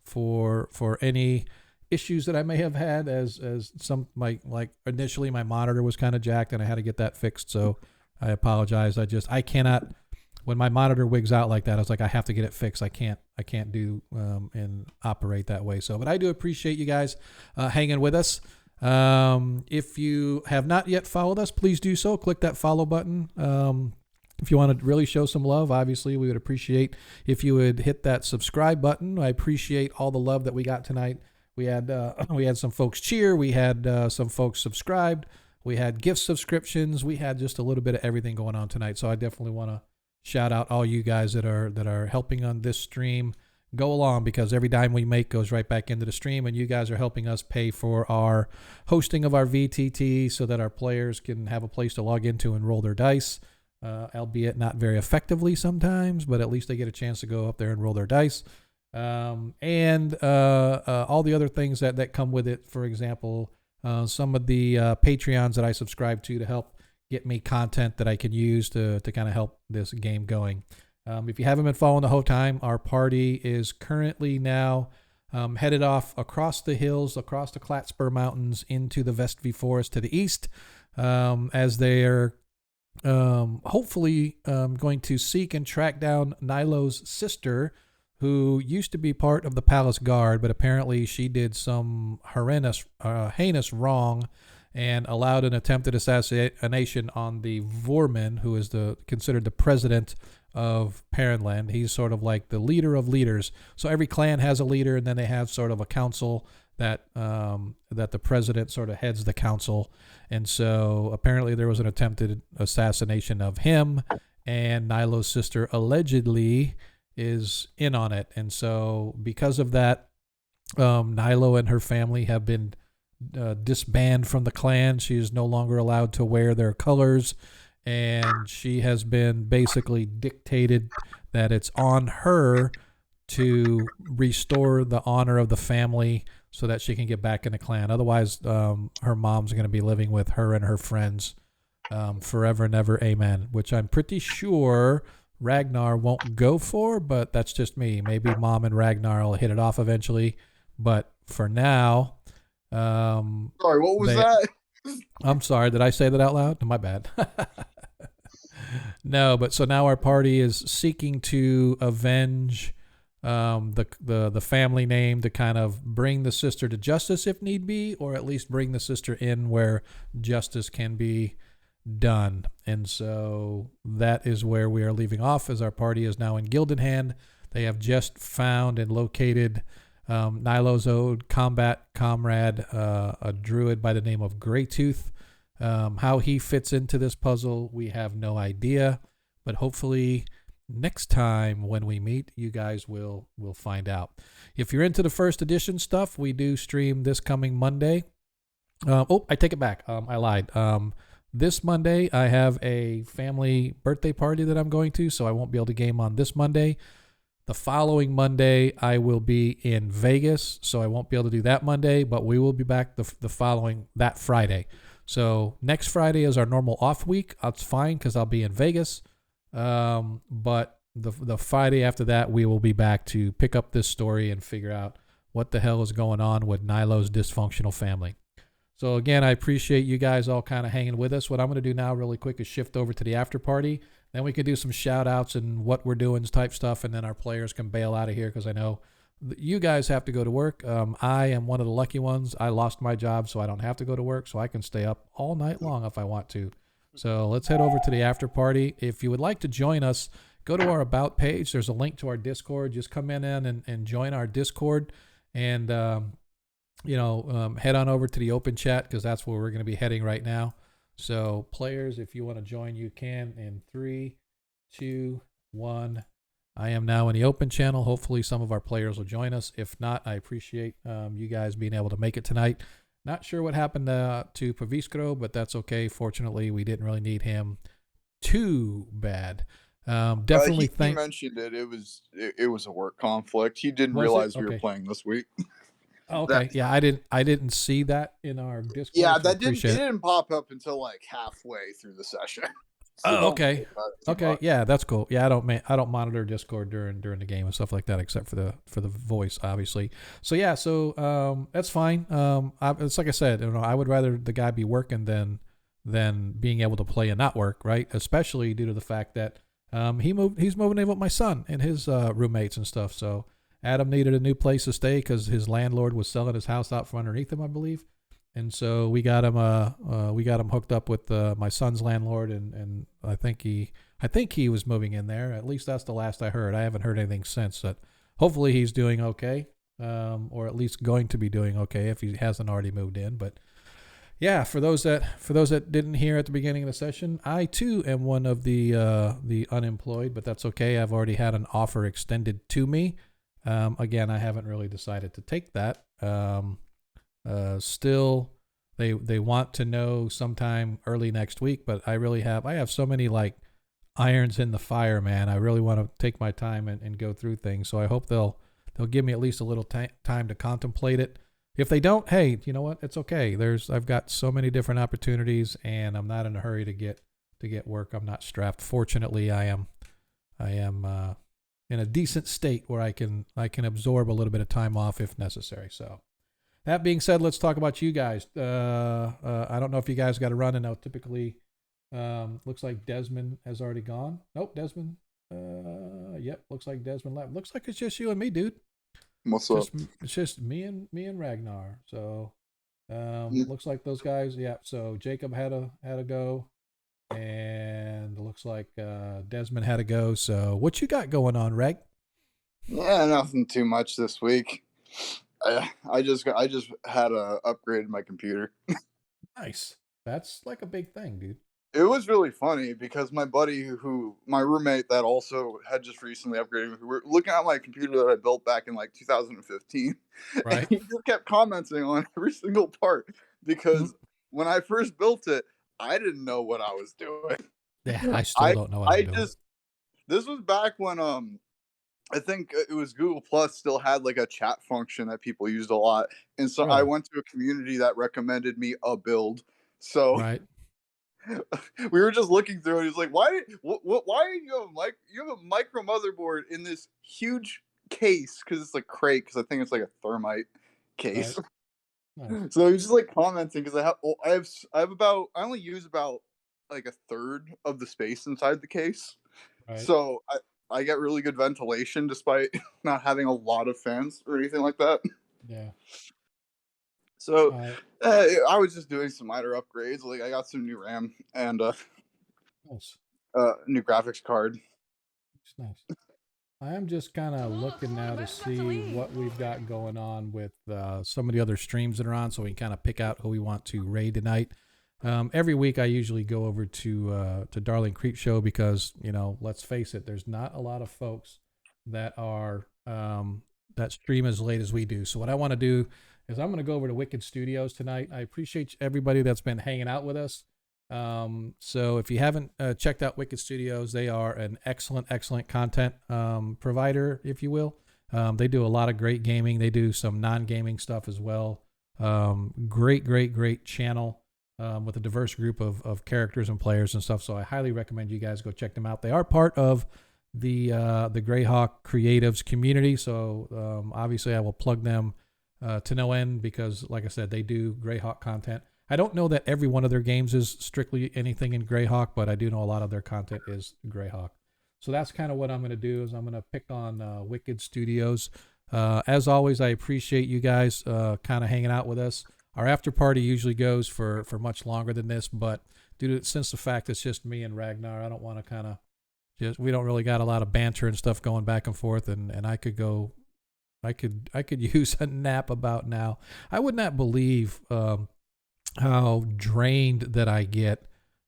for any issues that I may have had, as some initially my monitor was kind of jacked and I had to get that fixed, so I apologize. I cannot, when my monitor wigs out like that, I was like, I have to get it fixed. I can't do and operate that way. So, but I do appreciate you guys hanging with us. If you have not yet followed us, please do so. Click that follow button. If you want to really show some love, obviously we would appreciate if you would hit that subscribe button. I appreciate all the love that we got tonight. We had some folks cheer. We had some folks subscribed. We had gift subscriptions. We had just a little bit of everything going on tonight. So I definitely want to shout out all you guys that are helping on this stream go along, because every dime we make goes right back into the stream, and you guys are helping us pay for our hosting of our VTT so that our players can have a place to log into and roll their dice, albeit not very effectively sometimes, but at least they get a chance to go up there and roll their dice. And all the other things that come with it. For example, some of the Patreons that I subscribe to help get me content that I can use to kind of help this game going. If you haven't been following the whole time, our party is currently now headed off across the hills, across the Klatspur Mountains into the Vestvi Forest to the east, as they are hopefully going to seek and track down Nilo's sister, who used to be part of the Palace Guard, but apparently she did some heinous wrong and allowed an attempted assassination on the Vorman, who is considered the president of Perrinland. He's sort of like the leader of leaders. So every clan has a leader, and then they have sort of a council that the president sort of heads the council. And so apparently there was an attempted assassination of him, and Nilo's sister allegedly is in on it. And so because of that, Nilo and her family have been disbanded from the clan. She is no longer allowed to wear their colors, and she has been basically dictated that it's on her to restore the honor of the family so that she can get back in the clan. Otherwise, her mom's going to be living with her and her friends forever and ever, amen, which I'm pretty sure Ragnar won't go for, but that's just me. Maybe Mom and Ragnar will hit it off eventually, but for now, sorry, what was that? I'm sorry, did I say that out loud? My bad. No, but so now our party is seeking to avenge the family name, to kind of bring the sister to justice if need be, or at least bring the sister in where justice can be done. And so that is where we are leaving off, as our party is now in Gildenhand. They have just found and located Nilo's old combat comrade, a druid by the name of Greytooth. How he fits into this puzzle, we have no idea, but hopefully next time when we meet, you guys will find out. If you're into the first edition stuff, we do stream this coming Monday. I take it back. I lied. This Monday, I have a family birthday party that I'm going to, so I won't be able to game on this Monday. The following Monday, I will be in Vegas, so I won't be able to do that Monday, but we will be back the following, that Friday. So next Friday is our normal off week. That's fine because I'll be in Vegas. But the Friday after that, we will be back to pick up this story and figure out what the hell is going on with Nilo's dysfunctional family. So again, I appreciate you guys all kind of hanging with us. What I'm going to do now really quick is shift over to the after party. Then we can do some shout outs and what we're doing type stuff. And then our players can bail out of here because I know you guys have to go to work. I am one of the lucky ones. I lost my job, so I don't have to go to work. So I can stay up all night long if I want to. So let's head over to the after party. If you would like to join us, go to our About page. There's a link to our Discord. Just come in and join our Discord. And, head on over to the open chat because that's where we're going to be heading right now. So players, if you want to join, you can in 3, 2, 1. I am now in the open channel. Hopefully some of our players will join us. If not, I appreciate you guys being able to make it tonight. Not sure what happened to Paviskro, but that's okay. Fortunately, we didn't really need him too bad. Definitely he mentioned it. It was a work conflict. He didn't realize we were playing this week. Oh, okay. Yeah, I didn't see that in our Discord. Yeah, so that didn't pop up until like halfway through the session. So okay. Okay. Yeah, that's cool. Yeah, I don't monitor Discord during the game and stuff like that, except for the voice, obviously. So yeah, that's fine. It's like I said, I would rather the guy be working than being able to play and not work, right? Especially due to the fact that he's moving in with my son and his roommates and stuff. So Adam needed a new place to stay because his landlord was selling his house out from underneath him, I believe. And so we got him hooked up with my son's landlord, and I think he was moving in there. At least that's the last I heard. I haven't heard anything since. But hopefully he's doing okay, or at least going to be doing okay if he hasn't already moved in. But yeah, for those that didn't hear at the beginning of the session, I too am one of the unemployed, but that's okay. I've already had an offer extended to me. Again, I haven't really decided to take that. Still, they want to know sometime early next week, but I have so many like irons in the fire, man. I really want to take my time and go through things. So I hope they'll give me at least a little time to contemplate it. If they don't, hey, you know what? It's okay. I've got so many different opportunities, and I'm not in a hurry to get work. I'm not strapped. Fortunately, I am in a decent state where I can absorb a little bit of time off if necessary. So that being said, let's talk about you guys. I don't know if you guys got to run, and now typically looks like Desmond has already gone. Nope, Desmond. Yep, looks like Desmond left. Looks like it's just you and me, dude. What's up? It's just me and Ragnar. So looks like those guys. Yeah. So Jacob had a go. And it looks like Desmond had to go. So what you got going on, Reg? Yeah, nothing too much this week. I just had upgraded my computer. Nice. That's like a big thing, dude. It was really funny because my buddy, my roommate that also had just recently upgraded, we were looking at my computer that I built back in like 2015. Right. And he just kept commenting on every single part because when I first built it, I didn't know what I was doing. Yeah, I still don't know what I'm doing. This was back when I think it was Google Plus still had like a chat function that people used a lot, and so I went to a community that recommended me a build. So right. We were just looking through it. He's like, "Why you have a micro motherboard in this huge case? Because it's like crate. Because I think it's like a thermite case." Right. Nice. So he's just like commenting because I only use about like a third of the space inside the case. Right. So I get really good ventilation despite not having a lot of fans or anything like that. Yeah. So I was just doing some minor upgrades. Like I got some new RAM and nice. New graphics card. Nice. I am just kind of looking now to see what we've got going on with some of the other streams that are on, so we can kind of pick out who we want to raid tonight. Every week I usually go over to Darling Creep Show because, let's face it, there's not a lot of folks that are that stream as late as we do. So what I want to do is I'm going to go over to Wicked Studios tonight. I appreciate everybody that's been hanging out with us. So if you haven't checked out Wicked Studios, they are an excellent content provider, if you will. They do a lot of great gaming. They do some non-gaming stuff as well. Great channel with a diverse group of characters and players and stuff. So I highly recommend you guys go check them out. They are part of the Greyhawk Creatives community. So obviously I will plug them to no end because, like I said, they do Greyhawk content. I don't know that every one of their games is strictly anything in Greyhawk, but I do know a lot of their content is Greyhawk. So that's kind of what I'm going to do is I'm going to pick on Wicked Studios. As always, I appreciate you guys kind of hanging out with us. Our after party usually goes for much longer than this, but since the fact it's just me and Ragnar, I don't want to we don't really got a lot of banter and stuff going back and forth, and I could use a nap about now. I would not believe how drained that I get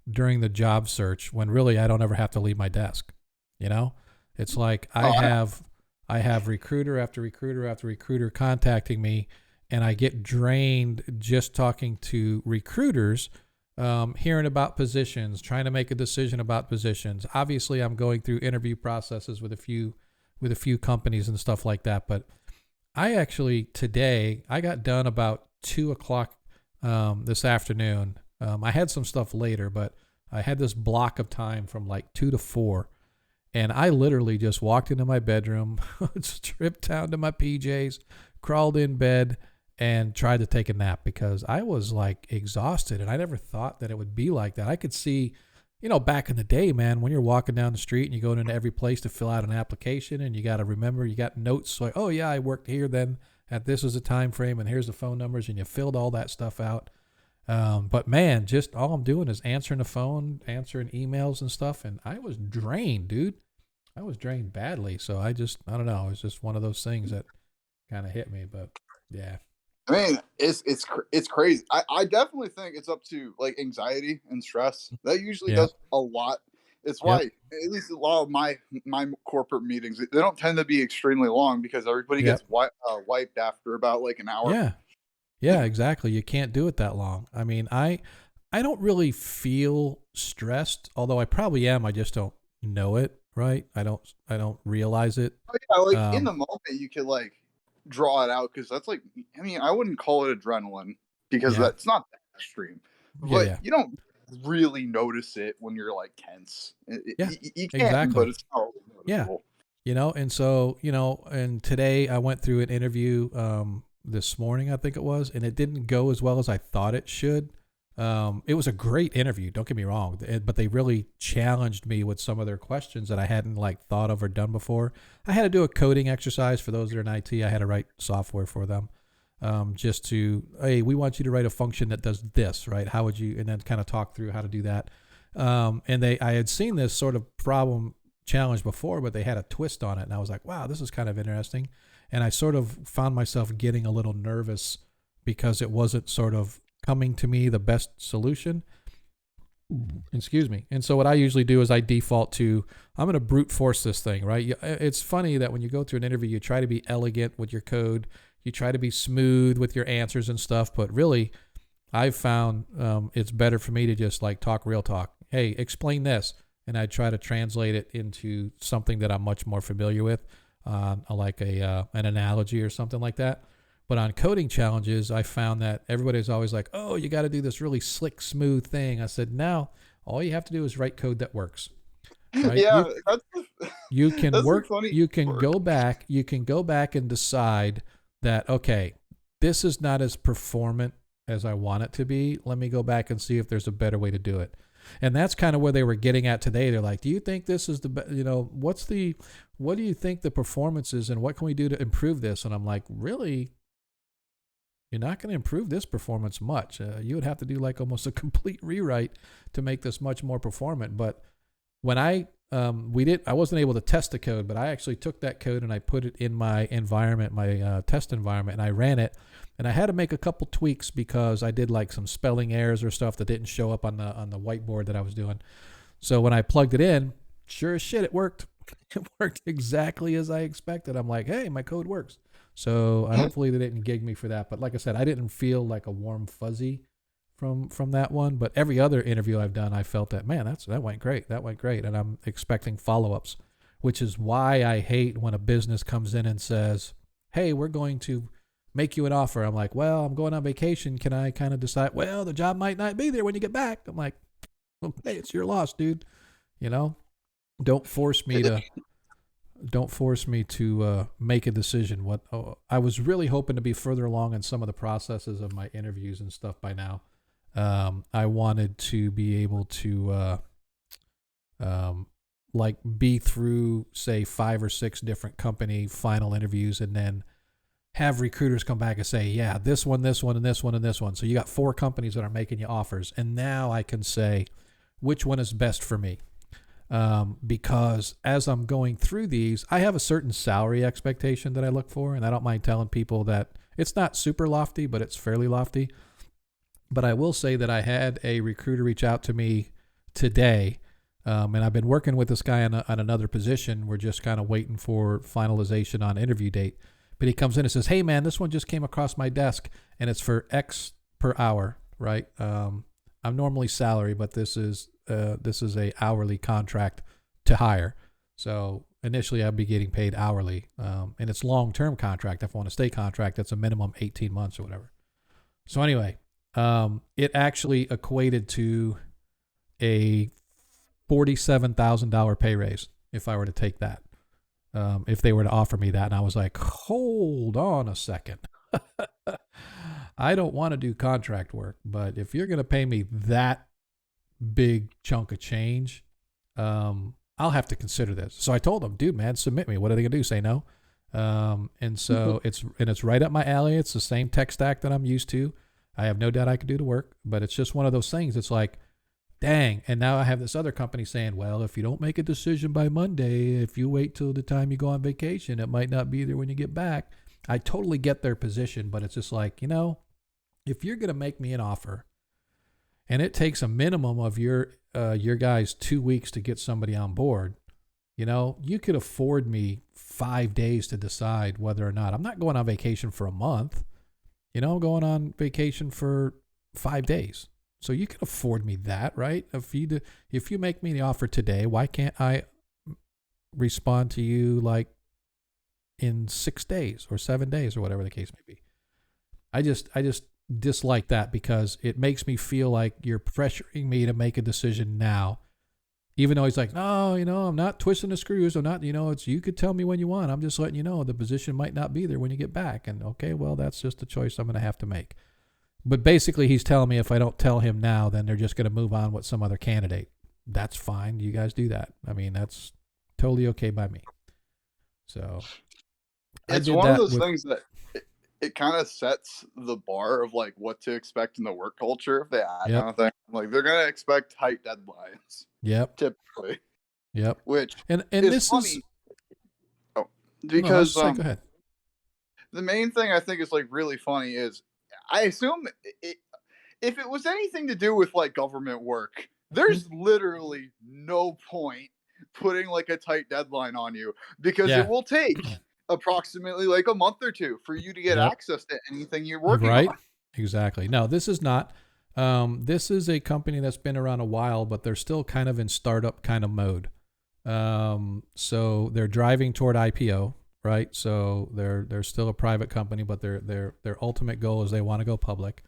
during the job search when really I don't ever have to leave my desk. It's like I have recruiter after recruiter after recruiter contacting me, and I get drained just talking to recruiters, hearing about positions, trying to make a decision about positions. Obviously, I'm going through interview processes with a few companies and stuff like that. But I actually today I got done about 2:00 this afternoon. I had some stuff later, but I had this block of time from like 2 to 4. And I literally just walked into my bedroom, stripped down to my PJs, crawled in bed, and tried to take a nap because I was like exhausted. And I never thought that it would be like that. I could see, back in the day, man, when you're walking down the street and you're going into every place to fill out an application and you got to remember, you got notes like, oh yeah, I worked here then at this was a time frame and here's the phone numbers, and you filled all that stuff out. But man, just all I'm doing is answering the phone, answering emails and stuff. And I was drained, dude. I was drained badly. So I don't know. It's just one of those things that kind of hit me, but yeah. I mean, it's crazy. I definitely think it's up to like anxiety and stress. That usually does a lot. It's why at least a lot of my corporate meetings, they don't tend to be extremely long because everybody gets wiped after about like an hour. Yeah, exactly. You can't do it that long. I mean, I don't really feel stressed, although I probably am. I just don't know it, right? I don't realize it. Oh, yeah, like in the moment you could like draw it out because that's like, I mean, I wouldn't call it adrenaline because that's not that extreme. But you don't really notice it when you're like tense. You can, exactly. But it's not noticeable. And so, and today I went through an interview this morning, I think it was, and it didn't go as well as I thought it should. It was a great interview, don't get me wrong, but they really challenged me with some of their questions that I hadn't like thought of or done before. I had to do a coding exercise for those that are in IT. I had to write software for them. Just to, hey, we want you to write a function that does this, right? How would you, and then kind of talk through how to do that. And I had seen this sort of problem challenge before, but they had a twist on it. And I was like, wow, this is kind of interesting. And I sort of found myself getting a little nervous because it wasn't sort of coming to me the best solution. Excuse me. And so what I usually do is I default to, I'm going to brute force this thing, right? It's funny that when you go through an interview, you try to be elegant with your code. You try to be smooth with your answers and stuff. But really, I've found it's better for me to just like talk real talk. Hey, explain this. And I try to translate it into something that I'm much more familiar with. Like an analogy or something like that. But on coding challenges, I found that everybody's always like, oh, you got to do this really slick, smooth thing. I said, no, all you have to do is write code that works. Right? Yeah, you can work. You can go back. You can go back and decide that, okay, this is not as performant as I want it to be. Let me go back and see if there's a better way to do it. And that's kind of where they were getting at today. They're like, do you think this is what do you think the performance is and what can we do to improve this? And I'm like, really? You're not going to improve this performance much. You would have to do like almost a complete rewrite to make this much more performant. But when I wasn't able to test the code, but I actually took that code and I put it in my environment, my test environment, and I ran it. And I had to make a couple tweaks because I did like some spelling errors or stuff that didn't show up on the whiteboard that I was doing. So when I plugged it in, sure as shit, it worked. It worked exactly as I expected. I'm like, hey, my code works. So hopefully they didn't gig me for that. But like I said, I didn't feel like a warm fuzzy from that one. But every other interview I've done, I felt that, man, that went great. That went great. And I'm expecting follow-ups, which is why I hate when a business comes in and says, hey, we're going to make you an offer. I'm like, well, I'm going on vacation. Can I kind of decide, well, the job might not be there when you get back? I'm like, okay, it's your loss, dude. You know, don't force me to make a decision. I was really hoping to be further along in some of the processes of my interviews and stuff by now. I wanted to be able to like be through, say, 5 or 6 different company final interviews and then have recruiters come back and say, yeah, this one, this one, and this one, and this one. So you got 4 companies that are making you offers. And now I can say which one is best for me. Because as I'm going through these, I have a certain salary expectation that I look for. And I don't mind telling people that it's not super lofty, but it's fairly lofty. But I will say that I had a recruiter reach out to me today. And I've been working with this guy on another position. We're just kind of waiting for finalization on interview date. But he comes in and says, hey, man, this one just came across my desk, and it's for X per hour, right? I'm normally salary, but this is a hourly contract to hire. So initially I'd be getting paid hourly, and it's long-term contract. If I want to stay contract, that's a minimum 18 months or whatever. So anyway, it actually equated to a $47,000 pay raise if I were to take that. If they were to offer me that. And I was like, hold on a second. I don't want to do contract work, but if you're going to pay me that big chunk of change, I'll have to consider this. So I told them, dude, man, submit me. What are they going to do? Say no? And so it's right up my alley. It's the same tech stack that I'm used to. I have no doubt I could do the work, but it's just one of those things. It's like, dang. And now I have this other company saying, well, if you don't make a decision by Monday, if you wait till the time you go on vacation, it might not be there when you get back. I totally get their position, but it's just like, if you're going to make me an offer and it takes a minimum of your guys 2 weeks to get somebody on board, you could afford me 5 days to decide whether or not. I'm not going on vacation for a month. I'm going on vacation for 5 days. So you can afford me that, right? If you make me the offer today, why can't I respond to you like in 6 days or 7 days or whatever the case may be? I just dislike that because it makes me feel like you're pressuring me to make a decision now. Even though he's like, no, I'm not twisting the screws. I'm not, it's, you could tell me when you want. I'm just letting you know the position might not be there when you get back. And okay, well, that's just a choice I'm going to have to make. But basically, he's telling me if I don't tell him now, then they're just going to move on with some other candidate. That's fine. You guys do that. I mean, that's totally okay by me. So it's one of those things that it kind of sets the bar of like what to expect in the work culture if they add kind of thing. Like they're going to expect tight deadlines. Yep. Typically. Yep. Which and is this funny. is Because go ahead. The main thing I think is like really funny is I assume if it was anything to do with like government work, there's literally no point putting like a tight deadline on you because it will take approximately like a month or 2 for you to get access to anything you're working on. Right. Exactly. No, this is not. This is a company that's been around a while, but they're still kind of in startup kind of mode. So they're driving toward IPO, right? So they're still a private company, but their ultimate goal is they want to go public.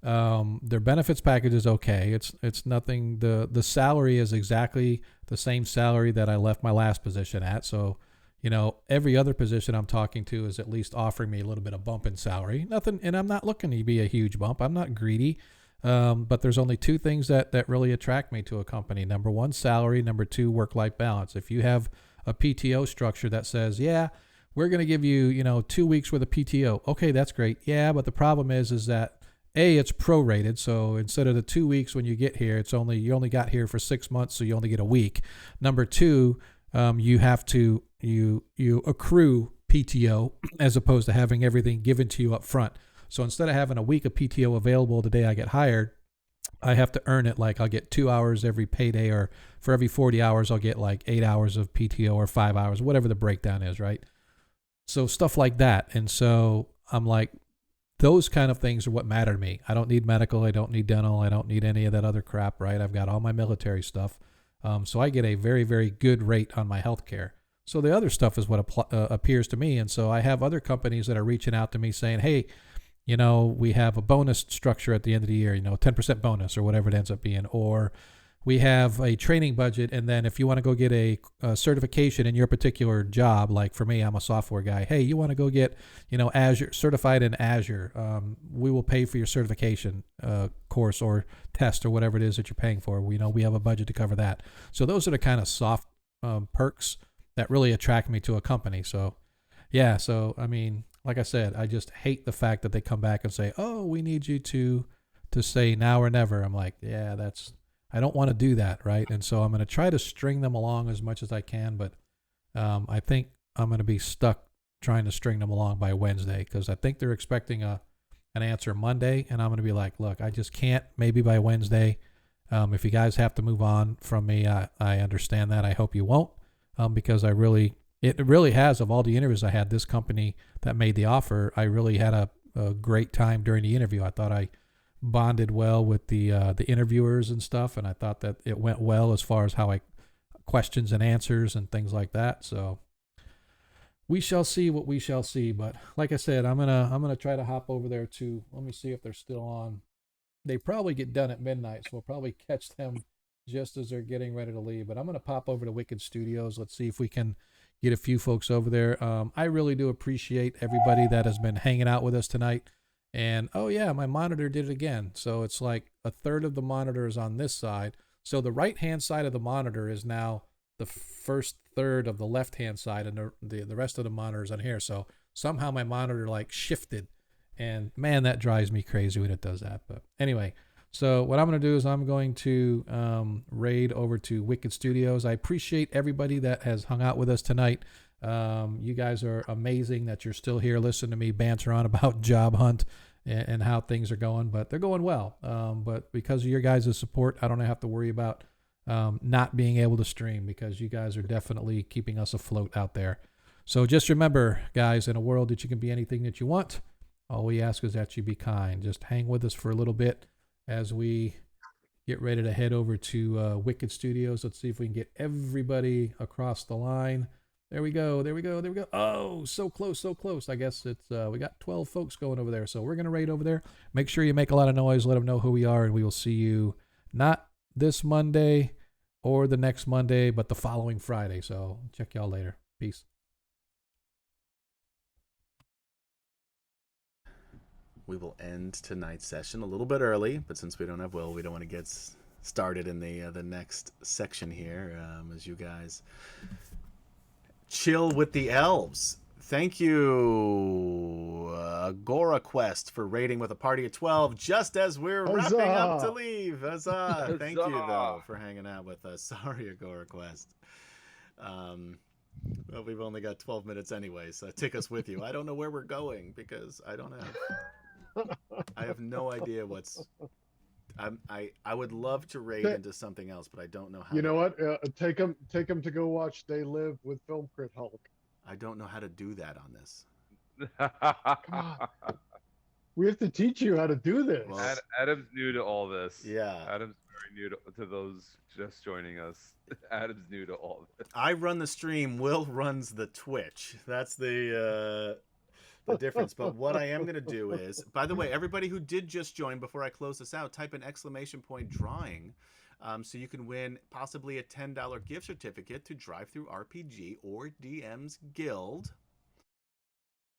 Their benefits package is okay. It's nothing. The salary is exactly the same salary that I left my last position at. So, every other position I'm talking to is at least offering me a little bit of bump in salary. Nothing, and I'm not looking to be a huge bump. I'm not greedy. But there's only 2 things that really attract me to a company. Number 1, salary. Number 2, work-life balance. If you have a PTO structure that says, yeah, we're going to give you, 2 weeks worth of PTO. Okay, that's great. Yeah, but the problem is that it's prorated. So instead of the 2 weeks when you get here, you only got here for 6 months, so you only get a week. Number two, you have to you accrue PTO as opposed to having everything given to you up front. So instead of having a week of PTO available the day I get hired, I have to earn it. Like I'll get 2 hours every payday, or for every 40 hours, I'll get like 8 hours of PTO or 5 hours, whatever the breakdown is, right? So stuff like that. And so I'm like, those kind of things are what matter to me. I don't need medical. I don't need dental. I don't need any of that other crap, right? I've got all my military stuff. So I get a very, very good rate on my health care. So the other stuff is what appears to me. And so I have other companies that are reaching out to me saying, hey, we have a bonus structure at the end of the year, 10% bonus or whatever it ends up being, or we have a training budget. And then if you want to go get a certification in your particular job, like for me, I'm a software guy. Hey, you want to go get, Azure certified in Azure. We will pay for your certification course or test or whatever it is that you're paying for. We have a budget to cover that. So those are the kind of soft perks that really attract me to a company. So yeah. So, I mean, like I said, I just hate the fact that they come back and say, oh, we need you to say now or never. I'm like, yeah, I don't want to do that, right? And so I'm going to try to string them along as much as I can, but I think I'm going to be stuck trying to string them along by Wednesday, because I think they're expecting an answer Monday, and I'm going to be like, look, I just can't. Maybe by Wednesday. If you guys have to move on from me, I understand that. I hope you won't, because it really has, of all the interviews I had, this company that made the offer, I really had a great time during the interview. I thought I bonded well with the interviewers and stuff, and I thought that it went well as far as how questions and answers and things like that. So we shall see what we shall see. But like I said, I'm gonna try to hop over there too. Let me see if they're still on. They probably get done at midnight, so we'll probably catch them just as they're getting ready to leave. But I'm gonna pop over to Wicked Studios. Let's see if we can get a few folks over there. I really do appreciate everybody that has been hanging out with us tonight. And, oh yeah, my monitor did it again. So it's like a third of the monitor is on this side. So the right-hand side of the monitor is now the first third of the left-hand side, and the rest of the monitor is on here. So somehow my monitor like shifted. And man, that drives me crazy when it does that. But anyway, so what I'm going to do is I'm going to raid over to Wicked Studios. I appreciate everybody that has hung out with us tonight. You guys are amazing that you're still here listening to me banter on about Job Hunt and how things are going, but they're going well. But because of your guys' support, I don't have to worry about not being able to stream, because you guys are definitely keeping us afloat out there. So just remember, guys, in a world that you can be anything that you want, all we ask is that you be kind. Just hang with us for a little bit as we get ready to head over to Wicked Studios. Let's see if we can get everybody across the line. There we go. Oh, so close. I guess it's we got 12 folks going over there. So we're going to raid over there. Make sure you make a lot of noise. Let them know who we are, and we will see you not this Monday or the next Monday, but the following Friday. So check y'all later. Peace. We will end tonight's session a little bit early, but since we don't have Will, we don't want to get started in the next section here as you guys chill with the elves. Thank you, Agora Quest, for raiding with a party of 12 just as we're wrapping up to leave. Huzzah! Thank you, though, for hanging out with us. Sorry, Agora Quest. Well, we've only got 12 minutes anyway, so take us with you. I don't know where we're going because I have no idea what's. I would love to raid into something else, but I don't know how. You know what? Take them to go watch They Live with Film Crit Hulk. I don't know how to do that on this. God. We have to teach you how to do this. Well, Adam's new to all this. Yeah. Adam's very new to those just joining us. Adam's new to all this. I run the stream. Will runs the Twitch. That's the difference. But what I am going to do is, by the way, everybody who did just join, before I close this out, type an ! Drawing. So you can win possibly a $10 gift certificate to Drive Through RPG or DM's Guild.